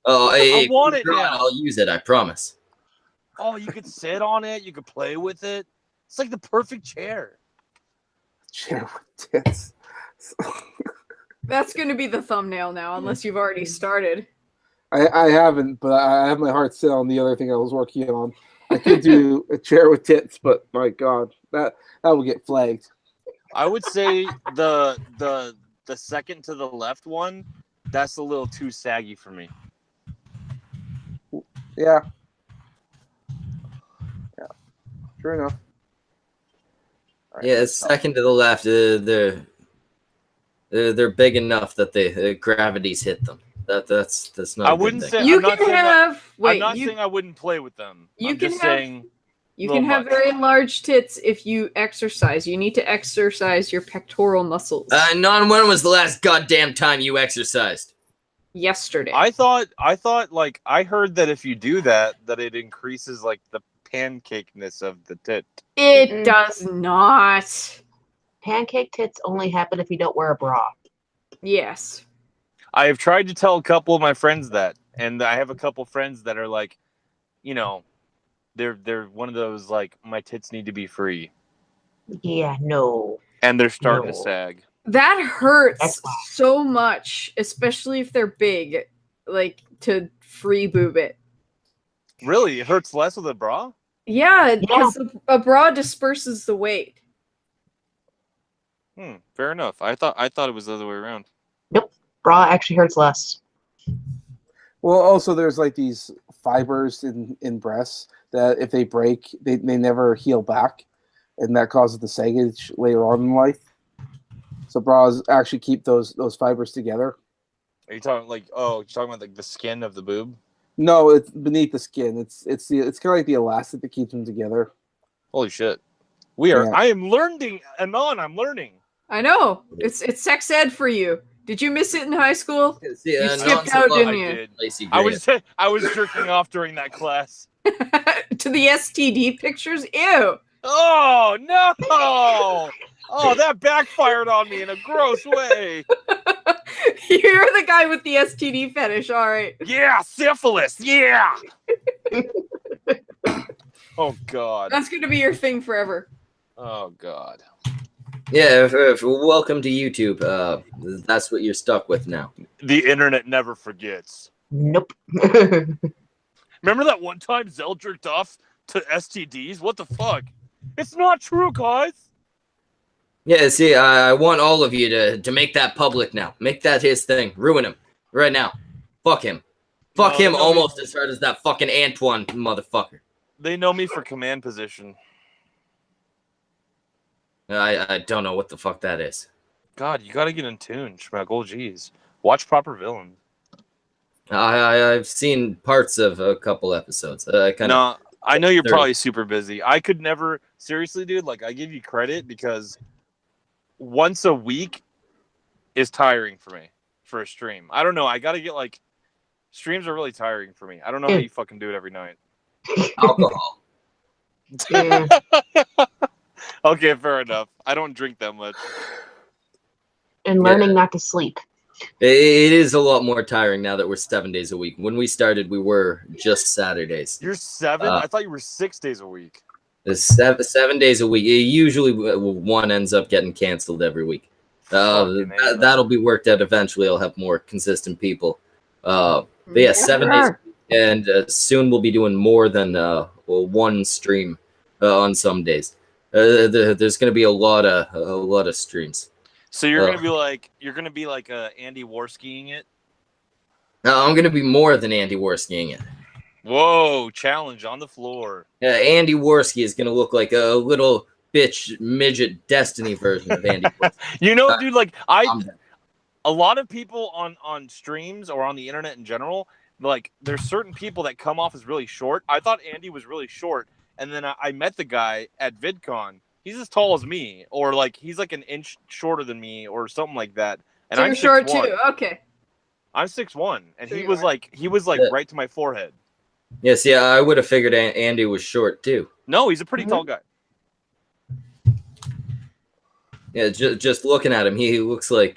Oh, I want it now. I'll use it. I promise. Oh, you could sit on it. You could play with it. It's like the perfect chair. Chair with tits. That's going to be the thumbnail now, unless you've already started. I haven't, but I have my heart set on the other thing I was working on. I could do a chair with tits, but my God, that will get flagged. I would say the second to the left one, that's a little too saggy for me. Yeah. Sure enough. Right, yeah, second to the left, they're big enough that the gravity's hit them. That's not. I wouldn't say. You can have. Wait, I'm not saying I wouldn't play with them. You I'm can just have. Saying You can have very large tits if you exercise. You need to exercise your pectoral muscles. Non, when was the last goddamn time you exercised? Yesterday. I thought like I heard that if you do that it increases like the pancakeness of the tit. It does not. Pancake tits only happen if you don't wear a bra. Yes. I have tried to tell a couple of my friends that, and I have a couple friends that are like, you know, they're one of those like my tits need to be free. Yeah, no. And they're starting to sag. That hurts so much, especially if they're big, like to free boob it. Really? It hurts less with a bra? Yeah, because a bra disperses the weight. Fair enough. I thought it was the other way around. Nope. Bra actually hurts less. Well, also there's like these fibers in breasts that if they break, they never heal back, and that causes the saggage later on in life. So bras actually keep those fibers together. Are you talking like you're talking about like the skin of the boob? No, it's beneath the skin. It's kind of like the elastic that keeps them together. Holy shit. I am learning, Anon, I'm learning. I know. It's sex ed for you. Did you miss it in high school? You skipped out, didn't you? I was jerking off during that class. To the STD pictures? Ew. Oh, no! Oh, that backfired on me in a gross way. You're the guy with the STD fetish, all right. Yeah, syphilis, yeah! Oh, God. That's going to be your thing forever. Oh, God. Yeah, welcome to YouTube. That's what you're stuck with now. The internet never forgets. Nope. Remember that one time Zell jerked off to STDs? What the fuck? It's not true, guys. Yeah, see, I want all of you to make that public now. Make that his thing. Ruin him. Right now. Fuck him. Fuck him almost as hard as that fucking Antoine motherfucker. They know me for command position. I don't know what the fuck that is. God, you gotta get in tune, Schmeckle. Jeez. Watch Proper Villain. I've seen parts of a couple episodes. I know you're probably super busy. I could never... Seriously, dude, like, I give you credit because once a week is tiring for me for a stream. I don't know. I gotta get, like... Streams are really tiring for me. I don't know how you fucking do it every night. Alcohol. Yeah. Okay, fair enough. I don't drink that much. And learning not to sleep. It is a lot more tiring now that we're 7 days a week. When we started, we were just Saturdays. You're 7? I thought you were 6 days a week. 7 days a week. Usually one ends up getting canceled every week. That'll be worked out eventually. I'll have more consistent people. But yeah, 7 days. And soon we'll be doing more than one stream on some days. There's going to be a lot of streams. So you're gonna be like Andy Warskiing it. I'm gonna be more than Andy Warskiing it. Whoa! Challenge on the floor. Andy Warski is gonna look like a little bitch midget Destiny version of Andy Warski. You know, dude, like a lot of people on streams or on the internet in general, like there's certain people that come off as really short. I thought Andy was really short, And then I met the guy at VidCon. He's as tall as me, or like he's like an inch shorter than me, or something like that. And So I'm you're short 6'1". too. Okay. I'm 6'1", and So he you was are. like Yeah. right to my forehead. Yes, yeah, I would have figured Andy was short too. No, he's a pretty tall guy. Yeah, just looking at him, he looks like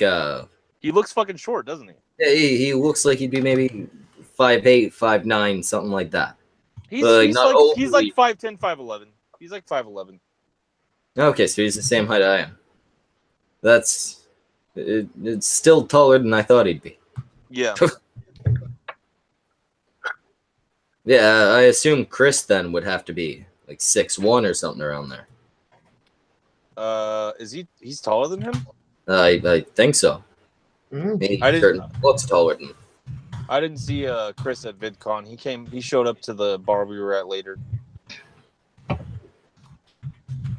He looks fucking short, doesn't he? yeah, he looks like he'd be maybe 5'8", 5'9", something like that. He's But, he's not like he's like overly- 5'10", 5'11". He's like 5'11". Okay, so he's the same height I am. It's still taller than I thought he'd be. Yeah. Yeah, I assume Chris then would have to be like 6'1" or something around there. He's taller than him? I think so. He I didn't- certainly looks taller than him. I didn't see Chris at VidCon. He showed up to the bar we were at later.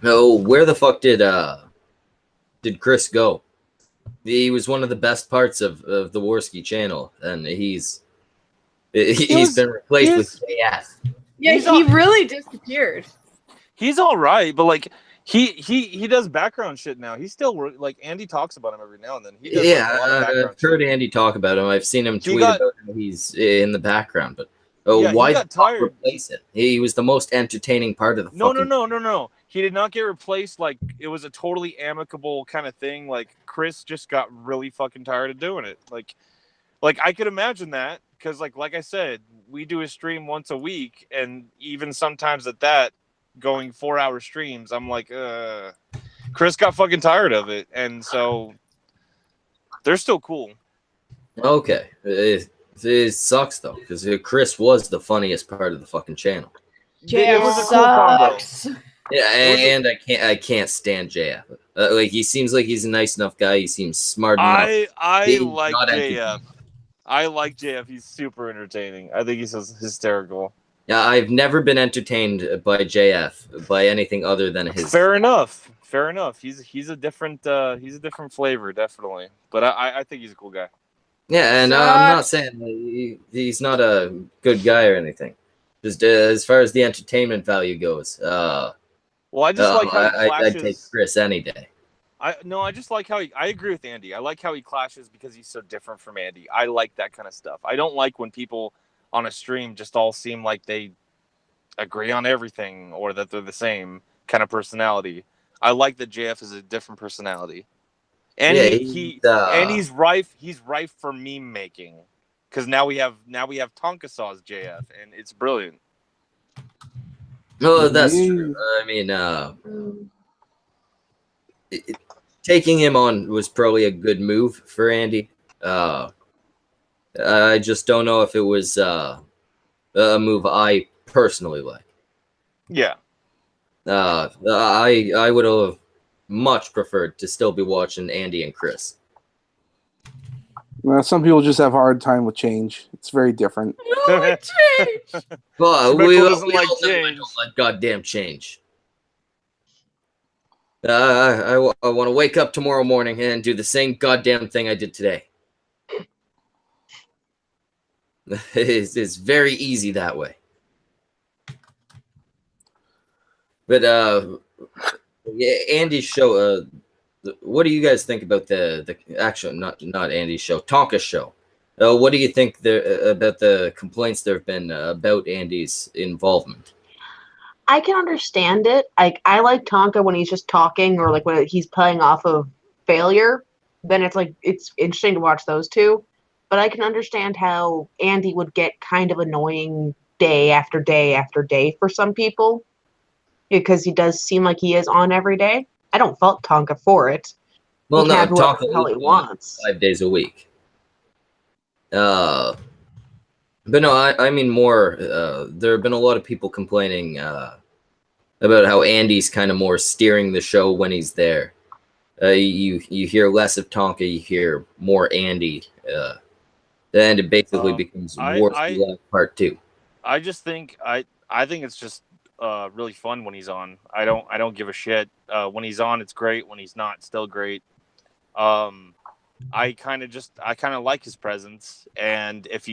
No, where the fuck did Chris go? He was one of the best parts of the Warski channel, and he's been replaced with JF. Yeah, he really disappeared. He's all right, but like he does background shit now. He's still like Andy talks about him every now and then. He does, Yeah, like, a lot of background I've heard shit. Andy talk about him. I've seen him tweet about him. He's in the background, but Yeah, he why got the fuck tired. replace it? He was the most entertaining part of the fucking... No. He did not get replaced. Like, it was a totally amicable kind of thing. Like, Chris just got really fucking tired of doing it. Like I could imagine that because, like I said, we do a stream once a week, and even sometimes at that, going 4-hour streams, I'm like, Chris got fucking tired of it, and so they're still cool. Okay, it sucks though because Chris was the funniest part of the fucking channel. JF was a cool combo. sucks. Yeah, and I can't stand JF. Like he seems like he's a nice enough guy. He seems smart enough. I He's like not JF. I like JF. He's super entertaining. I think he's hysterical. Yeah, I've never been entertained by JF by anything other than his. Fair enough. He's a different flavor, definitely. But I think he's a cool guy. Yeah, and I'm not saying that he's not a good guy or anything. Just as far as the entertainment value goes, well, I just like how he clashes. I'd take Chris any day. I just like how I agree with Andy. I like how he clashes because he's so different from Andy. I like that kind of stuff. I don't like when people on a stream just all seem like they agree on everything or that they're the same kind of personality. I like that JF is a different personality. And yeah, he's rife for meme making. Because now we have Tonka Saw's JF, and it's brilliant. No, that's true. I mean, taking him on was probably a good move for Andy. I just don't know if it was a move I personally like. Yeah. I would have much preferred to still be watching Andy and Chris. Well, some people just have a hard time with change. It's very different. No, it changed. Well, Michael we doesn't all like know I change. don't like goddamn change. I want to wake up tomorrow morning and do the same goddamn thing I did today. It's very easy that way. But yeah, Andy's show. What do you guys think about the actual not Andy's show, Tonka's show? What do you think about the complaints there have been about Andy's involvement? I can understand it. I like Tonka when he's just talking or like when he's playing off of failure. Then it's interesting to watch those two. But I can understand how Andy would get kind of annoying day after day after day for some people. Because he does seem like he is on every day. I don't fault Tonka for it. Well, he no, can have whoever Tonka the hell he is wants. 5 days a week. But no, I mean more. There have been a lot of people complaining about how Andy's kind of more steering the show when he's there. You hear less of Tonka, you hear more Andy, and it basically becomes Warski Live Part 2. I just think I think it's just really fun when he's on. I don't give a shit. When he's on, it's great. When he's not, still great. I kind of like his presence, and if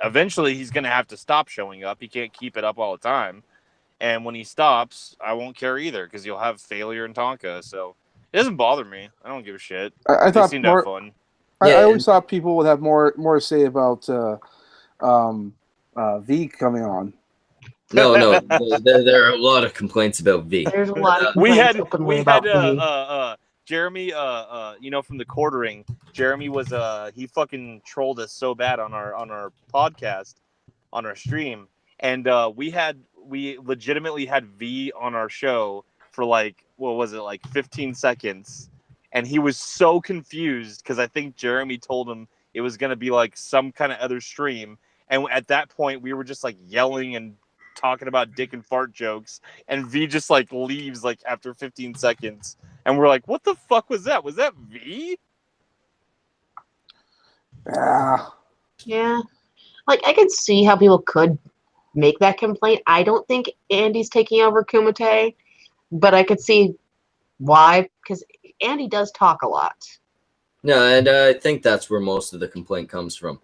eventually he's gonna have to stop showing up. He can't keep it up all the time, And when he stops, I won't care either because you'll have Failure and Tonka. So it doesn't bother me. I don't give a shit. I They thought seem to have more. fun. I always thought people would have more to say about V coming on. No, there are a lot of complaints about V. There's a lot of we complaints had openly about V. Jeremy from the quartering. Jeremy was he fucking trolled us so bad on our podcast, on our stream, and we legitimately had V on our show for like, what was it, like 15 seconds, and he was so confused because I think Jeremy told him it was gonna be like some kind of other stream, and at that point we were just like yelling and talking about dick and fart jokes, and V just like leaves like after 15 seconds, and we're like, what the fuck was that? Was that V? Yeah. Like, I could see how people could make that complaint. I don't think Andy's taking over Kumite, but I could see why, because Andy does talk a lot. No, and I think that's where most of the complaint comes from.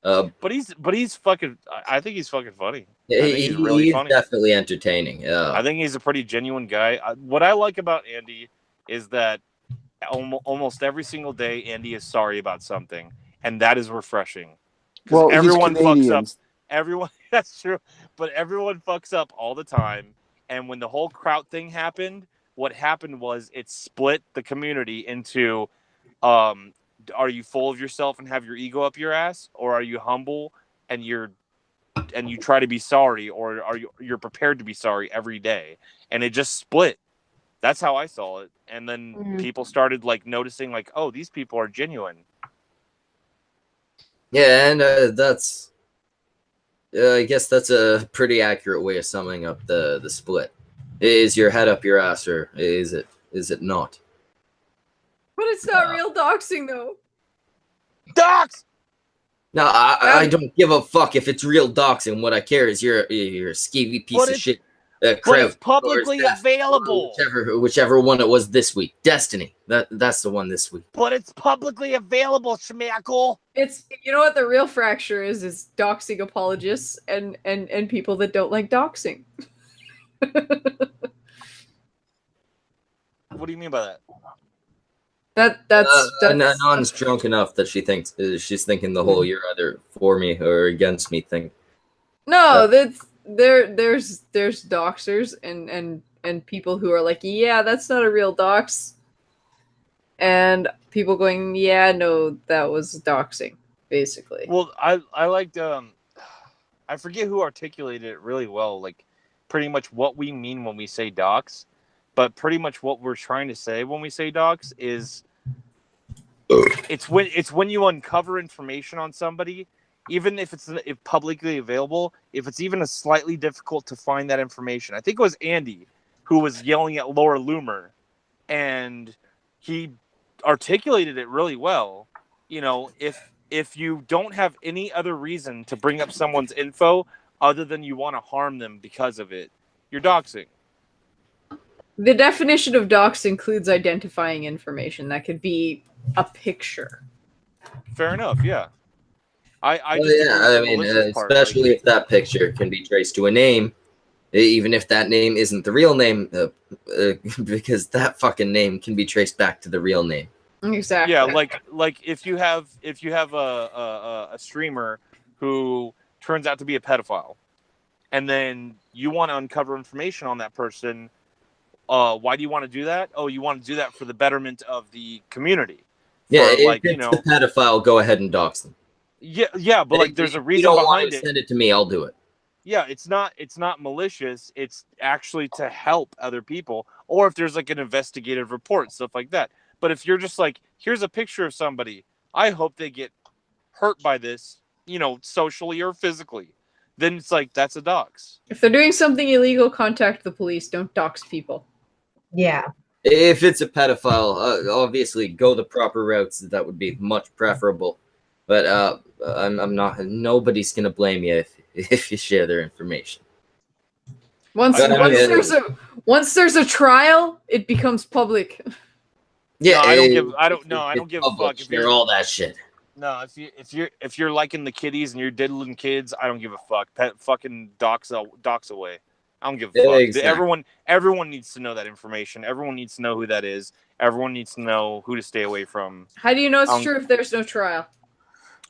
But he's fucking. I think he's fucking funny. He's really funny. Definitely entertaining. I think he's a pretty genuine guy. What I like about Andy is that almost every single day Andy is sorry about something, and that is refreshing. Well, everyone he's fucks Canadian. up. Everyone, that's true, but everyone fucks up all the time. And when the whole Kraut thing happened, what happened was it split the community into. Are you full of yourself and have your ego up your ass, or are you humble and you try to be sorry, or are you're prepared to be sorry every day? And it just split. That's how I saw it. And then people started like noticing, like, oh, these people are genuine. Yeah, and that's I guess that's a pretty accurate way of summing up the split. Is your head up your ass, or is it not? But it's not real doxing, though. Dox! No, I don't give a fuck if it's real doxing. What I care is you're a skeevy piece of shit. But it's publicly available. Whichever one it was this week. Destiny. That's the one this week. But it's publicly available, Schmackle. It's, you know what the real fracture is doxing apologists and people that don't like doxing. What do you mean by that? That's Nan's drunk enough that she thinks she's thinking the whole "you're either for me or against me" thing. No, there's doxers and people who are like, yeah, that's not a real dox, and people going, yeah, no, that was doxing, basically. Well, I liked I forget who articulated it really well, like pretty much what we mean when we say dox. But pretty much what we're trying to say when we say dox is it's when you uncover information on somebody, even if it's publicly available, if it's even a slightly difficult to find that information. I think it was Andy who was yelling at Laura Loomer, and he articulated it really well. You know, if you don't have any other reason to bring up someone's info other than you want to harm them because of it, you're doxing. The definition of dox includes identifying information. That could be a picture. Fair enough, yeah. I mean, especially if that picture can be traced to a name, even if that name isn't the real name, because that fucking name can be traced back to the real name. Exactly. Yeah, like if you have a streamer who turns out to be a pedophile, and then you want to uncover information on that person. Why do you want to do that? Oh, you want to do that for the betterment of the community. Yeah, if it's a pedophile, go ahead and dox them. Yeah, but like there's a reason behind behind it. Send it to me, I'll do it. Yeah, it's not malicious. It's actually to help other people, or if there's like an investigative report, stuff like that. But if you're just like, here's a picture of somebody, I hope they get hurt by this, socially or physically, then it's like that's a dox. If they're doing something illegal, contact the police. Don't dox people. Yeah. If it's a pedophile, obviously go the proper routes. That would be much preferable. But I'm not. Nobody's gonna blame you if you share their information. Once there's a trial, it becomes public. Yeah, no, I don't give a fuck. If you're all that shit. No, if you're liking the kiddies and you're diddling kids, I don't give a fuck. Fucking dox away. I don't give a fuck. Exactly. Everyone needs to know that information. Everyone needs to know who that is. Everyone needs to know who to stay away from. How do you know it's true if there's no trial?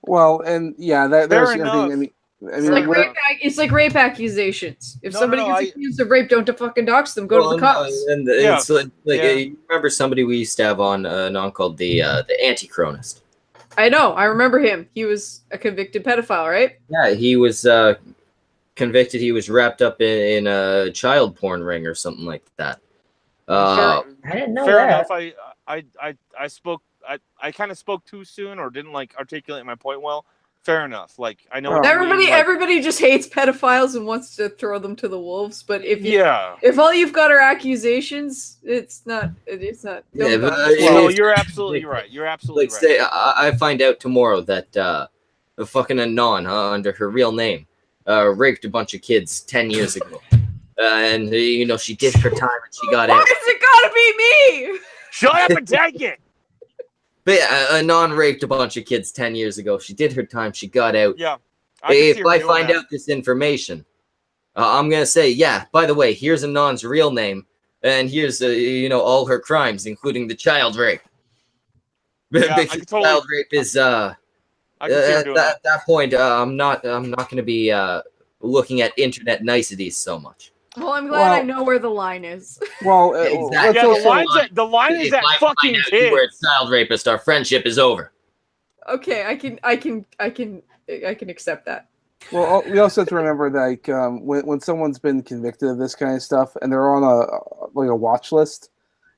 Well, and yeah, there's Fair the other thing. enough. It's like rape accusations. If somebody gets accused of rape, don't fucking dox them. Go to the cops. And it's you remember somebody we used to have on non called the Anti-Chronist. I know. I remember him. He was a convicted pedophile, right? Yeah, he was convicted. He was wrapped up in a child porn ring or something like that. I didn't know fair that. enough. I spoke. I kind of spoke too soon or didn't articulate my point well. Fair enough. I know what everybody just hates pedophiles and wants to throw them to the wolves. But if all you've got are accusations, it's not. Well, you're absolutely right. You're absolutely right. Say I find out tomorrow that the fucking Anon under her real name raped a bunch of kids 10 years ago, and she did her time and she got out. Why is it gotta be me? Shut up and take it. But yeah, Anon raped a bunch of kids 10 years ago. She did her time. She got out. Yeah. If I find out this information, I'm going to say, yeah, by the way, here's Anon's real name. And here's, all her crimes, including the child rape. Yeah, because child rape is, at that point, I'm not going to be looking at internet niceties so much. Well, I'm glad I know where the line is. Well, exactly. Yeah, the line is at fucking kids. Where it's child rapist, our friendship is over. Okay, I can accept that. Well, we also have to remember that when someone's been convicted of this kind of stuff and they're on a watch list,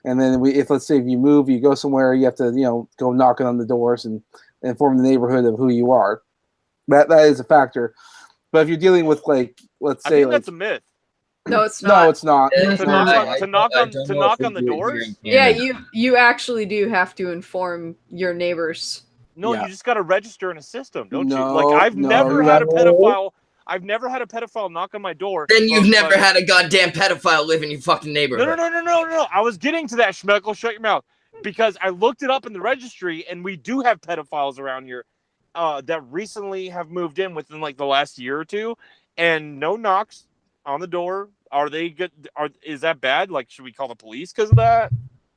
and then let's say if you move, you go somewhere, you have to go knocking on the doors and inform the neighborhood of who you are. That is a factor. But if you're dealing with let's say that's a myth. No, it's not. No, it's not. To knock on the doors. Yeah, you actually do have to inform your neighbors. No, you just got to register in a system, don't you? I've never had a pedophile. I've never had a pedophile knock on my door. Then you've never had a goddamn pedophile live in your fucking neighborhood. No. I was getting to that, Schmeckel. Shut your mouth. Because I looked it up in the registry, and we do have pedophiles around here that recently have moved in within the last year or two, and no knocks on the door. Are they good? Is that bad? Should we call the police because of that?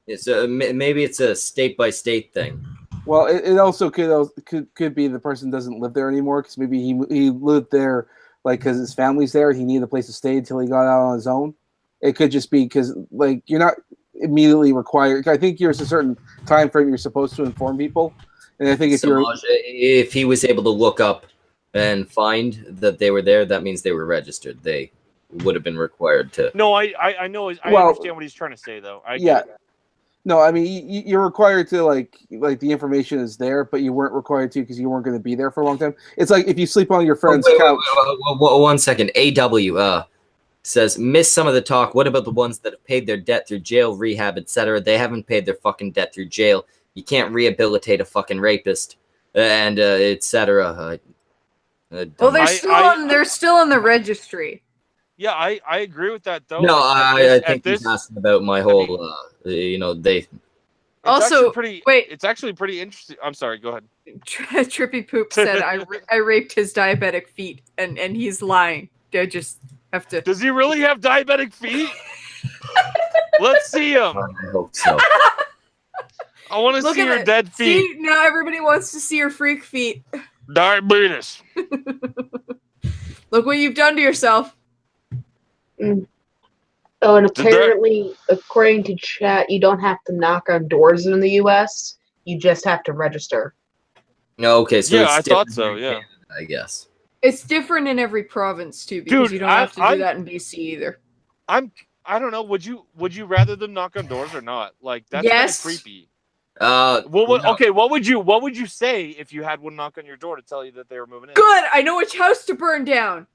It's maybe it's a state by state thing. Well, it also could be the person doesn't live there anymore because maybe he lived there because his family's there. He needed a place to stay until he got out on his own. It could just be because you're not immediately required. I think there's a certain time frame you're supposed to inform people, and I think if he was able to look up and find that they were there, that means they were registered. They would have been required to. No, I know. I understand what he's trying to say, though. No, I mean you're required to the information is there, but you weren't required to because you weren't going to be there for a long time. It's like if you sleep on your friend's couch. Wait, 1 second. AW says miss some of the talk. What about the ones that have paid their debt through jail, rehab, etc.? They haven't paid their fucking debt through jail. You can't rehabilitate a fucking rapist, and etc. Well, they're still in the registry. Yeah, I agree with that though. No, I think he's asking about my whole. They. Also, it's actually pretty interesting. I'm sorry. Go ahead. Trippy Poop said I raped his diabetic feet, and he's lying. I just have to. Does he really have diabetic feet? Let's see him. I hope so. I want to see your dead feet. See, now everybody wants to see your freak feet. Diabetes. Look what you've done to yourself. Oh, and apparently, according to chat, you don't have to knock on doors in the U.S. You just have to register. Okay, so I thought so. Yeah, I guess it's different in every province too, because you don't have to do that in BC either. I don't know. Would you rather them knock on doors or not? That's kind of creepy. No. Okay. What would you say if you had one knock on your door to tell you that they were moving in? Good. I know which house to burn down.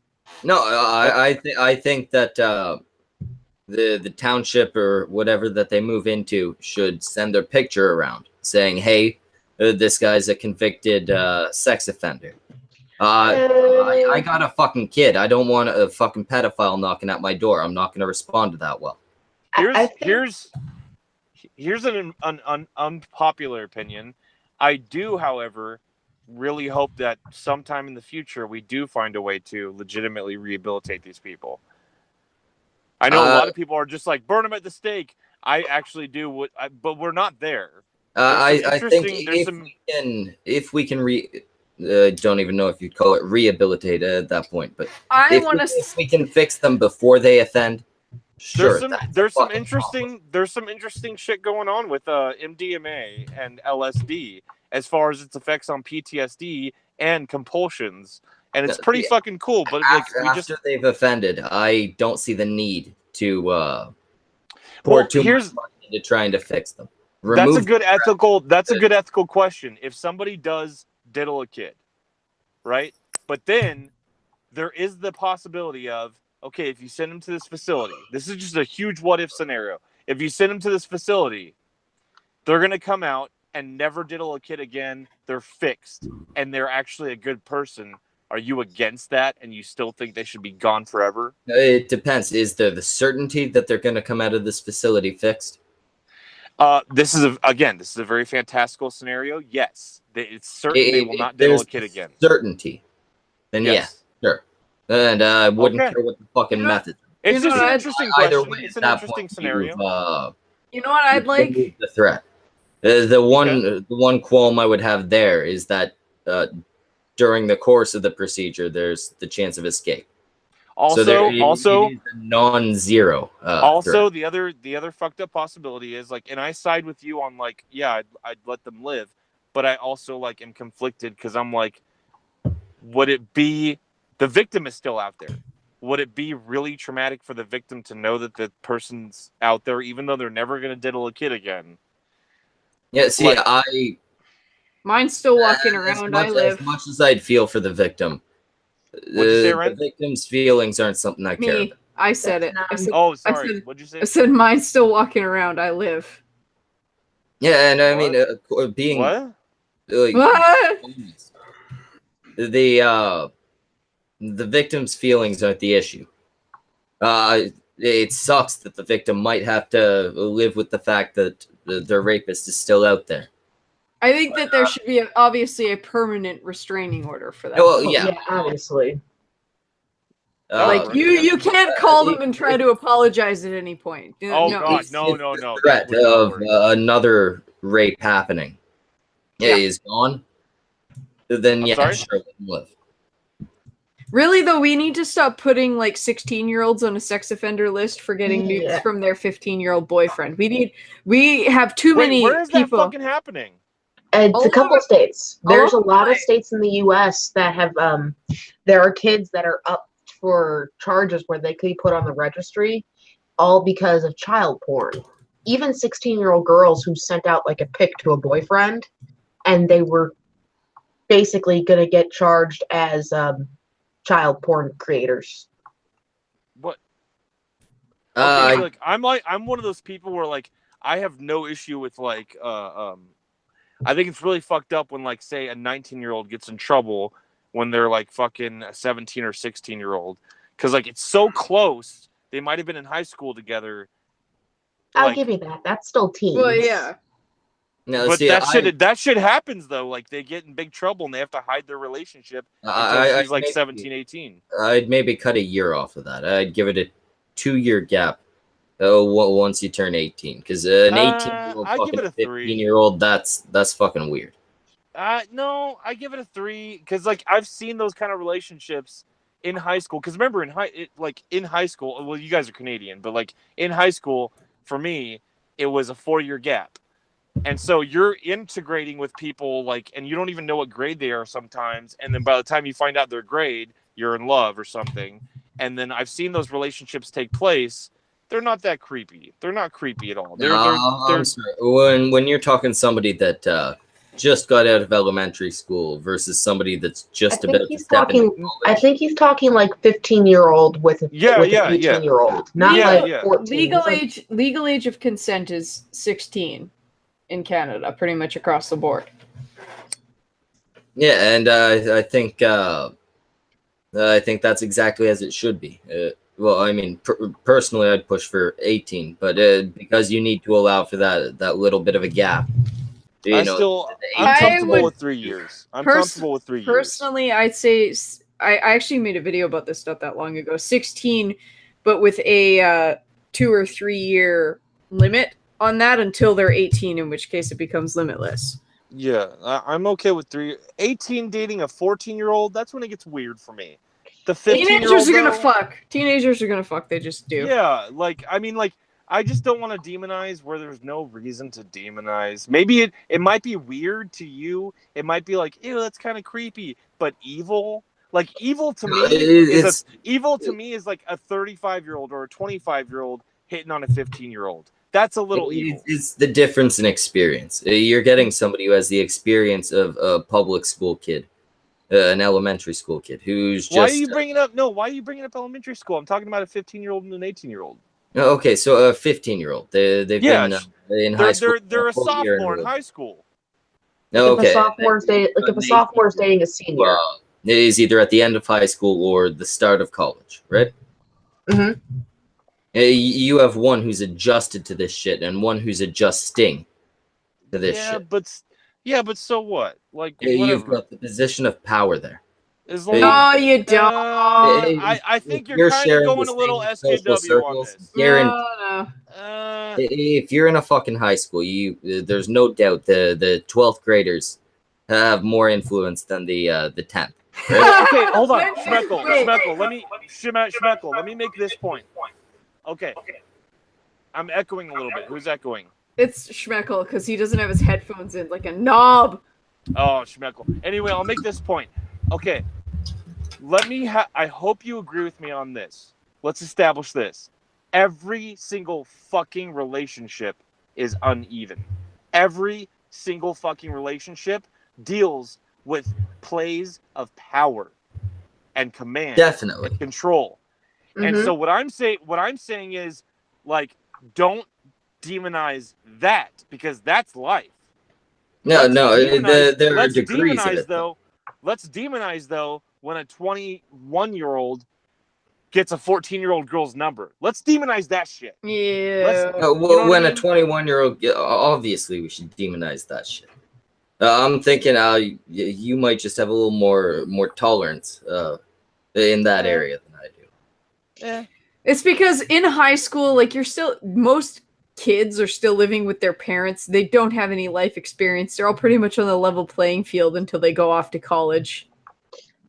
No, I think that the township or whatever that they move into should send their picture around saying, "Hey, this guy's a convicted sex offender." I got a fucking kid. I don't want a fucking pedophile knocking at my door. I'm not going to respond to that well. Here's an unpopular opinion. I do, however, really hope that sometime in the future we do find a way to legitimately rehabilitate these people. I know a lot of people are just like, burn them at the stake. I actually do, but we're not there. I think if we can don't even know if you'd call it rehabilitate at that point, but if we can fix them before they offend, sure. There's some interesting shit going on with MDMA and LSD as far as its effects on PTSD and compulsions, and it's pretty fucking cool. But after they've offended, I don't see the need to pour too much money into trying to fix them. That's a good ethical question. If somebody does diddle a kid, right? But then there is the possibility of, okay, if you send them to this facility, this is just a huge what if scenario. If you send them to this facility, they're going to come out and never diddle a kid again. They're fixed and they're actually a good person. Are you against that and you still think they should be gone forever? It depends. Is there the certainty that they're going to come out of this facility fixed? This is a very fantastical scenario. Yes, it's certain they will not diddle a kid again. Certainty. Then yes. Yeah, sure. And I wouldn't care what the fucking method. It's just an interesting question. It's an interesting scenario. You know what I'd like? The threat. The one qualm I would have there is that during the course of the procedure, there's the chance of escape. Also, non-zero. Threat. the other fucked up possibility is like, and I side with you on like, yeah, I'd let them live, but I also like am conflicted because I'm like, would it be the victim is still out there? Would it be really traumatic for the victim to know that the person's out there, even though they're never going to diddle a kid again? Yeah, see, mine's still walking around. I live. As much as I'd feel for the victim, the victim's feelings aren't something I care about. I said it. Sorry. What'd you say? I said mine's still walking around. I live. Yeah, and I mean, being what? What? The victim's feelings aren't the issue. It sucks that the victim might have to live with the fact that their rapist is still out there. I think that there should be obviously a permanent restraining order for that. Well, yeah obviously. Like you can't call them and try to apologize at any point. No. Threat of another rape happening is gone. Then sure, let them live. Really though, we need to stop putting like 16-year-olds on a sex offender list for getting nudes from their 15-year-old boyfriend. We have too many where is people. That fucking happening? It's a couple of states. There's a lot of states in the U.S. that have there are kids that are up for charges where they could be put on the registry, all because of child porn. Even 16-year-old girls who sent out like a pic to a boyfriend, and they were basically going to get charged as child porn creators. What? Okay, I'm one of those people where like I have no issue with like I think it's really fucked up when like say a 19-year-old gets in trouble when they're like fucking a 17 or 16-year-old because like it's so close. They might have been in high school together. I'll give you that. That's still teens. Well, yeah. No, but that shit happens though. Like they get in big trouble and they have to hide their relationship until she's like 17, 18. I'd maybe cut a year off of that. I'd give it a 2-year gap. Once you turn 18, because an 18-year-old fucking 15-year-old, that's fucking weird. No, I give it a 3 because like I've seen those kind of relationships in high school. Because remember in high school, well, you guys are Canadian, but like in high school for me, it was a 4-year gap, and so you're integrating with people like, and you don't even know what grade they are sometimes, and then by the time you find out their grade, you're in love or something, and then I've seen those relationships take place. They're not that creepy. They're not creepy at all. I'm sorry. When you're talking somebody that just got out of elementary school versus somebody that's just about to step into college. I think he's talking like 15-year-old with an 18-year-old, not like 14. Legal age of consent is 16 in Canada, pretty much across the board. Yeah, and I think that's exactly as it should be. Well, I mean, personally, I'd push for 18, but because you need to allow for that little bit of a gap. I'm comfortable with 3 years. I'm comfortable with 3 years. Personally, I'd say I actually made a video about this not that long ago. 16 but with a 2 or 3 year limit on that until they're 18, in which case it becomes limitless. Yeah, I'm okay with 18 dating a 14-year-old. That's when it gets weird for me. The 15-year-old Teenagers are gonna fuck. Teenagers are gonna fuck. They just do. Yeah, I just don't want to demonize where there's no reason to demonize. Maybe it might be weird to you. It might be like, ew, that's kind of creepy. But evil, like evil to me is like a 35-year-old or a 25-year-old hitting on a 15-year-old. That's a little evil. It's the difference in experience. You're getting somebody who has the experience of a public school kid, an elementary school kid who's just. Why are you bringing up? No, why are you bringing up elementary school? I'm talking about a 15-year-old and an 18-year-old. Okay, so a 15-year-old. They've been in high school. They're a sophomore in high school. Okay. If a sophomore's dating a senior, it is either at the end of high school or the start of college, right? Mm-hmm. You have one who's adjusted to this shit and one who's adjusting to this shit. But so what? Like, you've got the position of power there. No, you don't. I think you're kind of going a little SJW on this. No. If you're in a fucking high school, there's no doubt the 12th graders have more influence than the 10th. Right? Okay, hold on, Schmeckle. Let me make this point. Okay. I'm echoing a little bit. Who's echoing? It's Schmeckle because he doesn't have his headphones in like a knob. Oh, Schmeckle. Anyway, I'll make this point. Okay. I hope you agree with me on this. Let's establish this. Every single fucking relationship is uneven. Every single fucking relationship deals with plays of power and command. Definitely. And control. Mm-hmm. And so what I'm saying is, like, don't demonize that because that's life. There are degrees of it. Let's demonize though when a 21-year-old gets a 14-year-old girl's number. Let's demonize that shit. Yeah. When a 21-year-old, obviously we should demonize that shit. I'm thinking you might just have a little more tolerance in that area than I do. Yeah. It's because in high school, like most kids are still living with their parents. They don't have any life experience. They're all pretty much on the level playing field until they go off to college.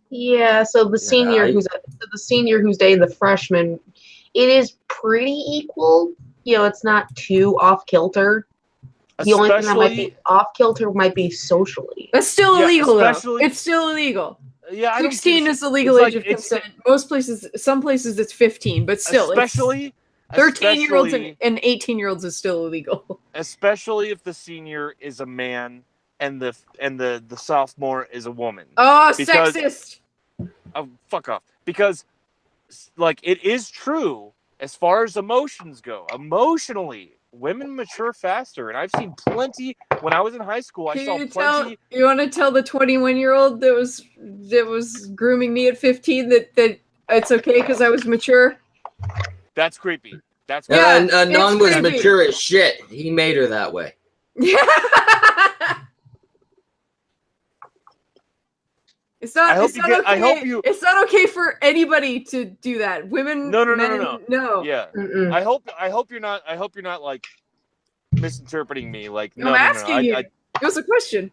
Yeah, so the senior who's dating the freshman, it is pretty equal. You know, it's not too off kilter. The only thing that might be off kilter might be socially. That's still illegal, though. It's still illegal. Yeah, 16 is the legal age of consent. Some places it's 15, but still, especially 13-year-olds and 18-year-olds is still illegal. Especially if the senior is a man and the sophomore is a woman. Oh, sexist! Oh, fuck off. Because, like, it is true as far as emotions go. Emotionally, women mature faster, and I've seen plenty. When I was in high school, I saw plenty. You want to tell the 21-year-old that was grooming me at 15 that it's okay because I was mature? That's creepy. That's creepy. Non was mature as shit. He made her that way. Yeah. It's not okay for anybody to do that. Women. No. Yeah. Mm-mm. I hope you're not like misinterpreting me. Like, I'm asking you. It was a question.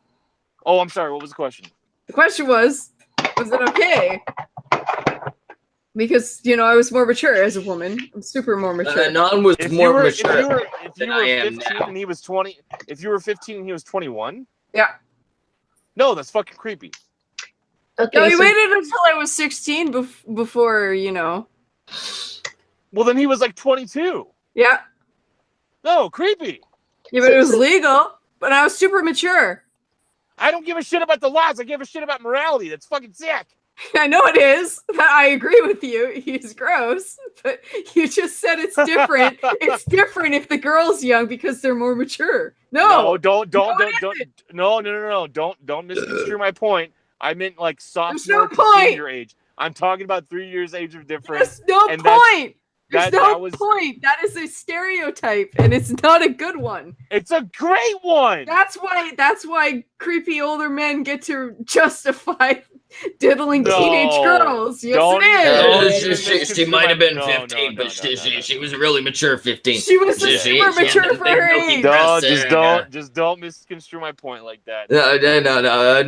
Oh, I'm sorry. What was the question? The question was it okay? Because, I was more mature as a woman. I'm super more mature. Non was more mature. If you were 15 and he was 20, if you were 15 and he was 21? Yeah. No, that's fucking creepy. Okay, he waited until I was 16 before, Well, then he was like 22. Yeah. No, creepy. Yeah, but it was legal. But I was super mature. I don't give a shit about the laws. I give a shit about morality. That's fucking sick. I know it is. I agree with you. He's gross. But you just said it's different. It's different if the girl's young because they're more mature. No, don't misconstrue my point. I meant like sophomore to senior age. I'm talking about 3 years age of difference. There's no point. There's no point. That is a stereotype, and it's not a good one. It's a great one. That's why creepy older men get to justify diddling No. teenage girls. Yes, Don't it even- is. She might have been No, 15, no, but no, no. she was a really mature 15. She was She- super she mature had for big her milky age. breasts No, there. just don't misconstrue my point like that. No.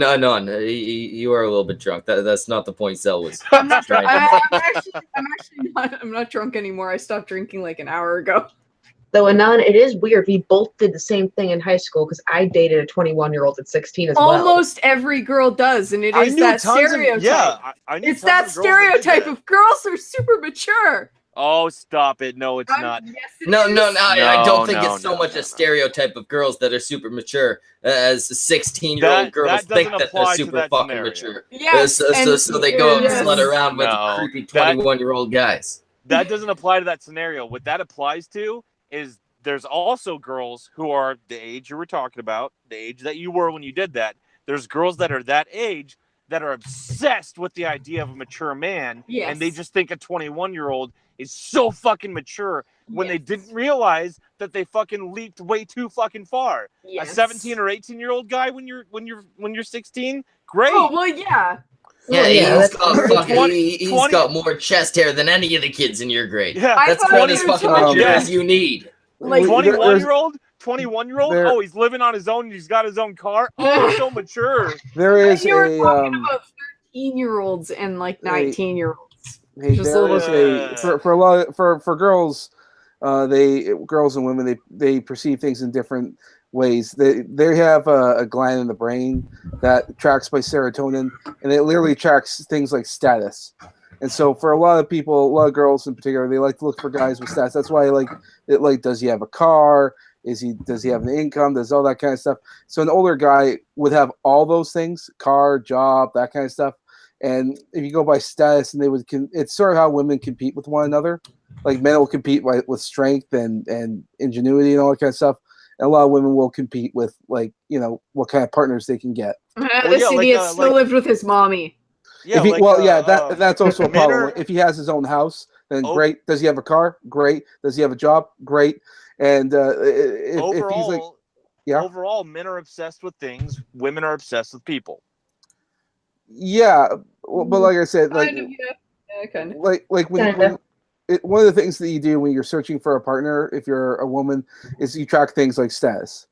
You are a little bit drunk. That's not the point Zell was I'm not trying drunk. to I'm actually not. I'm not drunk anymore. I stopped drinking like an hour ago. Though Anon, it is weird. We both did the same thing in high school because I dated a 21-year-old at 16 as well. Almost every girl does, and it I is knew that tons stereotype. of yeah. I knew It's tons that of girls that did stereotype that. of girls are super mature. Oh, stop it! No, it's not. Yes, it No, is. I don't think No, it's so no, much no, a stereotype of girls that are super mature as 16-year-old That girls doesn't think that they're apply to super that fucking scenario. mature. Yes, So they go out and yes. slut around with No, creepy that- 21-year-old guys. That doesn't apply to that scenario. What that applies to is there's also girls who are the age you were talking about, the age that you were when you did that. There's girls that are that age that are obsessed with the idea of a mature man, Yes. and they just think a 21-year-old is so fucking mature when they Yes. didn't realize that they fucking leaped way too fucking far. Yes. A 17 or 18-year-old guy when you're 16, great. Oh well, yeah. Yeah, yeah, he's that's got true. fucking, he's got more chest hair than any of the kids in your grade. Yeah, I That's thought about you as were fucking talking- mature as you need. Like, 21-year-old, There- oh, he's living on his own and he's got his own car. Oh, he's so mature. There is you were a talking about 13-year-olds and like 19-year-olds. hey, just a there little is a for a lot for girls, girls and women they perceive things in different ways. They have a gland in the brain that tracks by serotonin, and it literally tracks things like status. And so for a lot of people, a lot of girls in particular, they like to look for guys with stats. That's why does he have a car? Does he have an income? Does all that kind of stuff. So an older guy would have all those things, car, job, that kind of stuff. And if you go by status, and it's sort of how women compete with one another. Like men will compete with strength and ingenuity and all that kind of stuff. And a lot of women will compete with what kind of partners they can get. This idiot still lived with his mommy. Yeah, that's also a men problem. are- If he has his own house, then Oh. great. Does he have a car? Great. Does he have a job? Great. And if he's like, yeah, overall, men are obsessed with things. Women are obsessed with people. yeah. But like I said, like Kind of, yeah, kind of. like when Kinda. one of the things that you do when you're searching for a partner, if you're a woman, is you track things like status.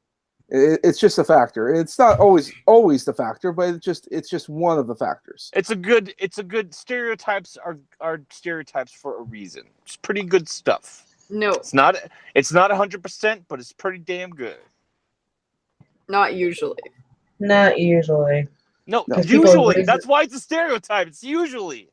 It's just a factor. It's not always the factor, but it's just one of the factors. It's a good stereotypes are stereotypes for a reason. It's pretty good stuff. No, It's not 100%, but it's pretty damn good. not usually. Not usually. No, No. usually. People- That's why it's a stereotype. It's usually.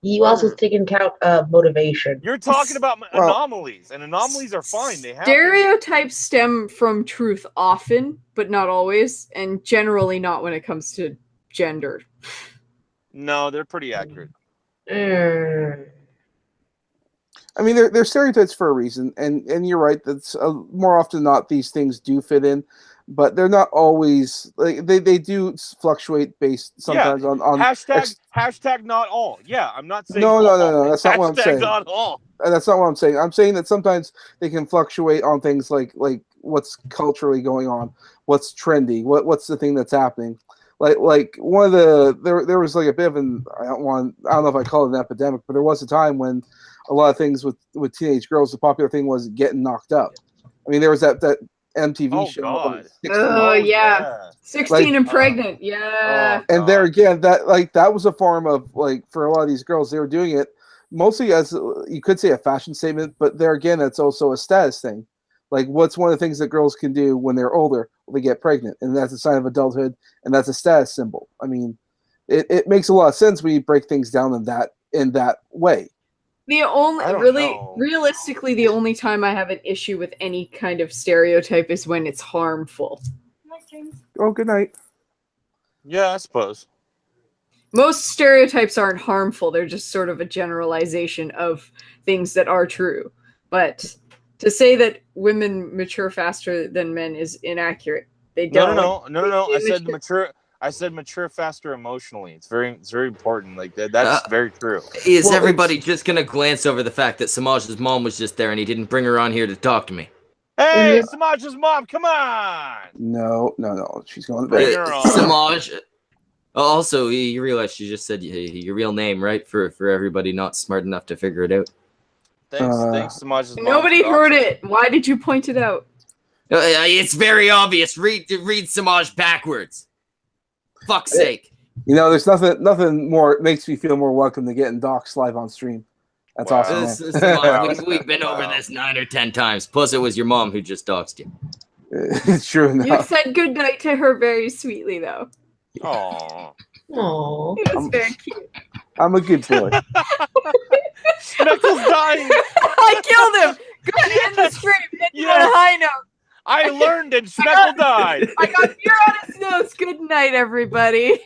You also take into account motivation. You're talking about Well- anomalies, and anomalies are fine. They happen. Stereotypes stem from truth often, but not always, and generally not when it comes to gender. No, they're pretty accurate. Mm. I mean, they're stereotypes for a reason, and you're right. That's more often than not these things do fit in, but they're not always like they do fluctuate based sometimes on Hashtag not all. Yeah, I'm not saying No, all. that's not what I'm Hashtag saying. not all. That's not what I'm saying. I'm saying that sometimes they can fluctuate on things like what's culturally going on, what's trendy, what's the thing that's happening. Like one of the there was like a bit of an I don't know if I call it an epidemic, but there was a time when a lot of things with teenage girls, the popular thing was getting knocked up. I mean, there was that MTV Oh, show. God. 16. Oh, yeah. 16 and pregnant, yeah. Oh, And there God. again, that was a form of for a lot of these girls, they were doing it mostly as you could say a fashion statement, but there again, that's also a status thing. Like, what's one of the things that girls can do when they're older? Well, they get pregnant, and that's a sign of adulthood, and that's a status symbol. I mean, it makes a lot of sense when you break things down in that way. The only I don't really know. realistically the only time I have an issue with any kind of stereotype is when it's harmful. Oh, good night. Yeah, I suppose. Most stereotypes aren't harmful, they're just sort of a generalization of things that are true. But to say that women mature faster than men is inaccurate. They don't. No. I said mature faster emotionally. It's very important. Like that's very true. Is Well, everybody just gonna glance over the fact that Semaj's mom was just there and he didn't bring her on here to talk to me? Hey, Semaj's mom, come on! No. She's going to Bring bed. her on. Semaj, Also, you realize she just said your real name, right? For everybody not smart enough to figure it out. Thanks, Semaj's mom. Nobody heard it. Why did you point it out? It's very obvious. Read Semaj backwards. Fuck's sake. You know, there's nothing more makes me feel more welcome than getting doxxed live on stream. That's Wow. awesome. Semaj, we've been over this 9 or 10 times. Plus, it was your mom who just doxed you. It's true enough. You said goodnight to her very sweetly, though. Aww. Aww. It was very cute. I'm a good boy. Schmeckle's dying. I killed him. Go ahead and end the stream. Get you on a high note. I learned and Schmeckle died. I got beer on his nose. Good night, everybody.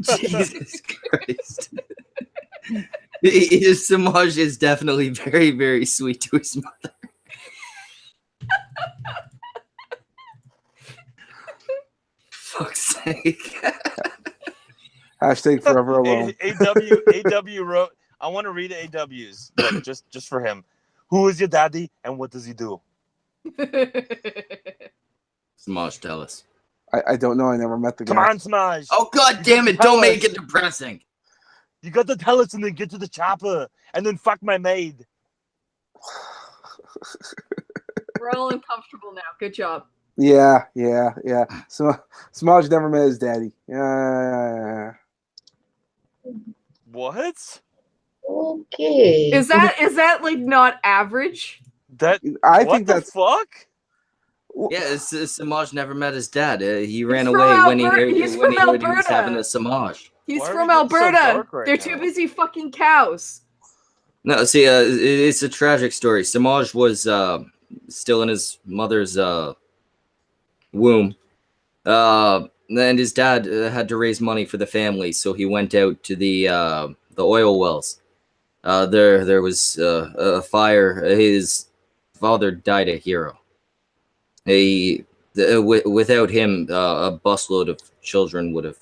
Jesus Christ. Semaj is definitely very, very sweet to his mother. Fuck's sake. Hashtag forever alone. AW wrote, I want to read AW's, but just for him. Who is your daddy and what does he do? Semaj, tell us. I don't know. I never met the guy. Come on, Semaj. Oh, god damn it. Don't make it depressing. You got to tell us and then get to the chopper and then fuck my maid. We're all uncomfortable now. Good job. Yeah. So Semaj never met his daddy. Yeah. What? Okay. Is that like not average? I what think the that's fuck? Yeah, Semaj never met his dad. He ran He's away from when he Alberta. heard, He's when from he heard he was Alberta. having a Semaj. He's Why are from we getting so Alberta. dark right They're now? too busy fucking cows. No, see, it's a tragic story. Semaj was still in his mother's womb. And his dad had to raise money for the family, so he went out to the oil wells. There was a fire. His father died a hero. Without him, a busload of children would have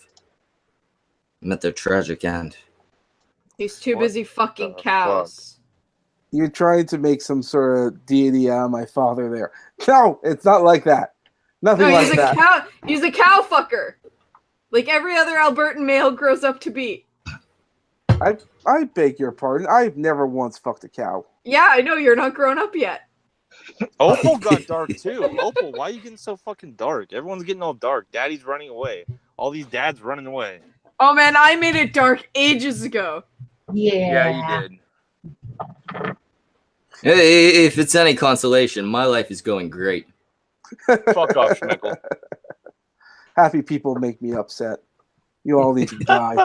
met their tragic end. He's too What busy fucking the cows. you're trying to make some sort of deity out of my father there. No, it's not like that. Nothing No, like he's a that. cow. He's a cow fucker, like every other Albertan male grows up to be. I beg your pardon. I've never once fucked a cow. Yeah, I know you're not grown up yet. Opal got dark too. Opal, why are you getting so fucking dark? Everyone's getting all dark. Daddy's running away. All these dads running away. Oh man, I made it dark ages ago. Yeah. Yeah, you did. If it's any consolation, my life is going great. Fuck off, Schmeckle. Happy people make me upset. You all need to die.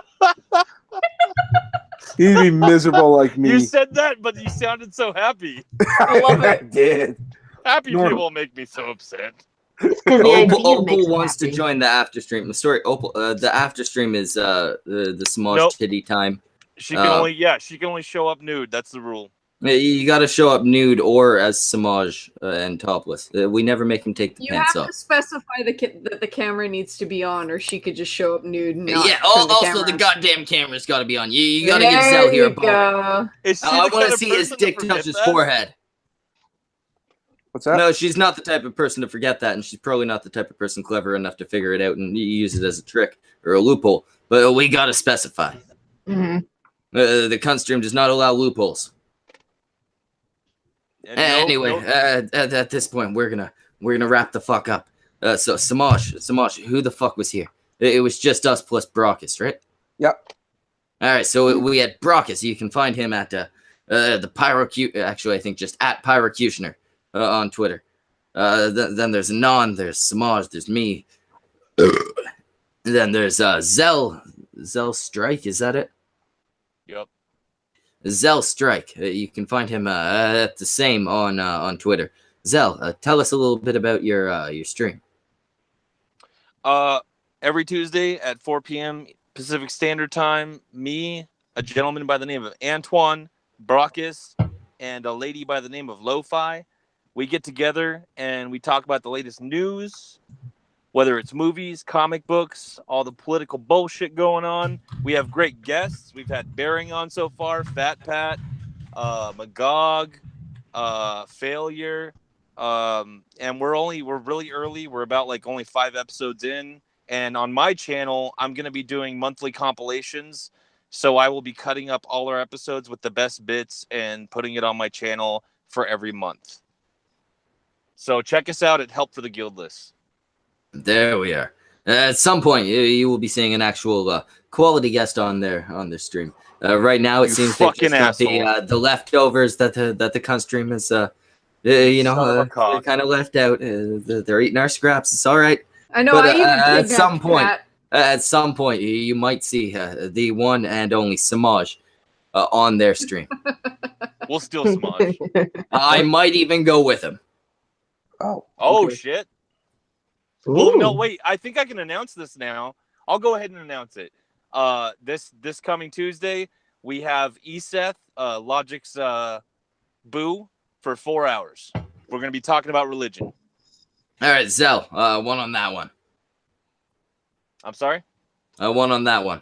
You need to be miserable like me. You said that, but you sounded so happy. I love I it. did. Happy Normal. people make me so upset. Because the idea Opal makes me wants to happy. join the after stream. The story, Opal, the after stream is the Semaj Nope. titty time. She can only show up nude. That's the rule. You got to show up nude or as Semaj and topless. We never make him take the You pants have off. to specify that the camera needs to be on, or she could just show up nude. And not Yeah. turn Also, camera the on. goddamn camera's got to be on. You got to give There Zell here a you bone. go. Is she I the want kind to of see his person to dick touch forget his that? forehead. What's that? No, she's not the type of person to forget that, and she's probably not the type of person clever enough to figure it out and use it as a trick or a loophole. But we got to specify. Mhm. The cunt stream does not allow loopholes. And Anyway, no- at this point, we're gonna wrap the fuck up. So Semaj, who the fuck was here? It was just us plus Brockus, right? Yep. All right, so we had Brockus. You can find him at the Actually, I think just at Pyrocutioner on Twitter. Then there's Anon, there's Semaj, there's me. Then there's Zell Strike. Is that it? Yep. Zell Strike. You can find him at the same on Twitter. Zell, tell us a little bit about your stream. Every Tuesday at 4 p.m. Pacific Standard Time, me, a gentleman by the name of Antoine, Brockus, and a lady by the name of Lo-Fi, we get together and we talk about the latest news, whether it's movies, comic books, all the political bullshit going on. We have great guests. We've had Bearing on so far, Fat Pat, Magog, Failure, and we're really early. We're about like only 5 episodes in, And on my channel, I'm going to be doing monthly compilations. So I will be cutting up all our episodes with the best bits and putting it on my channel for every month. So check us out at Help for the Guildless. There we are. At some point, you will be seeing an actual quality guest on their stream. Right now, it You seems they fucking just got the leftovers that the cunt stream is, kind of left out. They're eating our scraps. It's all right. I know. But, I even at some point, Cat. at some point, you might see the one and only Semaj on their stream. We'll steal Semaj. I might even go with him. Oh, Okay. Shit. Well, no, wait. I think I can announce this now. I'll go ahead and announce it. This coming Tuesday, we have Eseth, Logic's Boo, for 4 hours. We're going to be talking about religion. All right, Zell, one on that one. I'm sorry? One on that one.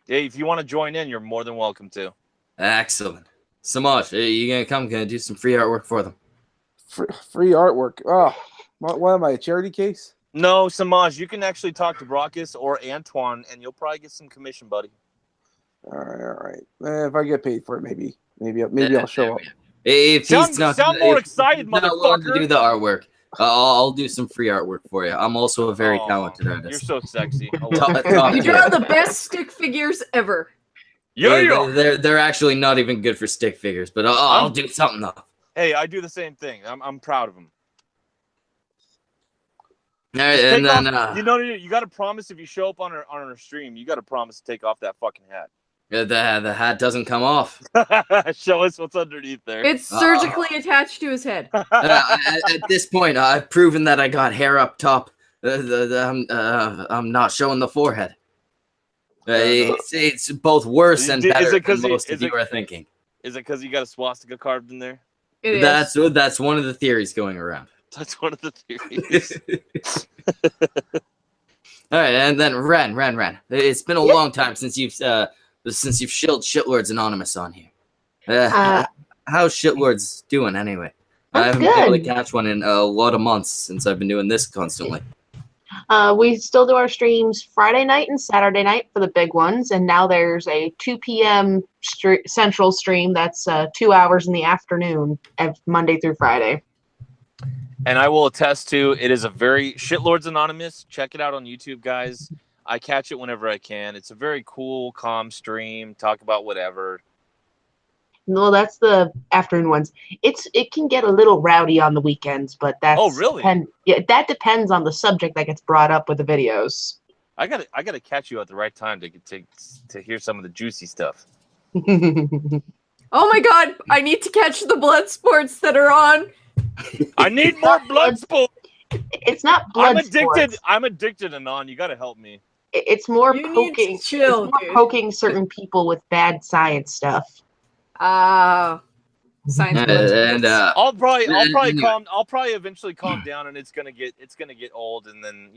Yeah, if you want to join in, you're more than welcome to. Excellent. Semaj, you going to come? Going to do some free artwork for them? Free artwork. Oh, what am I, a charity case? No, Semaj, you can actually talk to Brockus or Antoine, and you'll probably get some commission, buddy. All right. If I get paid for it, maybe I'll show up. If he's not more excited, not willing to motherfucker. do the artwork, I'll do some free artwork for you. I'm also a very talented You're artist. so sexy. You draw the best stick figures ever. They're actually not even good for stick figures, but I'll do something though. Hey, I do the same thing. I'm proud of them. All right, and then you got to promise if you show up on our stream, you got to promise to take off that fucking hat. the hat doesn't come off. Show us what's underneath there. It's surgically attached to his head. At this point, I've proven that I got hair up top. I'm not showing the forehead. It's both worse and better than most of you are thinking. Is it because you got a swastika carved in there? That's one of the theories going around. That's one of the theories. All right, and then Ren. It's been a long time since you've shilled Shitlords Anonymous on here. How's Shitlords doing anyway? I haven't been able to catch one in a lot of months since I've been doing this constantly. We still do our streams Friday night and Saturday night for the big ones, and now there's a 2 p.m. Central stream that's 2 hours in the afternoon of Monday through Friday. And I will attest to it is a very Shitlords Anonymous. Check it out on YouTube, guys. I catch it whenever I can. It's a very cool, calm stream. Talk about whatever. No, that's the afternoon ones. It can get a little rowdy on the weekends, but that's really? That depends on the subject that gets brought up with the videos. I gotta catch you at the right time to hear some of the juicy stuff. Oh my god! I need to catch the blood sports that are on. I need more blood sports. It's not blood. I'm addicted, Anon. You gotta help me. It's more poking. Chill, it's more poking certain people with bad science stuff. Science. And I'll probably eventually calm down, and it's gonna get old, and then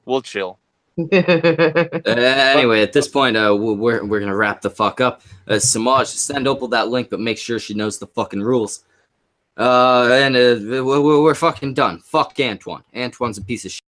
we'll chill. Anyway, at this point, we're gonna wrap the fuck up. Semaj, send Opal that link, but make sure she knows the fucking rules. And we're fucking done. Fuck Antoine. Antoine's a piece of shit.